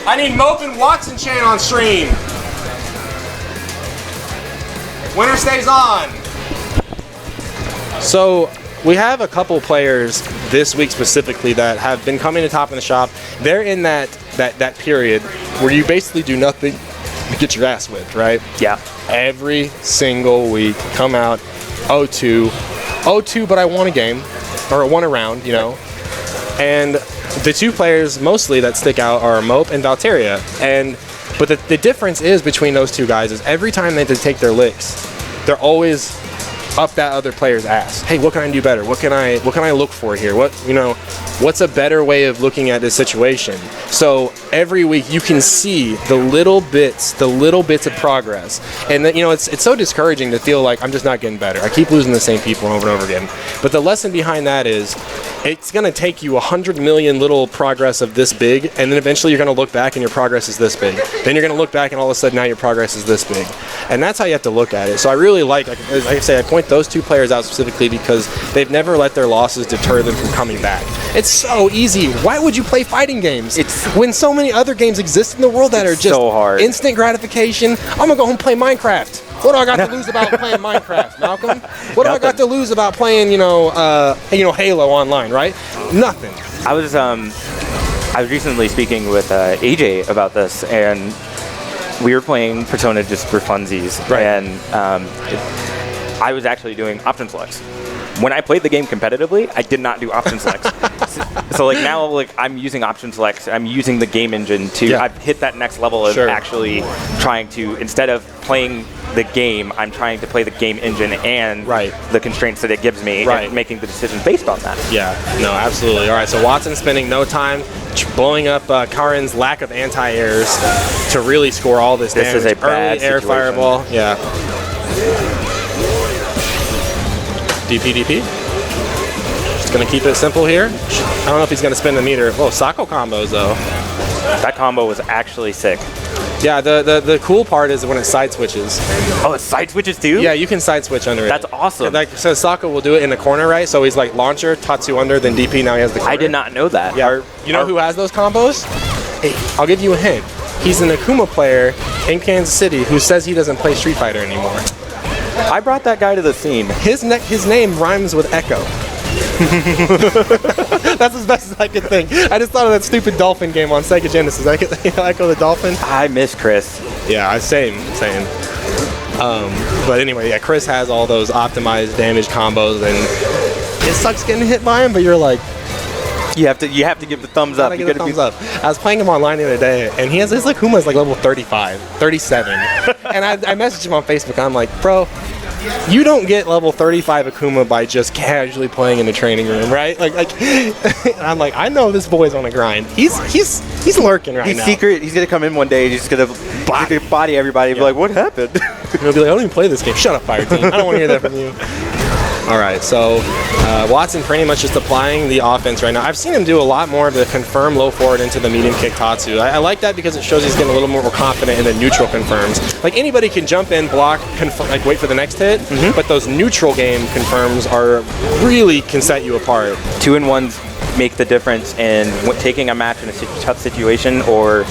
I need Mope and Watson Chan on stream. Winner stays on. So we have a couple players this week specifically that have been coming to Top in the Shop. They're in that period where you basically do nothing to get your ass whipped, right? Yeah. Every single week, come out 0-2, but I won a game, or I won a round, And the two players mostly that stick out are Mope and Valteria. But the difference is between those two guys is every time they take their licks, they're always up that other player's ass. Hey, what can I do better? What can I look for here? What's a better way of looking at this situation? So every week you can see the little bits of progress. And then, it's so discouraging to feel like I'm just not getting better. I keep losing the same people over and over again. But the lesson behind that is it's going to take you 100 million little progress of this big, and then eventually you're going to look back and your progress is this big. Then you're going to look back and all of a sudden now your progress is this big. And that's how you have to look at it. So I really like I say, I point those two players out specifically because they've never let their losses deter them from coming back. It's so easy. Why would you play fighting games when so many other games exist in the world that are just so hard. Instant gratification? I'm going to go home and play Minecraft. What do I got to lose about playing Minecraft, Malcolm? What do I got to lose about playing, Halo online, right? Nothing. I was recently speaking with AJ about this, and we were playing Persona just for funsies, right. And I was actually doing option selects. When I played the game competitively, I did not do option selects. So now I'm using option selects. I'm using the game engine I've hit that next level of actually trying to, instead of playing the game, I'm trying to play the game engine and the constraints that it gives me and making the decision based on that. Yeah, no, absolutely. All right, so Watson spending no time blowing up Karin's lack of anti-airs to really score all this damage. This is a bad early air situation. fireball. Yeah. DP. Just going to keep it simple here. I don't know if he's going to spin the meter. Whoa, Sako combos, though. That combo was actually sick. Yeah, the cool part is when it side switches. Oh, it side switches too? Yeah, you can side switch under it. That's awesome. So Sako will do it in the corner, right? So he's like launcher, Tatsu under, then DP, now he has the corner. I did not know that. Yeah. You know who has those combos? Hey, I'll give you a hint. He's an Akuma player in Kansas City who says he doesn't play Street Fighter anymore. I brought that guy to the scene. His name rhymes with Echo. That's as best as I could think. I just thought of that stupid dolphin game on Sega Genesis. Echo the Dolphin. I miss Chris. Yeah, same. But anyway, yeah, Chris has all those optimized damage combos, and it sucks getting hit by him. But you're like, you have to give the thumbs up. You gotta thumbs up. I was playing him online the other day, and his Akuma's like level 35, 37, and I messaged him on Facebook. And I'm like, bro, you don't get level 35 Akuma by just casually playing in the training room, right? Like I'm like, I know this boy's on a grind. He's lurking right now. He's gonna come in one day. He's gonna body everybody. And be like, what happened? He'll be like, I don't even play this game. Shut up, Fire Team. I don't want to hear that from you. All right, so Watson pretty much just applying the offense right now. I've seen him do a lot more of the confirm low forward into the medium kick Tatsu. I like that because it shows he's getting a little more confident in the neutral confirms. Like anybody can jump in, block, wait for the next hit, but those neutral game confirms really can set you apart. 2-in-1s make the difference in taking a match in a tough situation or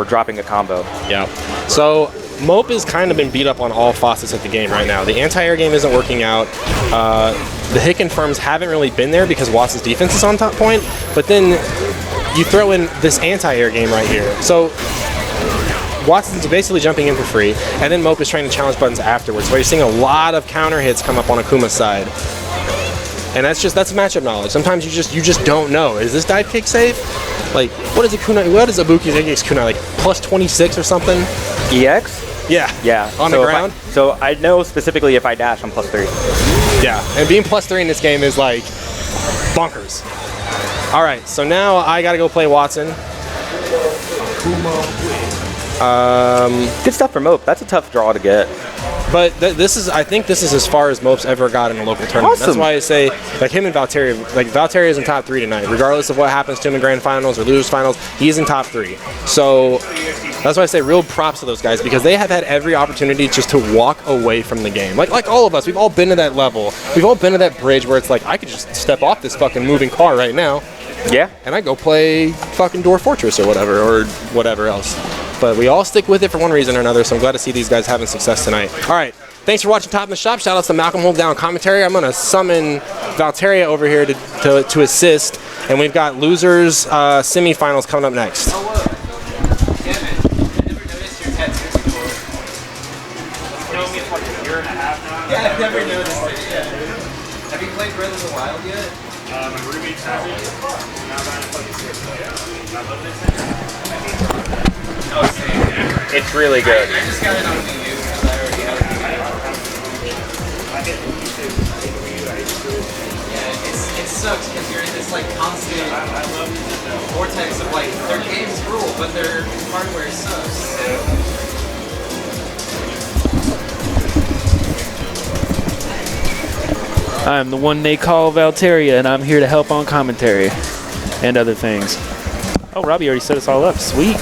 dropping a combo. Yeah. So Mope has kind of been beat up on all facets of the game right now. The anti-air game isn't working out. The hit confirms haven't really been there because Watson's defense is on top point. But then you throw in this anti-air game right here. So Watson's basically jumping in for free, and then Mope is trying to challenge buttons afterwards, where you're seeing a lot of counter hits come up on Akuma's side. And that's matchup knowledge. Sometimes you just don't know. Is this dive kick safe? Like, what is Ibuki's EX kunai, like plus 26 or something? EX? Yeah. On the ground? So I know specifically if I dash, I'm plus 3. Yeah, and being plus 3 in this game is like bonkers. All right, so now I gotta go play Watson. Good stuff for Mope. That's a tough draw to get. But I think this is as far as Mope's ever got in a local tournament. Awesome. That's why I say, like him and Valteria, Valteria is in top 3 tonight. Regardless of what happens to him in grand finals or losers finals, he's in top 3. So that's why I say real props to those guys because they have had every opportunity just to walk away from the game. Like all of us, we've all been to that level. We've all been to that bridge where it's like, I could just step off this fucking moving car right now. Yeah. And I go play fucking Dwarf Fortress or whatever else. But we all stick with it for one reason or another, so I'm glad to see these guys having success tonight. All right, thanks for watching Top in the Shop. Shout outs to Malcolm Hold Down commentary. I'm going to summon Valteria over here to assist, and we've got losers semifinals coming up next. Damn it. I never noticed your tattoos before. You know me, it's like a year and a half now. Yeah, I've never noticed it. Yeah. Have you played Breath of the Wild yet? It's really good. I just got it on Wii U because I already have it. It sucks because you're in this like constant vortex of like their games rule, but their hardware sucks. I'm the one they call Valteria, and I'm here to help on commentary and other things. Oh, Robbie already set us all up. Sweet.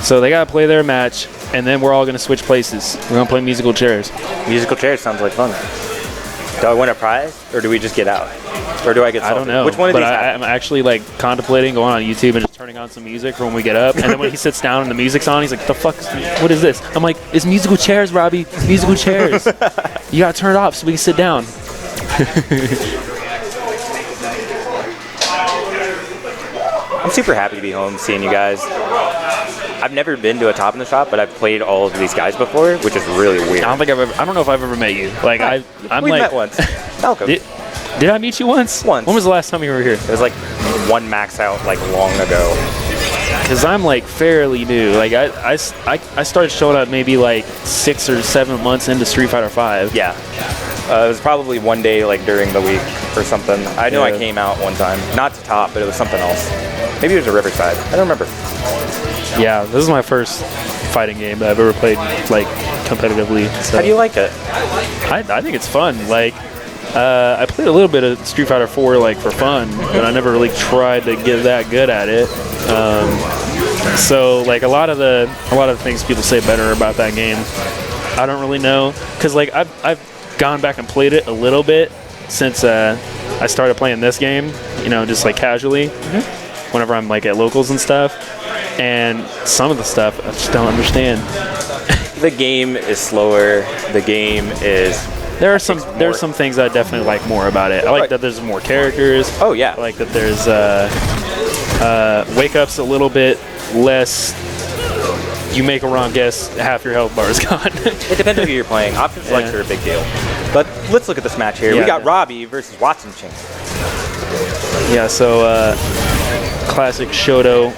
So they gotta play their match, and then we're all gonna switch places. We're gonna play musical chairs. Musical chairs sounds like fun. Do I win a prize, or do we just get out? Or do I get salty? I don't know. Which one of but these I'm actually like contemplating going on YouTube and just turning on some music for when we get up. And then when he sits down and the music's on, he's like, "The fuck? What is this?" I'm like, "It's musical chairs, Robbie. It's musical chairs. You gotta turn it off so we can sit down." I'm super happy to be home, seeing you guys. I've never been to a Top in the Shop, but I've played all of these guys before, which is really weird. I don't know if I've ever met you. Like I'm We've like, met once. Malcolm. Did I meet you once? Once. When was the last time you were here? It was like one max out like long ago. Because I'm like fairly new. Like I started showing up maybe like 6 or 7 months into Street Fighter V. Yeah. It was probably one day like during the week or something. I know I came out one time. Not to Top, but it was something else. Maybe it was a Riverside. I don't remember. Yeah, this is my first fighting game that I've ever played like competitively. So. How do you like it? I think it's fun. Like I played a little bit of Street Fighter 4 like for fun, but I never really tried to get that good at it. So like a lot of the things people say better about that game, I don't really know, because like I've gone back and played it a little bit since I started playing this game, you know, just like casually, whenever I'm like at locals and stuff, and some of the stuff I just don't understand. The game is slower. The game is. There are some things I definitely like more about it. I like that there's more characters. Oh yeah. I like that there's wake ups a little bit less. You make a wrong guess, half your health bar is gone. It depends on who you're playing. Option selects are a big deal. But let's look at this match here. Yeah, we got Robbie versus Watson Chain. Yeah, so classic Shoto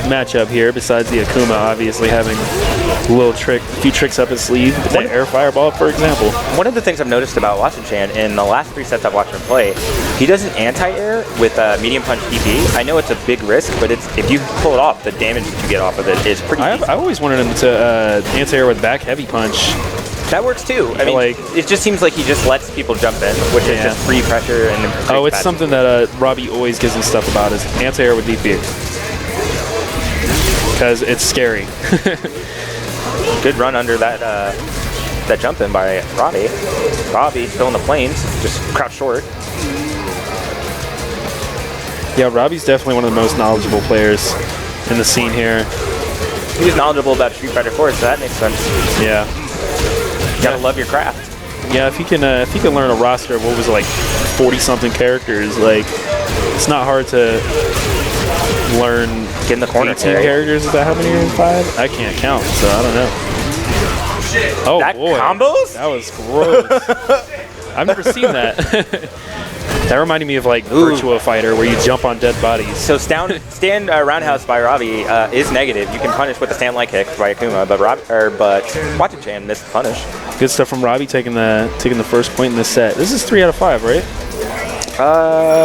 matchup here, besides the Akuma obviously having a few tricks up his sleeve. The air fireball, for example. One of the things I've noticed about Watson Chan in the last 3 sets I've watched him play, he does an anti-air with medium punch DP. I know it's a big risk, but if you pull it off, the damage that you get off of it is pretty decent. I always wanted him to anti-air with back heavy punch. That works too. I mean, like, it just seems like he just lets people jump in, which is just free pressure and. Oh, it's something that Robbie always gives me stuff about is anti-air with DP. Because it's scary. Good run under that jump in by Robbie. Robbie still in the planes, just crouch short. Yeah, Robbie's definitely one of the most knowledgeable players in the scene here. He's knowledgeable about Street Fighter 4, so that makes sense. Yeah. You gotta love your craft. Yeah, if you can learn a roster of what was it, like 40-something characters, like it's not hard to learn. Get in the corner. 18 characters. Is that how many are in 5? I can't count, so I don't know. Oh that boy, combos? That was gross. I've never seen that. That reminded me of like Virtua Fighter, where you jump on dead bodies. So stand roundhouse by Robbie is negative. You can punish with the stand like kick by Akuma, but Watson Chan missed the punish. Good stuff from Robbie taking the first point in this set. This is 3 out of 5, right?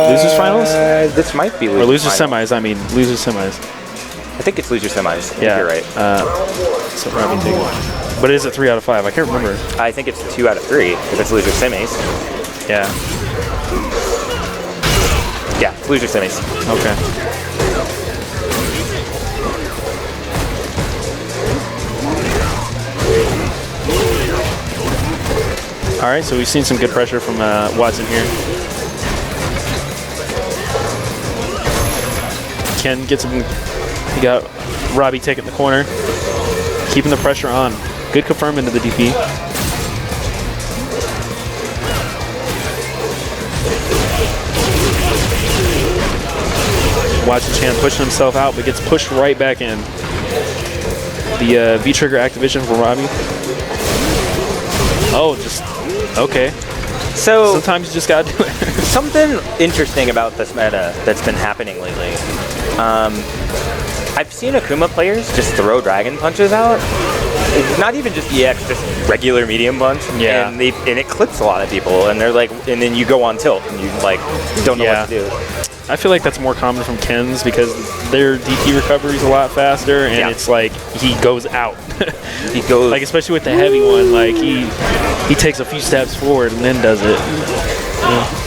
Losers finals? This might be or losers semis. I mean, losers semis. I think it's losers semis. I think you're right. So Robbie take it. But is it 3 out of 5? I can't remember. I think it's 2 out of 3 if it's losers semis. Yeah. Yeah, loser semis. Okay. All right, so we've seen some good pressure from Watson here. Ken gets him. He got Robbie taking the corner, keeping the pressure on. Good confirm into the DP. Watson Chan pushing himself out, but gets pushed right back in. the V-trigger activation from Robbie. Oh, just okay. So sometimes you just gotta do it. something interesting about this meta that's been happening lately. I've seen Akuma players just throw dragon punches out. Not even just EX, just regular medium punch. Yeah. And it clips a lot of people, and they're like, and then you go on tilt, and you like don't know what to do. I feel like that's more common from Ken's because their DP recovery is a lot faster, and it's like he goes out. He goes like, especially with the heavy one, like he takes a few steps forward and then does it. Yeah.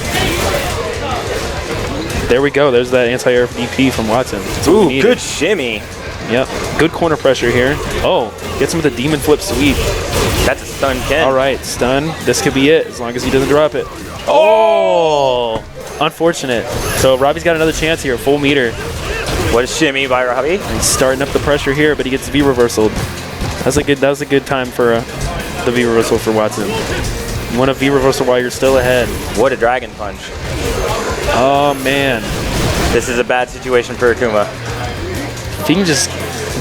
There we go. There's that anti-air DP from Watson. Ooh, good shimmy. Yep. Good corner pressure here. Oh, gets him with a demon flip sweep. That's a stun Ken. All right, stun. This could be it as long as he doesn't drop it. Oh! Unfortunate. So Robbie's got another chance here, full meter. What a shimmy by Robbie. He's starting up the pressure here, but he gets V reversaled. That was a good time for the V reversal for Watson. You want a V reversal while you're still ahead. What a dragon punch. Oh man. This is a bad situation for Akuma. If he can just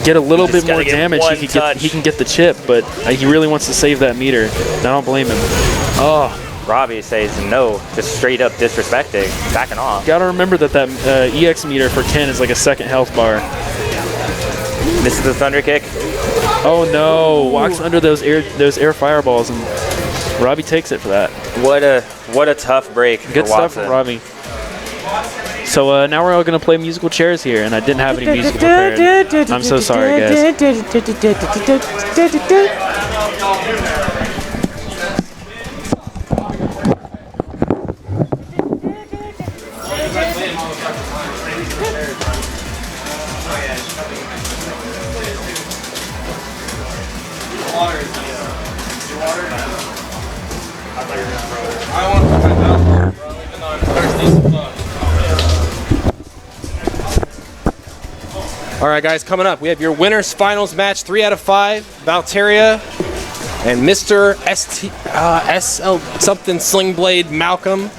get a little bit more damage, he can get the chip, but he really wants to save that meter. I don't blame him. Oh. Robbie says no, just straight up disrespecting, backing off. Gotta remember that EX meter for Ken is like a second health bar. This is the thunder kick. Oh no! Walks under those air fireballs, and Robbie takes it for that. What a tough break. Good stuff from Robbie. So now we're all gonna play musical chairs here, and I didn't have any music prepared. I'm so sorry, guys. All right, guys, coming up, we have your winners finals match, 3 out of 5, Valteria and Mr. SL something Sling Blade Malcolm,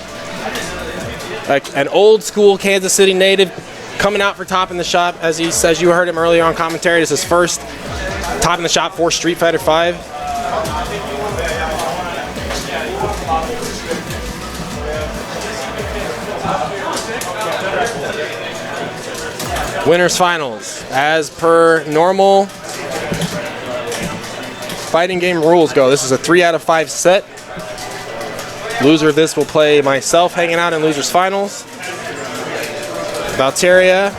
an old school Kansas City native, coming out for top in the shop. As he says, you heard him earlier on commentary. This is his first top in the shop for Street Fighter V. Winners finals. As per normal fighting game rules go, this is a 3 out of 5 set. Loser of this will play myself hanging out in losers finals. Valteria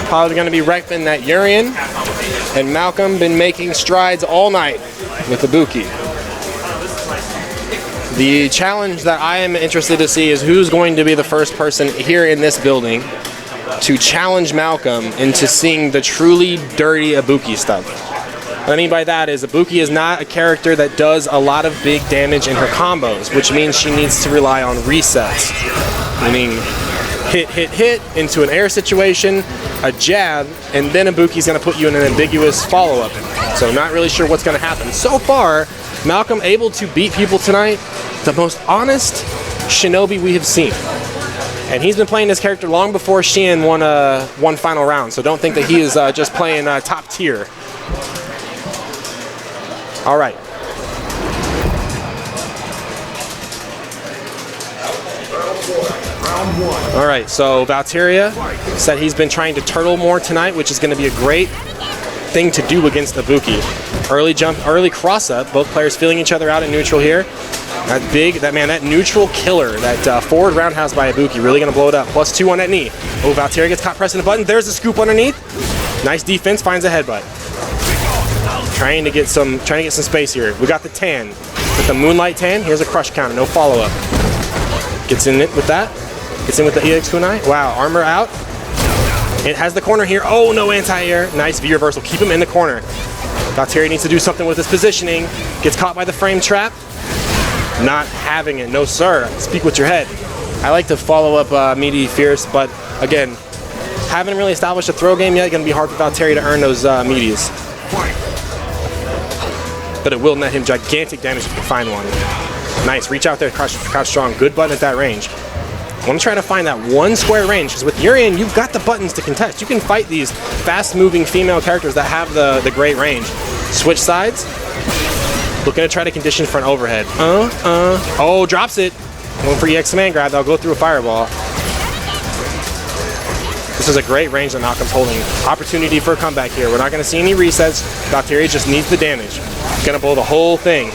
probably going to be repping that Urian, and Malcolm been making strides all night with the Ibuki. The challenge that I am interested to see is who's going to be the first person here in this building to challenge Malcolm into seeing the truly dirty Ibuki stuff. What I mean by that is Ibuki is not a character that does a lot of big damage in her combos, which means she needs to rely on resets. Meaning hit into an air situation, a jab, and then Ibuki's going to put you in an ambiguous follow-up. So not really sure what's going to happen. So far, Malcolm able to beat people tonight, the most honest shinobi we have seen. And he's been playing this character long before Sheehan won final round, so don't think that he is just playing top tier. All right. All right, so Valteria said he's been trying to turtle more tonight, which is going to be a great thing to do against Ibuki. Early jump, early cross up, both players feeling each other out in neutral here. That neutral killer, that forward roundhouse by Ibuki, really going to blow it up. +2 on that knee. Oh, Valteria gets caught pressing the button. There's the scoop underneath. Nice defense, finds a headbutt. Trying to get some space here. We got the tan. With the Moonlight tan, here's a crush counter, no follow-up. Gets in it with that. Gets in with the EX Kunai. Wow, armor out. It has the corner here. Oh, no anti-air. Nice V reversal. Keep him in the corner. Valteria needs to do something with his positioning. Gets caught by the frame trap. Not having it. No, sir. Speak with your head. I like to follow up Meaty Fierce, but again, haven't really established a throw game yet. Going to be hard for Valteria to earn those Meaties. But it will net him gigantic damage if he can find one. Nice. Reach out there, crouch strong. Good button at that range. I want to try to find that one square range, because with Urian, you've got the buttons to contest. You can fight these fast-moving female characters that have the great range. Switch sides. Looking to try to condition for an overhead. Oh, drops it. Going for EX command grab. That'll go through a fireball. This is a great range that Malcolm's holding. Opportunity for a comeback here. We're not going to see any resets. Valkyria just needs the damage. Going to blow the whole thing.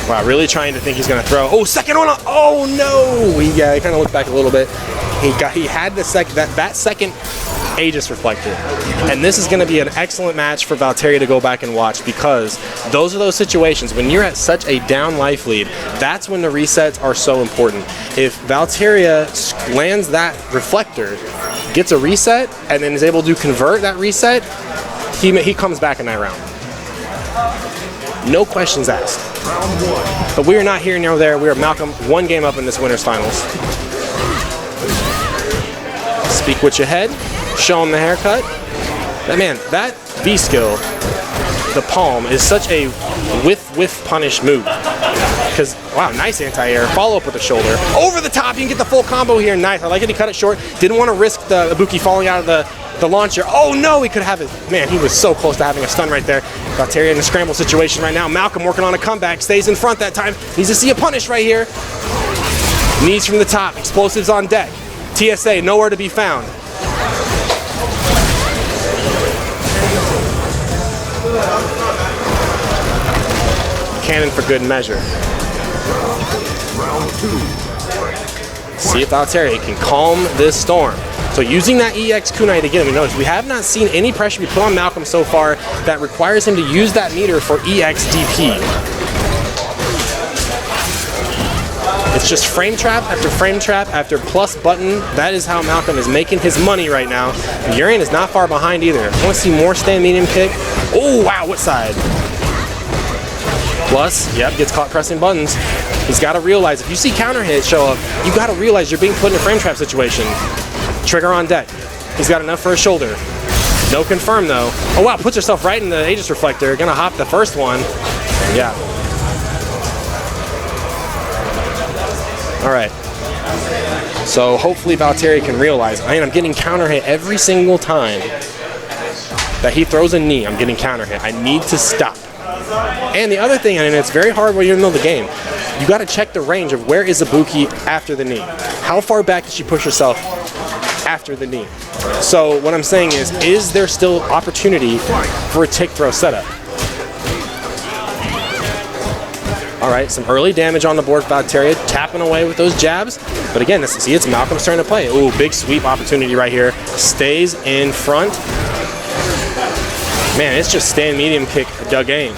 Wow, really trying to think he's going to throw. Oh, second one. Oh, no. He kind of looked back a little bit. He had the that second Aegis reflected. And this is going to be an excellent match for Valteria to go back and watch, because those are those situations when you're at such a down life lead, that's when the resets are so important. If Valteria lands that reflector, gets a reset, and then is able to convert that reset, he comes back in that round. No questions asked. But we are not here nor there. We are Malcolm one game up in this winners finals. Speak what you had. Show him the haircut. That V skill, the palm, is such a whiff punish move. Because, wow, nice anti-air. Follow up with the shoulder. Over the top, you can get the full combo here. Nice. I like it. He cut it short. Didn't want to risk the Ibuki falling out of the launcher. Oh, no, he could have it. Man, he was so close to having a stun right there. Valteria in a scramble situation right now. Malcolm working on a comeback. Stays in front that time. Needs to see a punish right here. Knees from the top. Explosives on deck. TSA, nowhere to be found. Cannon for good measure. See if Valteria can calm this storm. So using that EX kunai to get him, notice we have not seen any pressure be put on Malcolm so far that requires him to use that meter for EX DP. It's just frame trap after plus button. That is how Malcolm is making his money right now. Urian is not far behind either. I want to see more stand medium kick. Oh, wow, what side? Plus, yep, gets caught pressing buttons. He's got to realize, if you see counter hit show up, you got to realize you're being put in a frame trap situation. Trigger on deck. He's got enough for a shoulder. No confirm though. Oh wow, puts herself right in the Aegis reflector. Gonna hop the first one. Yeah. All right. So hopefully Valteria can realize, I'm getting counter hit every single time that he throws a knee. I'm getting counter hit. I need to stop. And the other thing, and it's very hard when you're in the middle of the game, you got to check the range of where is Ibuki after the knee. How far back does she push herself after the knee? So what I'm saying is there still opportunity for a tick throw setup? All right, some early damage on the board for Valteria, tapping away with those jabs. But again, see, it's Malcolm's turn to play. Ooh, big sweep opportunity right here. Stays in front. Man, it's just stand medium kick dug in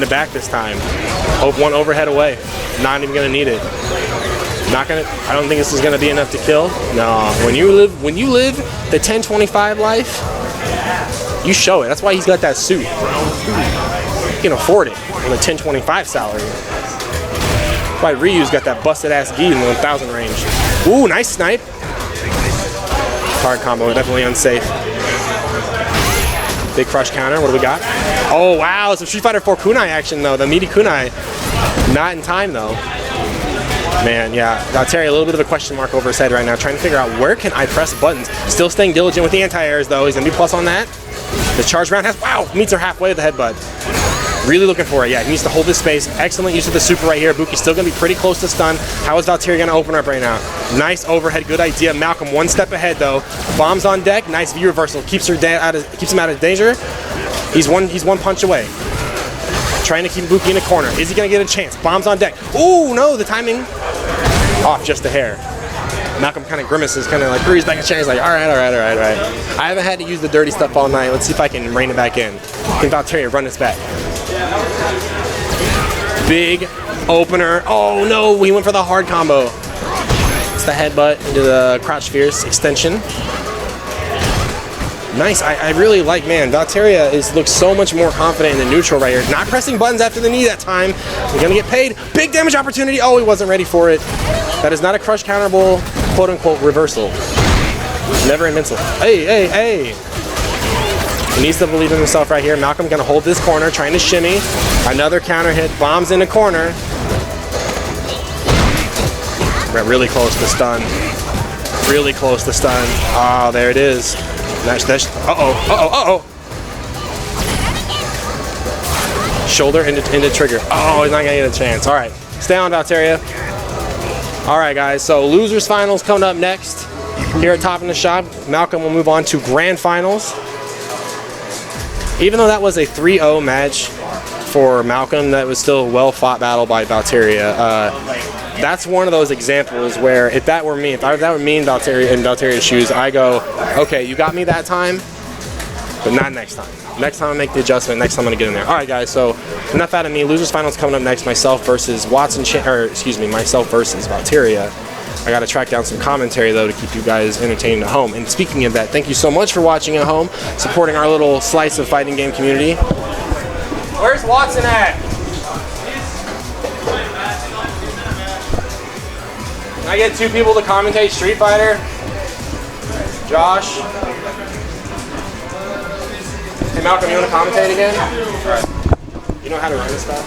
the back this time. Hope one overhead away. Not even gonna need it. Not gonna. I don't think this is gonna be enough to kill. No. When you live the 1025 life, you show it. That's why he's got that suit. He can afford it on the 1025 salary. That's why Ryu's got that busted ass gi in the 1000 range. Ooh, nice snipe. Hard combo, definitely unsafe. Big crush counter, what do we got? Oh wow, some Street Fighter 4 kunai action though, the meaty kunai. Not in time though. Man, yeah, Valteria, a little bit of a question mark over his head right now, trying to figure out where can I press buttons. Still staying diligent with the anti-airs though, he's gonna be plus on that. The charge round has, wow, meets her halfway with the headbutt. Really looking for it, yeah, he needs to hold this space. Excellent use of the super right here. Buki's still gonna be pretty close to stun. How is Valteria gonna open up right now? Nice overhead, good idea. Malcolm one step ahead though. Bombs on deck, nice V reversal. Keeps him out of danger. He's one punch away. Trying to keep Buki in a corner. Is he gonna get a chance? Bombs on deck. Ooh, no, the timing. Off just a hair. Malcolm kind of grimaces, kind of like breathes back in his chair. He's like, all right. I haven't had to use the dirty stuff all night. Let's see if I can rein it back in. Can Valteria run this back? Big opener. Oh no, he went for the hard combo. It's the headbutt into the crouch fierce extension. Nice. I really like, man, Valteria looks so much more confident in the neutral right here. Not pressing buttons after the knee that time. He's gonna get paid. Big damage opportunity. Oh, he wasn't ready for it. That is not a crush counterable, quote unquote, reversal. Never invincible. Hey. He needs to believe in himself right here. Malcolm gonna hold this corner, trying to shimmy. Another counter hit, bombs in the corner. Really close to stun. Really close to stun. Oh, there it is. Uh-oh. Shoulder into trigger. Oh, he's not gonna get a chance. All right, stay on, Valteria. All right, guys, so losers finals coming up next. Here at Top in the Shop, Malcolm will move on to grand finals. Even though that was a 3-0 match for Malcolm, that was still a well-fought battle by Valteria. That's one of those examples where if that were me in Valteria in Valteria's shoes, I go, okay, you got me that time, but not next time. Next time I make the adjustment, next time I'm gonna get in there. All right, guys, so enough out of me. Losers finals coming up next. Myself versus myself versus Valteria. I gotta track down some commentary though to keep you guys entertained at home. And speaking of that, thank you so much for watching at home, supporting our little slice of fighting game community. Where's Watson at? Can I get 2 people to commentate Street Fighter? Josh? Hey Malcolm, you want to commentate again? You know how to run this stuff?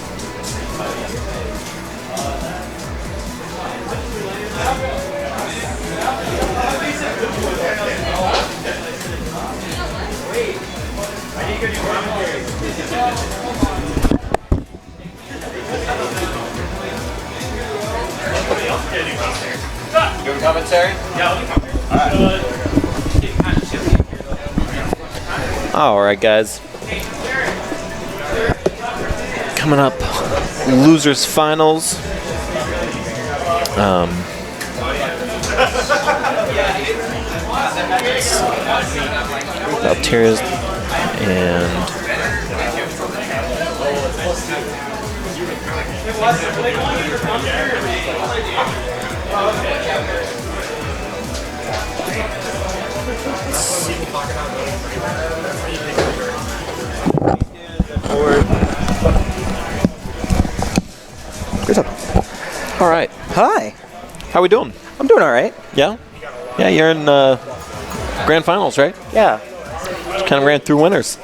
You have commentary? All right, guys. Coming up, losers finals. Valteria's and all right. Hi. How we doing? I'm doing all right. Yeah? Yeah, you're in grand finals, right? Yeah. Just kind of ran through winners.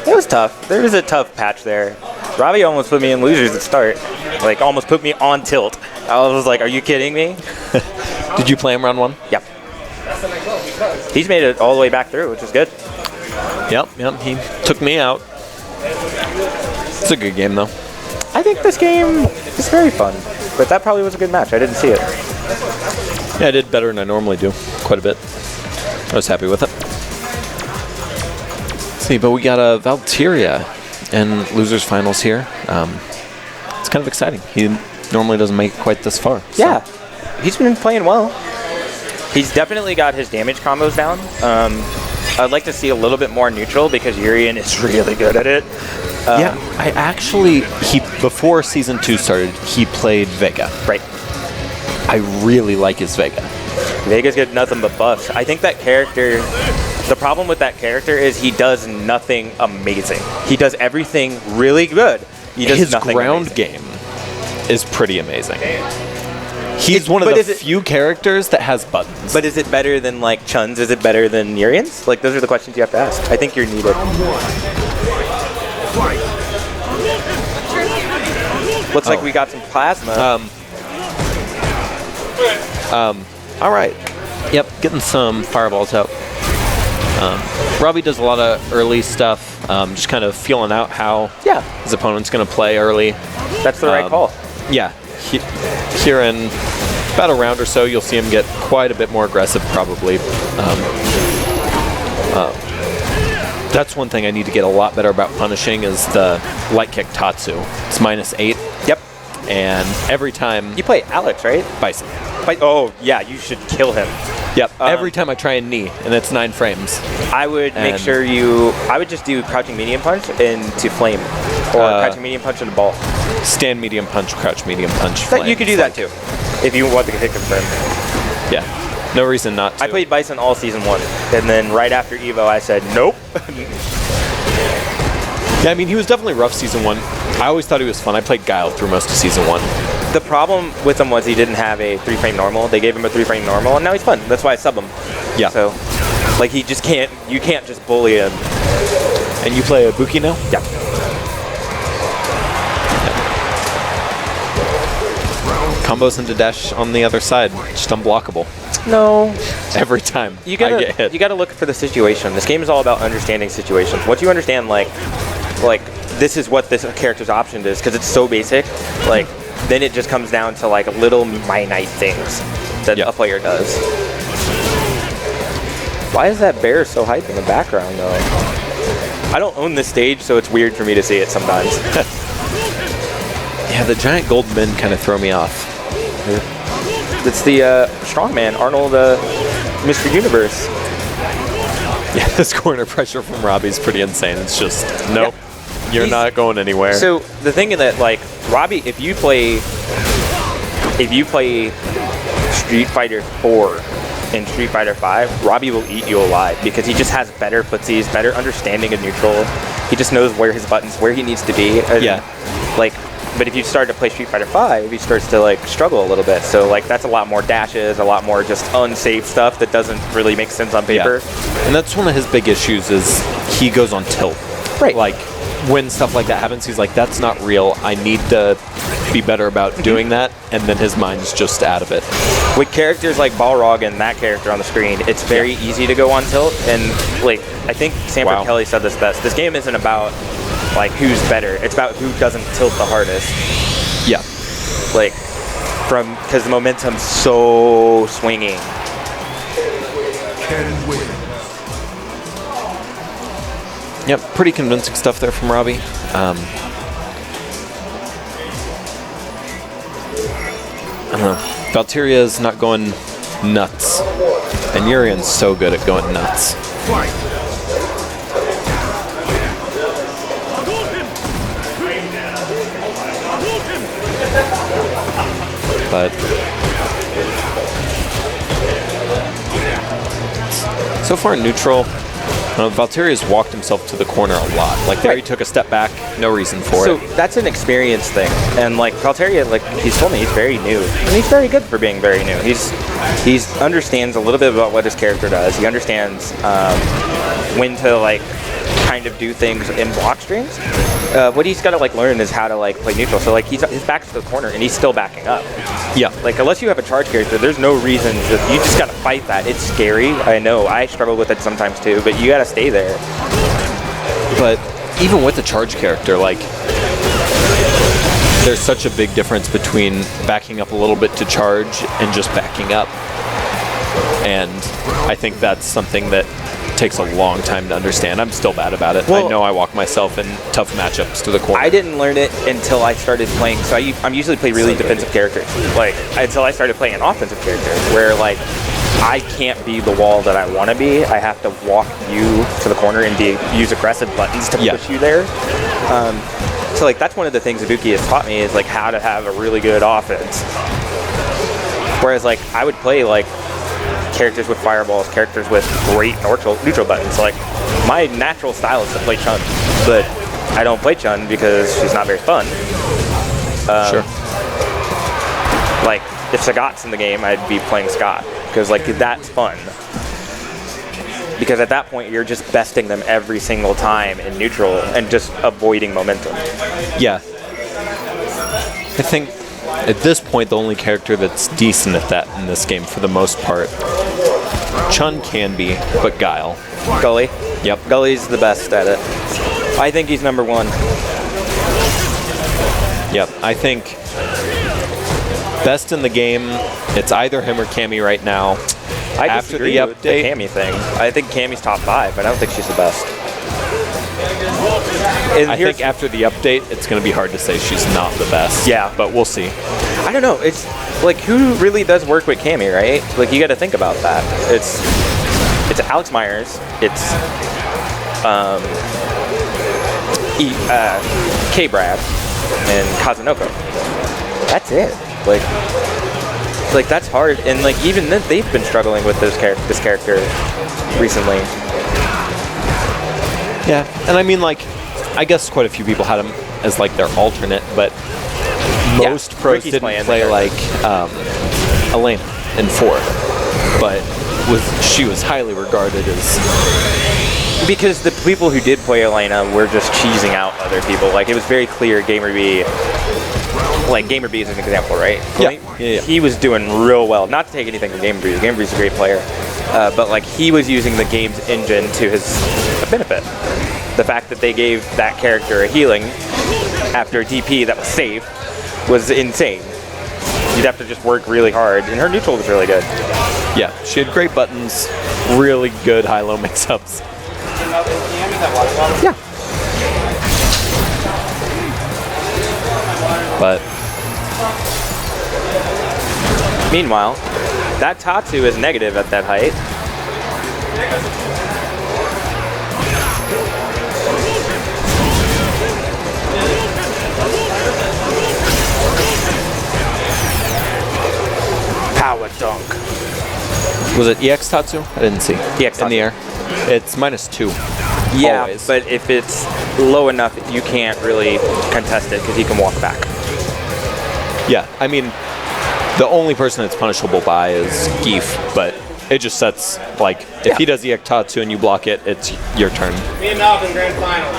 It was tough. There was a tough patch there. Robbie almost put me in losers at start. Like, almost put me on tilt. I was like, are you kidding me? Did you play him round 1? Yep. He's made it all the way back through, which is good. Yep, he took me out. It's a good game, though. I think this game is very fun. But that probably was a good match. I didn't see it. Yeah, I did better than I normally do. Quite a bit. I was happy with it. Let's see, but we got a Valteria in losers finals here. It's kind of exciting. He normally doesn't make it quite this far. So. Yeah. He's been playing well. He's definitely got his damage combos down. I'd like to see a little bit more neutral because Urian is really good at it. Yeah, I actually, before Season 2 started, he played Vega. Right. I really like his Vega. Vega's got nothing but buffs. I think that character, the problem with that character is he does nothing amazing. He does everything really good. He does his nothing ground amazing. game is pretty amazing. He's one of the few characters that has buttons. But is it better than like Chun's? Is it better than Urian's? Like, those are the questions you have to ask. I think you're needed. Looks like we got some plasma. All right. Yep, getting some fireballs out. Robbie does a lot of early stuff, just kind of feeling out how his opponent's going to play early. That's the right call. Yeah. Here in about a round or so, you'll see him get quite a bit more aggressive, probably. That's one thing I need to get a lot better about punishing is the light kick Tatsu. It's -8. Yep. And every time... You play Alex, right? Bison. Oh, yeah, you should kill him. Yep. Every time I try a knee, and it's 9 frames. I would make sure I would just do crouching medium punch into flame. Or crouching medium punch into ball. Stand medium punch, crouch medium punch, flame. You could do that too, if you want to hit confirm. Yeah. No reason not to. I played Bison all Season 1, and then right after Evo, I said, nope. Yeah, I mean, he was definitely rough Season 1. I always thought he was fun. I played Guile through most of Season 1. The problem with him was he didn't have a 3-frame normal. They gave him a 3-frame normal, and now he's fun. That's why I sub him. Yeah. So, like, he just can't, you can't just bully him. And you play Ibuki now? Yeah. combos into dash on the other side, just unblockable. No. Every time You I get gotta hit. you gotta look for the situation. This game is all about understanding situations. Once you understand like this is what this character's option is, because it's so basic, like then it just comes down to like little minute things that a player does. Why is that bear so hype in the background though? I don't own this stage, so it's weird for me to see it sometimes. Yeah, the giant gold men kind of throw me off. It's the strongman, Arnold, Mr. Universe. Yeah, this corner pressure from Robbie's pretty insane. It's just, nope, you're not going anywhere. So the thing is that, like, Robbie, if you play Street Fighter 4 and Street Fighter 5, Robbie will eat you alive because he just has better footsies, better understanding of neutral. He just knows where his buttons, where he needs to be. And, like, but if you start to play Street Fighter 5, he starts to like struggle a little bit. So like that's a lot more dashes, a lot more just unsafe stuff that doesn't really make sense on paper. Yeah. And that's one of his big issues is he goes on tilt. Right. Like when stuff like that happens, he's like, that's not real. I need to be better about doing that. And then his mind's just out of it. With characters like Balrog and that character on the screen, it's very easy to go on tilt. And like I think Sanford Kelly said this best. This game isn't about like who's better. It's about who doesn't tilt the hardest. Yeah. Like because the momentum's so swinging. Cannon wins. Yep, pretty convincing stuff there from Robbie. I don't know. Valteria's not going nuts. And Urian's so good at going nuts. Fight. But so far neutral. Valteria's walked himself to the corner a lot. Like there he took a step back, no reason for it. So that's an experience thing. And like Valteria, like he's told me he's very new. And he's very good for being very new. He's understands a little bit about what his character does. He understands when to like kind of do things in block strings. What he's got to like learn is how to like play neutral. So like his back's to the corner and he's still backing up. Yeah. Like unless you have a charge character, there's no reason you just got to fight that. It's scary. I know. I struggle with it sometimes too, but you got to stay there. But even with the charge character, like there's such a big difference between backing up a little bit to charge and just backing up. And I think that's something that takes a long time to understand. I'm still bad about it. Well, I know I walk myself in tough matchups to the corner. I didn't learn it until I started playing. So I'm usually play really defensive characters. Like until I started playing an offensive character, where like I can't be the wall that I want to be. I have to walk you to the corner and use aggressive buttons to push you there. So like that's one of the things Ibuki has taught me is like how to have a really good offense. Whereas like I would play like characters with fireballs, characters with great neutral buttons. Like my natural style is to play Chun, but I don't play Chun because she's not very fun. Sure. Like if Sagat's in the game, I'd be playing Sagat because like that's fun. Because at that point you're just besting them every single time in neutral and just avoiding momentum. Yeah. I think at this point the only character that's decent at that in this game for the most part, Chun can be, but Guile. Gully? Yep. Gully's the best at it. I think he's number one. Yep. I think best in the game, it's either him or Cammy right now. I After disagree the with the update, Cammy thing. I think Cammy's top 5, but I don't think she's the best. I think after the update, it's going to be hard to say she's not the best. Yeah. But we'll see. I don't know. It's like who really does work with Cammy, right? Like you got to think about that. It's Alex Myers. It's K-Brad and Kazunoko. That's it. Like that's hard. And like even then, they've been struggling with this character recently. Yeah, and I mean, like, I guess quite a few people had him as like their alternate, but most pros Ricky's didn't play like Elena in 4, but she was highly regarded as because the people who did play Elena were just cheesing out other people. Like it was very clear Gamer B like Gamer B is an example, right? Yeah. He was doing real well. Not to take anything from Gamer B. Gamer B is a great player, but like he was using the game's engine to his benefit. The fact that they gave that character a healing after a DP that was safe was insane. You'd have to just work really hard, and her neutral was really good. Yeah, she had great buttons, really good high-low mix-ups. Yeah. But meanwhile, that Tatsu is negative at that height. Power dunk. was it EX Tatsu? I didn't see. EX in the air. It's -2. Yeah, always. but if it's low enough, you can't really contest it because he can walk back. Yeah, I mean, the only person it's punishable by is Geef, but it just sets, like, if he does EX Tatsu and you block it, it's your turn. Me and Malcolm, grand final.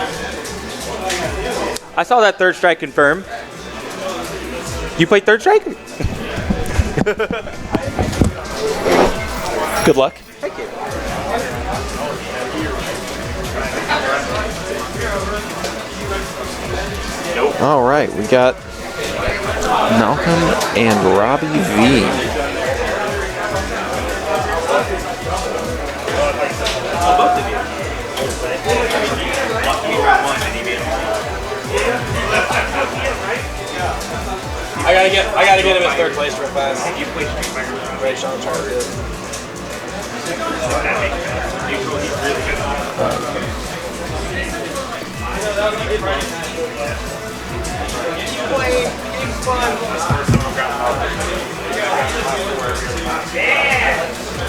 I saw that third strike confirm. You played third strike? Good luck. Thank you. All right, we got Malcolm and Robbie V. I gotta get him in third place real fast. Great shot, Charlie.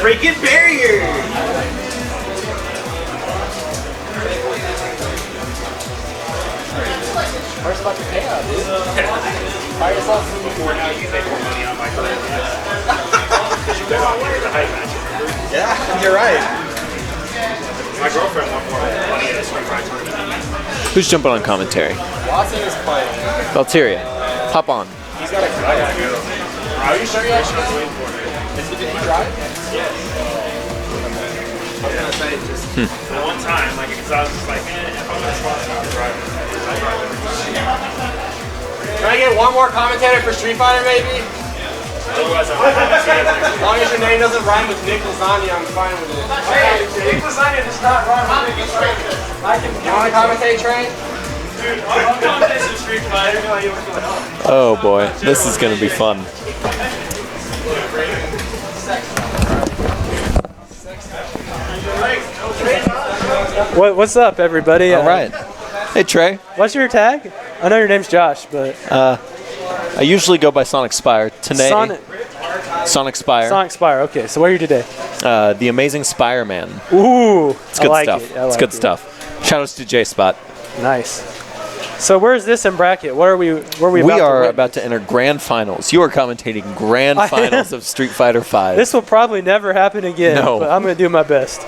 Breaking barrier! Where's about to pay out, dude? Fire yourself before now you make more money on my career. Yeah, you're right. My girlfriend won more money at a Street Fighter tournament. Who's jumping on commentary? Watson is playing. Valteria, hop on. He's got a I gotta go. Are you sure you actually got Did he drive? Yeah. I was gonna say just At one time, like, because I was just like, if I'm gonna spot it, I'll drive it. Can I get one more commentator for Street Fighter, maybe? Otherwise, I'm As long as your name doesn't rhyme with Nick Lasagna, I'm fine with it. Nick Lasagna does not rhyme with Nick Lasagna. You want to commentate, Trey? Dude, I'm commentating some Street Fighter. Oh boy, this is gonna be fun. What's up, everybody? All right. Hey Trey. What's your tag? I know your name's Josh, but I usually go by Sonic Spire. Today, Sonic Spire. Sonic Spire. Okay, so where are you today? The Amazing Spire Man. Ooh, It's good I like stuff. It. I It's like good it. stuff. Shout outs to J Spot. Nice. So where's this in bracket? What are we? Where are we? We about are to about to enter grand finals. You are commentating grand I finals am. of Street Fighter V. This will probably never happen again. No. But I'm gonna do my best.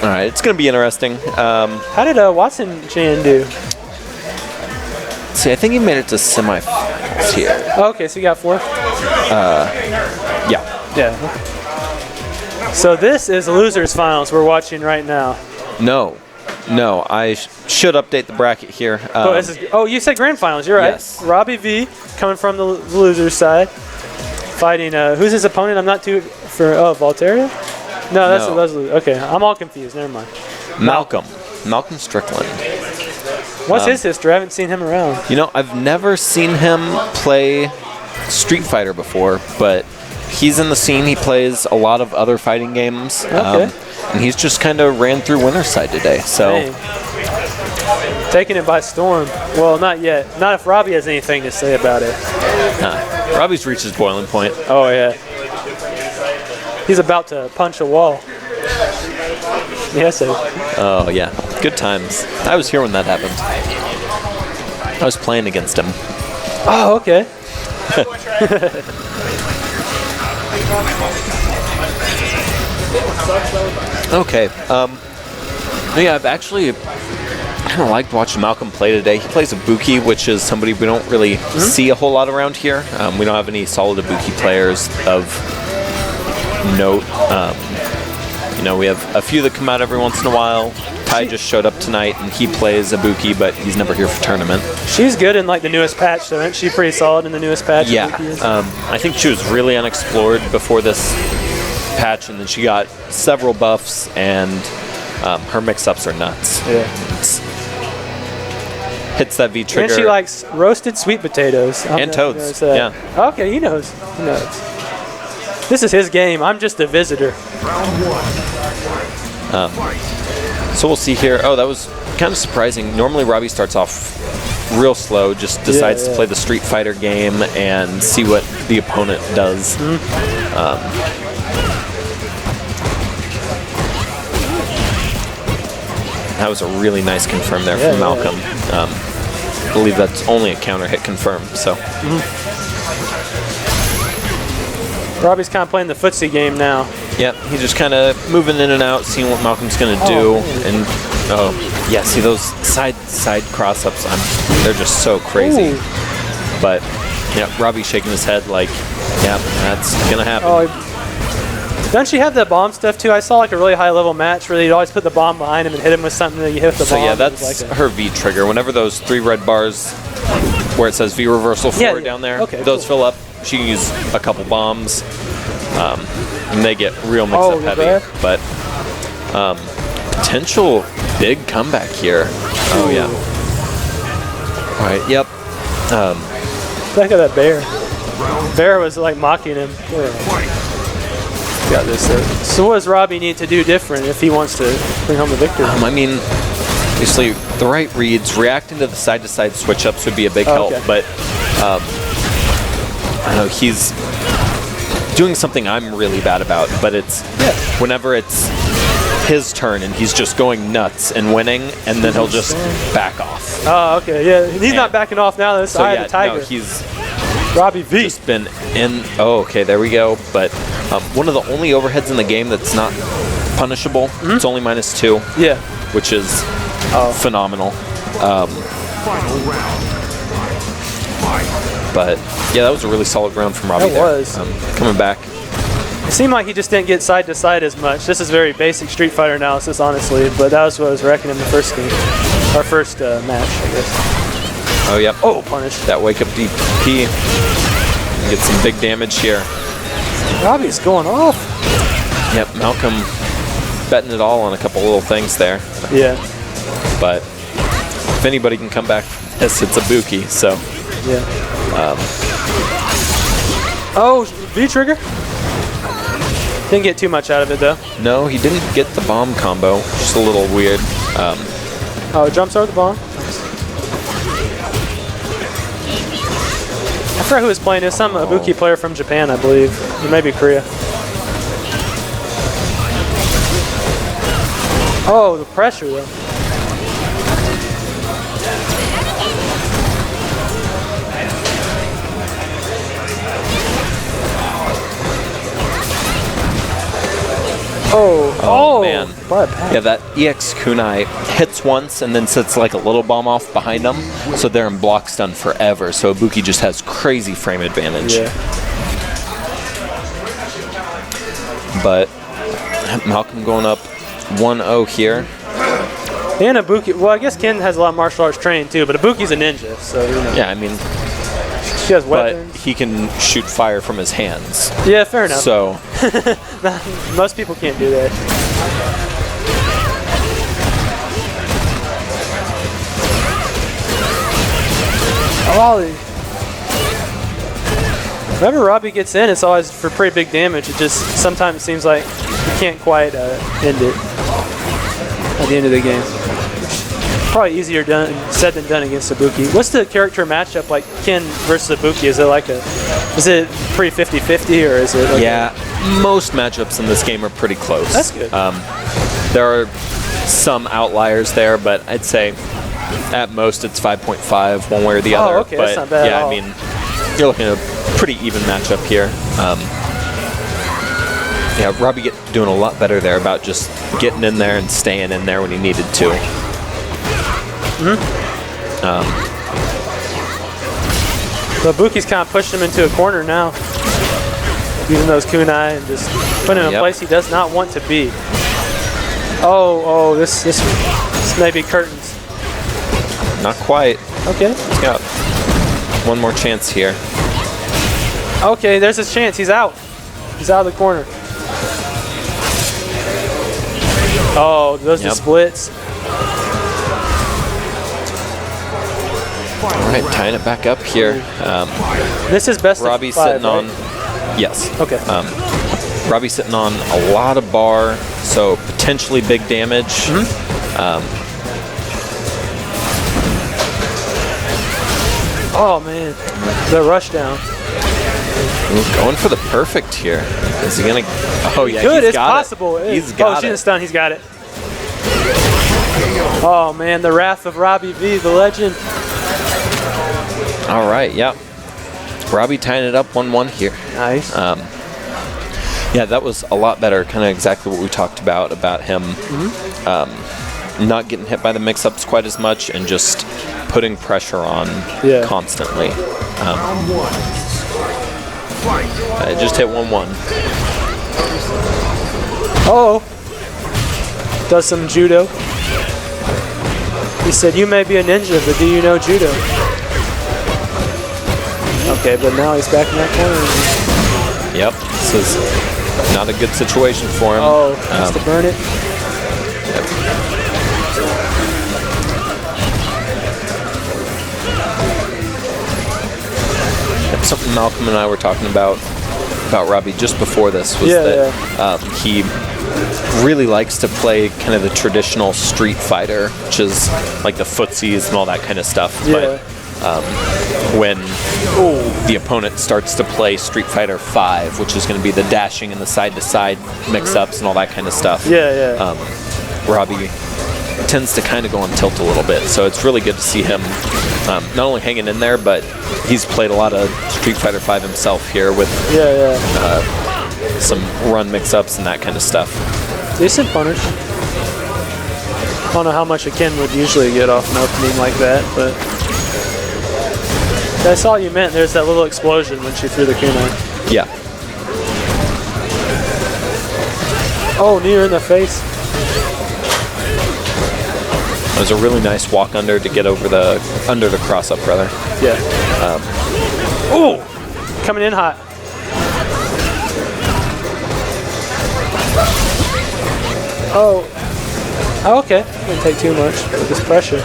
All right, it's going to be interesting. How did Watson Chan do? See, I think he made it to semifinals here. Oh, okay, so you got 4. Yeah. Yeah. So this is the losers finals we're watching right now. No, I should update the bracket here. You said grand finals. You're right. Yes. Robbie V coming from the losers side, fighting who's his opponent? I'm not too for Valteria. No, that's No. Leslie. Okay, I'm all confused. Never mind. Malcolm Strickland. What's his history? I haven't seen him around. You know, I've never seen him play Street Fighter before, but he's in the scene. He plays a lot of other fighting games. Okay. And he's just kind of ran through Winterside today. So. Hey. Taking it by storm. Well, not yet. Not if Robbie has anything to say about it. Robbie's reached his boiling point. Oh, yeah. He's about to punch a wall. Yes, sir. Oh, yeah. Good times. I was here when that happened. I was playing against him. Oh, okay. Okay. Yeah, I've actually kind of liked watching Malcolm play today. He plays Ibuki, which is somebody we don't really see a whole lot around here. We don't have any solid Ibuki players of note. You know, we have a few that come out every once in a while. Ty just showed up tonight, and he plays Ibuki, but he's never here for tournament. She's good in like the newest patch, though, isn't she? Pretty solid in the newest patch. Yeah, I think she was really unexplored before this patch, and then she got several buffs, and her mix-ups are nuts. Yeah. Hits that V trigger. And she likes roasted sweet potatoes. And toads, yeah. Okay, he knows. He knows. This is his game. I'm just a visitor. So we'll see here. Oh, that was kind of surprising. Normally Robbie starts off real slow, just decides to play the Street Fighter game and see what the opponent does. That was a really nice confirm there from Malcolm. I believe that's only a counter hit confirm. So Robbie's kind of playing the footsie game now. Yep, he's just kind of moving in and out, seeing what Malcolm's going to do. And yeah, see those side cross-ups, they're just so crazy. Ooh. But yeah, Robbie's shaking his head like, yeah, that's going to happen. Doesn't she have the bomb stuff too? I saw like a really high level match where they'd always put the bomb behind him and hit him with something that you hit with the bomb. So yeah, that's her V trigger. Whenever those 3 red bars where it says V reversal forward down there, those fill up, she can use a couple bombs. And they get real mix-up heavy. But potential big comeback here. Oh, yeah. All right, yep. Look at that bear. Bear was like mocking him. Got this. So what does Robbie need to do different if he wants to bring home the victory? I mean, obviously the right reads, reacting to the side-to-side switch-ups would be a big help. But I know he's doing something I'm really bad about, but it's whenever it's his turn and he's just going nuts and winning, and then he'll just back off. Oh, okay, yeah. He's not backing off now. This Eye of the Tiger. No, he's Robbie V. Just been in. Oh, okay, there we go. But one of the only overheads in the game that's not punishable. It's only -2. Yeah, which is phenomenal. But yeah, that was a really solid round from Robbie. That was coming back. It seemed like he just didn't get side to side as much. This is very basic Street Fighter analysis, honestly, but that was what I was reckoning the first game, our first match, I guess. Oh yep. Oh, punish. That wake up DP. Get some big damage here. Robbie's going off. Yep, Malcolm betting it all on a couple little things there. Yeah. But if anybody can come back from this, it's Ibuki. So. Yeah. Oh, V trigger. Didn't get too much out of it though. No, he didn't get the bomb combo. Just a little weird. Oh, jumps over the bomb. I forgot who was playing this. Some Ibuki player from Japan, I believe. Or maybe Korea. Oh, the pressure though. Oh, man. Yeah, that EX kunai hits once and then sets like a little bomb off behind them, so they're in block stun forever. So Ibuki just has crazy frame advantage. Yeah. But Malcolm going up 1-0 here. And Ibuki, well, I guess Ken has a lot of martial arts training too, but Ibuki's a ninja, so you know. Yeah, I mean, he has weapons. But he can shoot fire from his hands. Yeah, fair enough. So most people can't do that. Ollie. Whenever Robbie gets in, it's always for pretty big damage. It just sometimes seems like you can't quite end it at the end of the game. Probably easier said than done against Ibuki. What's the character matchup like Ken versus Ibuki? Is it pretty 50-50 or is it like most matchups in this game are pretty close. That's good. There are some outliers there, but I'd say at most it's 5.5 one way or the other. Oh, okay, but that's not bad at all. I mean, you're looking at a pretty even matchup here. Yeah, Robbie doing a lot better there about just getting in there and staying in there when he needed to. But Buki's kind of pushed him into a corner now. Using those kunai and just putting him in a place he does not want to be. Oh, this may be curtains. Not quite. Okay. He's got one more chance here. Okay, there's his chance. He's out. He's out of the corner. Oh, those are splits. All right, tying it back up here. This is best Robbie's of 5, sitting on. right? Yes. Okay. Robbie's sitting on a lot of bar, so potentially big damage. Oh man, the rush down. Ooh, going for the perfect here. Is he gonna? Oh yeah, Good, he's it's got possible. it. He's got she it. didn't stun. He's got it. Oh man, the wrath of Robbie V, the legend. All right, yep. Robbie tying it up 1-1 here. Nice. Yeah, that was a lot better. Kind of exactly what we talked about him not getting hit by the mix-ups quite as much and just putting pressure on constantly. It just hit 1-1. Oh, does some judo. He said, "You may be a ninja, but do you know judo?" Okay, but now he's back in that corner. Yep, this is not a good situation for him. Oh, has to burn it. That's something Malcolm and I were talking about Robbie just before this was that he really likes to play kind of the traditional Street Fighter, which is like the footsies and all that kind of stuff. But when the opponent starts to play Street Fighter 5, which is going to be the dashing and the side-to-side mix-ups and all that kind of stuff, Robbie tends to kind of go on tilt a little bit. So it's really good to see him not only hanging in there, but he's played a lot of Street Fighter 5 himself here with some run mix-ups and that kind of stuff. Decent punish. I don't know how much a Ken would usually get off an opening like that, but I saw what you meant. There's that little explosion when she threw the kunai. Yeah. Oh, knee her in the face. It was a really nice walk under to get over the cross up, brother. Yeah. Coming in hot. Oh, okay. Didn't take too much with this pressure.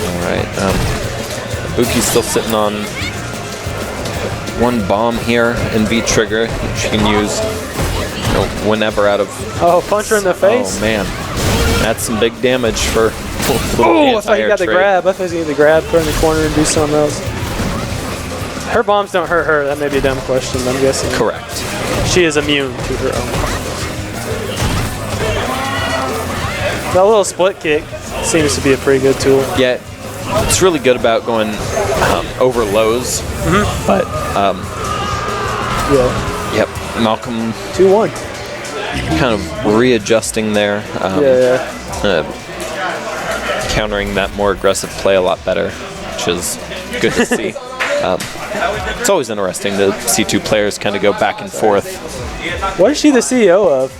All right. Buki's still sitting on one bomb here in V trigger, which you can use whenever out of. Oh, punch her in the face. Oh man, that's some big damage for. Oh, I thought you got the grab. I thought he was going to get the grab, put her in the corner, and do something else. Her bombs don't hurt her. That may be a dumb question, but I'm guessing. Correct. She is immune to her own. That little split kick seems to be a pretty good tool. Yeah, it's really good about going over lows, but yep, Malcolm 2-1. kind of readjusting there. Countering that more aggressive play a lot better, which is good to see. It's always interesting to see two players kind of go back and forth. What is she the CEO of?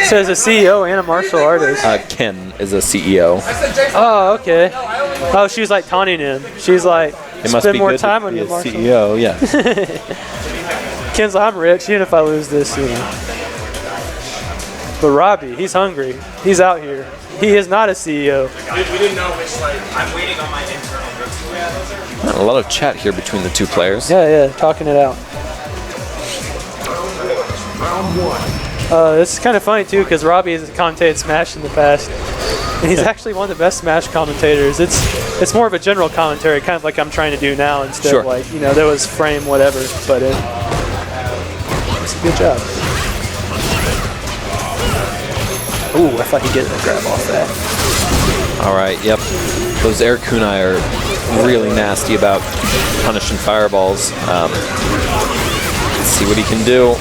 Says a CEO and a martial artist. Ken is a CEO. Oh, okay. Oh, she was like taunting him. She's like, It must spend be more good time to on be your a martial. CEO, yeah. Ken's like, I'm rich, even if I lose this, you know. But Robbie, he's hungry. He's out here. He is not a CEO. We didn't know which, like, I'm waiting on my internal goods. A lot of chat here between the two players. Yeah, talking it out. This is kind of funny too, because Robbie has commentated Smash in the past, and he's actually one of the best Smash commentators. It's more of a general commentary, kind of like I'm trying to do now, instead of like, you know, there was frame whatever, but it's a good job. Ooh, I thought he'd get a grab off that. All right, yep. Those air kunai are really nasty about punishing fireballs. Let's see what he can do.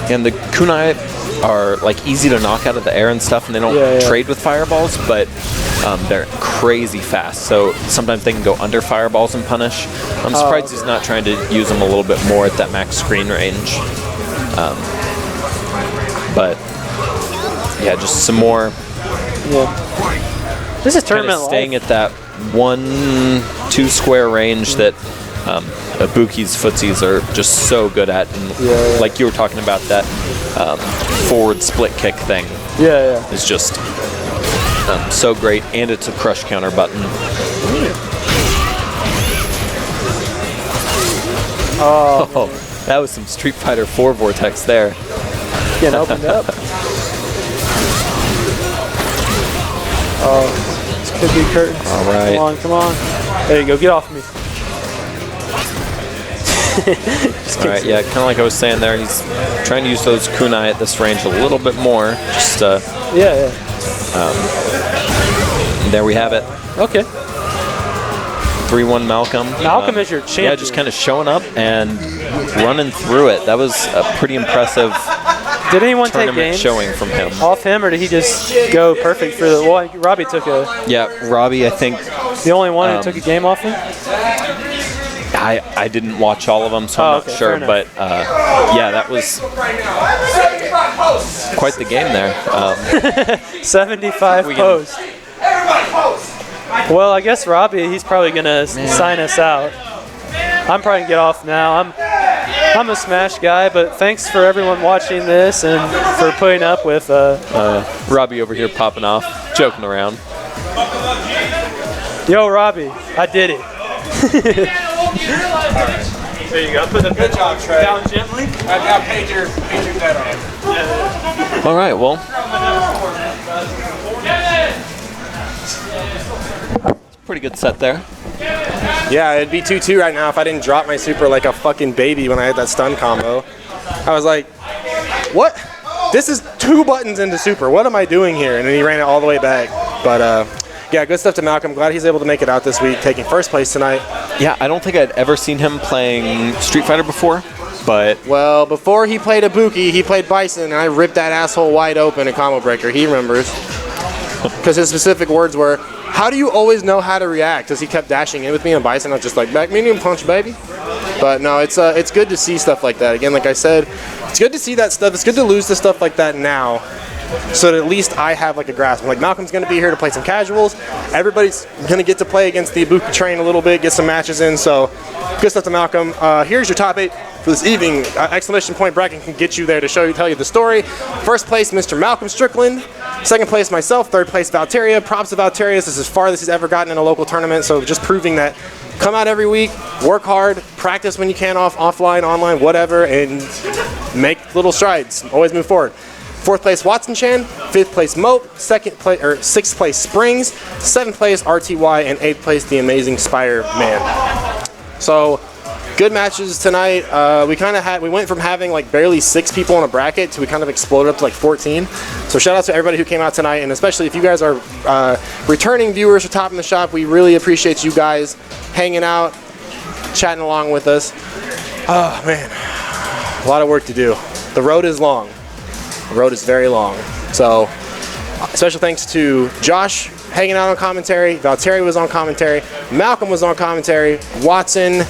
And the kunai are like easy to knock out of the air and stuff, and they don't trade with fireballs, but they're crazy fast. So sometimes they can go under fireballs and punish. I'm surprised he's not trying to use them a little bit more at that max screen range. But yeah, just some more. This is tournament staying at that 1-2 square range that Ibuki's footsies are just so good at. And like you were talking about, that forward split kick thing is just so great, and it's a crush counter button. Oh, that was some Street Fighter 4 vortex there. Getting opened up. Oh, this could be curtains. All right. Come on, come on. There you go. Get off me. All right, yeah, kind of like I was saying there, he's trying to use those kunai at this range a little bit more. Just there we have it. Okay. 3-1 Malcolm. Malcolm is your champion. Yeah, just kind of showing up and running through it. That was a pretty impressive Did anyone take tournament games showing from him. off him, or did he just go perfect for the? Well, Robbie took a. Yeah, Robbie, I think. The only one who took a game off him. I didn't watch all of them, so I'm not sure, but yeah, that was quite the game there. 75 posts. Well, I guess Robbie, he's probably gonna sign us out. I'm probably gonna get off now. I'm a Smash guy, but thanks for everyone watching this and for putting up with Robbie over here popping off, joking around. Yo, Robbie, I did it. There you go. Put the good job, Trey. Down gently. Now paint your bed on. All right, well. Pretty good set there. Yeah, it'd be 2-2 right now if I didn't drop my super like a fucking baby when I had that stun combo. I was like, what? This is 2 buttons into super. What am I doing here? And then he ran it all the way back. But yeah, good stuff to Malcolm. Glad he's able to make it out this week, taking first place tonight. Yeah, I don't think I'd ever seen him playing Street Fighter before, but... Well, before he played Ibuki, he played Bison, and I ripped that asshole wide open at Combo Breaker. He remembers. Because his specific words were, how do you always know how to react? Because he kept dashing in with me on Bison. I was just like, back medium punch, baby. But no, it's good to see stuff like that. Again, like I said, it's good to see that stuff. It's good to lose to stuff like that now, so that at least I have like a grasp. Like, Malcolm's going to be here to play some casuals. Everybody's going to get to play against the Ibuki train a little bit, get some matches in. So good stuff to Malcolm. Here's your top 8 for this evening. Exclamation point bracket can get you there to tell you the story. First place, Mr. Malcolm Strickland. Second place, myself. Third place, Valteria. Props to Valteria. This is as far as he's ever gotten in a local tournament. So just proving that come out every week, work hard, practice when you can, offline, online, whatever, and make little strides. Always move forward. Fourth place, Watson Chan. Fifth place, Mope. Sixth place, Springs. Seventh place, RTY, and eighth place, the amazing Spire Man. So, good matches tonight. We went from having like barely 6 people in a bracket to we kind of exploded up to like 14. So shout out to everybody who came out tonight, and especially if you guys are returning viewers for Top in the Shop, we really appreciate you guys hanging out, chatting along with us. Oh man, a lot of work to do. The road is long. The road is very long. So special thanks to Josh hanging out on commentary. Valtteri was on commentary. Malcolm was on commentary. Watson,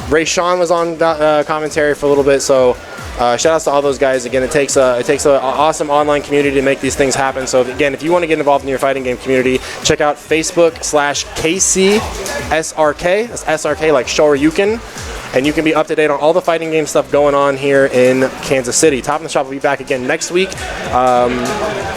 Ray Sean was on commentary for a little bit. So shout outs to all those guys. Again, it takes an awesome online community to make these things happen. So again, if you want to get involved in your fighting game community, check out Facebook/KCSRK. That's SRK like Shoryuken. And you can be up to date on all the fighting game stuff going on here in Kansas City. Top in the Shop will be back again next week.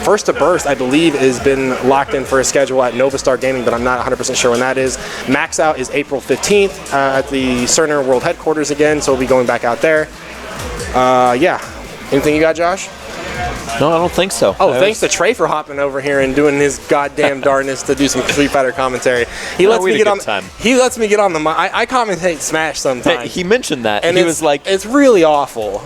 First to Burst, I believe, has been locked in for a schedule at Nova Star Gaming, but I'm not 100% sure when that is. Max Out is April 15th at the Cerner World Headquarters again, so we'll be going back out there. Yeah. Anything you got, Josh? No, I don't think so. Oh, thanks to Trey for hopping over here and doing his goddamn darnest to do some Street Fighter commentary. He lets me get on the mic. I commentate Smash sometimes. He mentioned that. And he was like, it's really awful.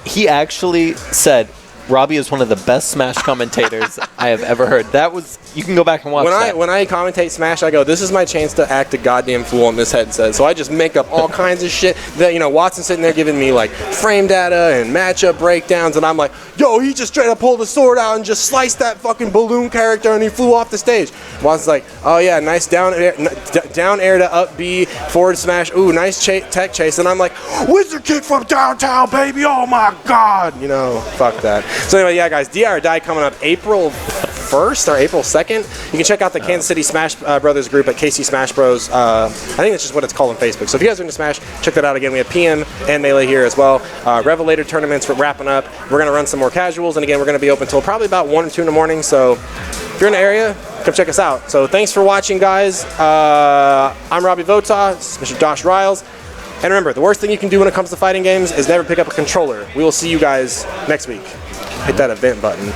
He actually said, Robbie is one of the best Smash commentators I have ever heard. That was, you can go back and watch that. When I commentate Smash, I go, this is my chance to act a goddamn fool on this headset. So I just make up all kinds of shit. That, you know, Watson's sitting there giving me like frame data and matchup breakdowns, and I'm like, yo, he just straight up pulled the sword out and just sliced that fucking balloon character, and he flew off the stage. Watson's like, oh yeah, nice down air to up B, forward smash, ooh, nice tech chase, and I'm like, wizard kick from downtown, baby, oh my god, you know, fuck that. So anyway, yeah, guys, DI or Die coming up April 1st or April 2nd. You can check out the Kansas City Smash Brothers group at KC Smash Bros. I think that's just what it's called on Facebook. So if you guys are into Smash, check that out again. We have PM and Melee here as well. Revelator tournaments wrapping up. We're going to run some more casuals, and again, we're going to be open until probably about 1 or 2 in the morning. So if you're in the area, come check us out. So thanks for watching, guys. I'm Robbie Vota. This is Mr. Josh Riles. And remember, the worst thing you can do when it comes to fighting games is never pick up a controller. We will see you guys next week. Hit that event button.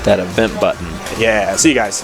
That event button. Yeah, see you guys.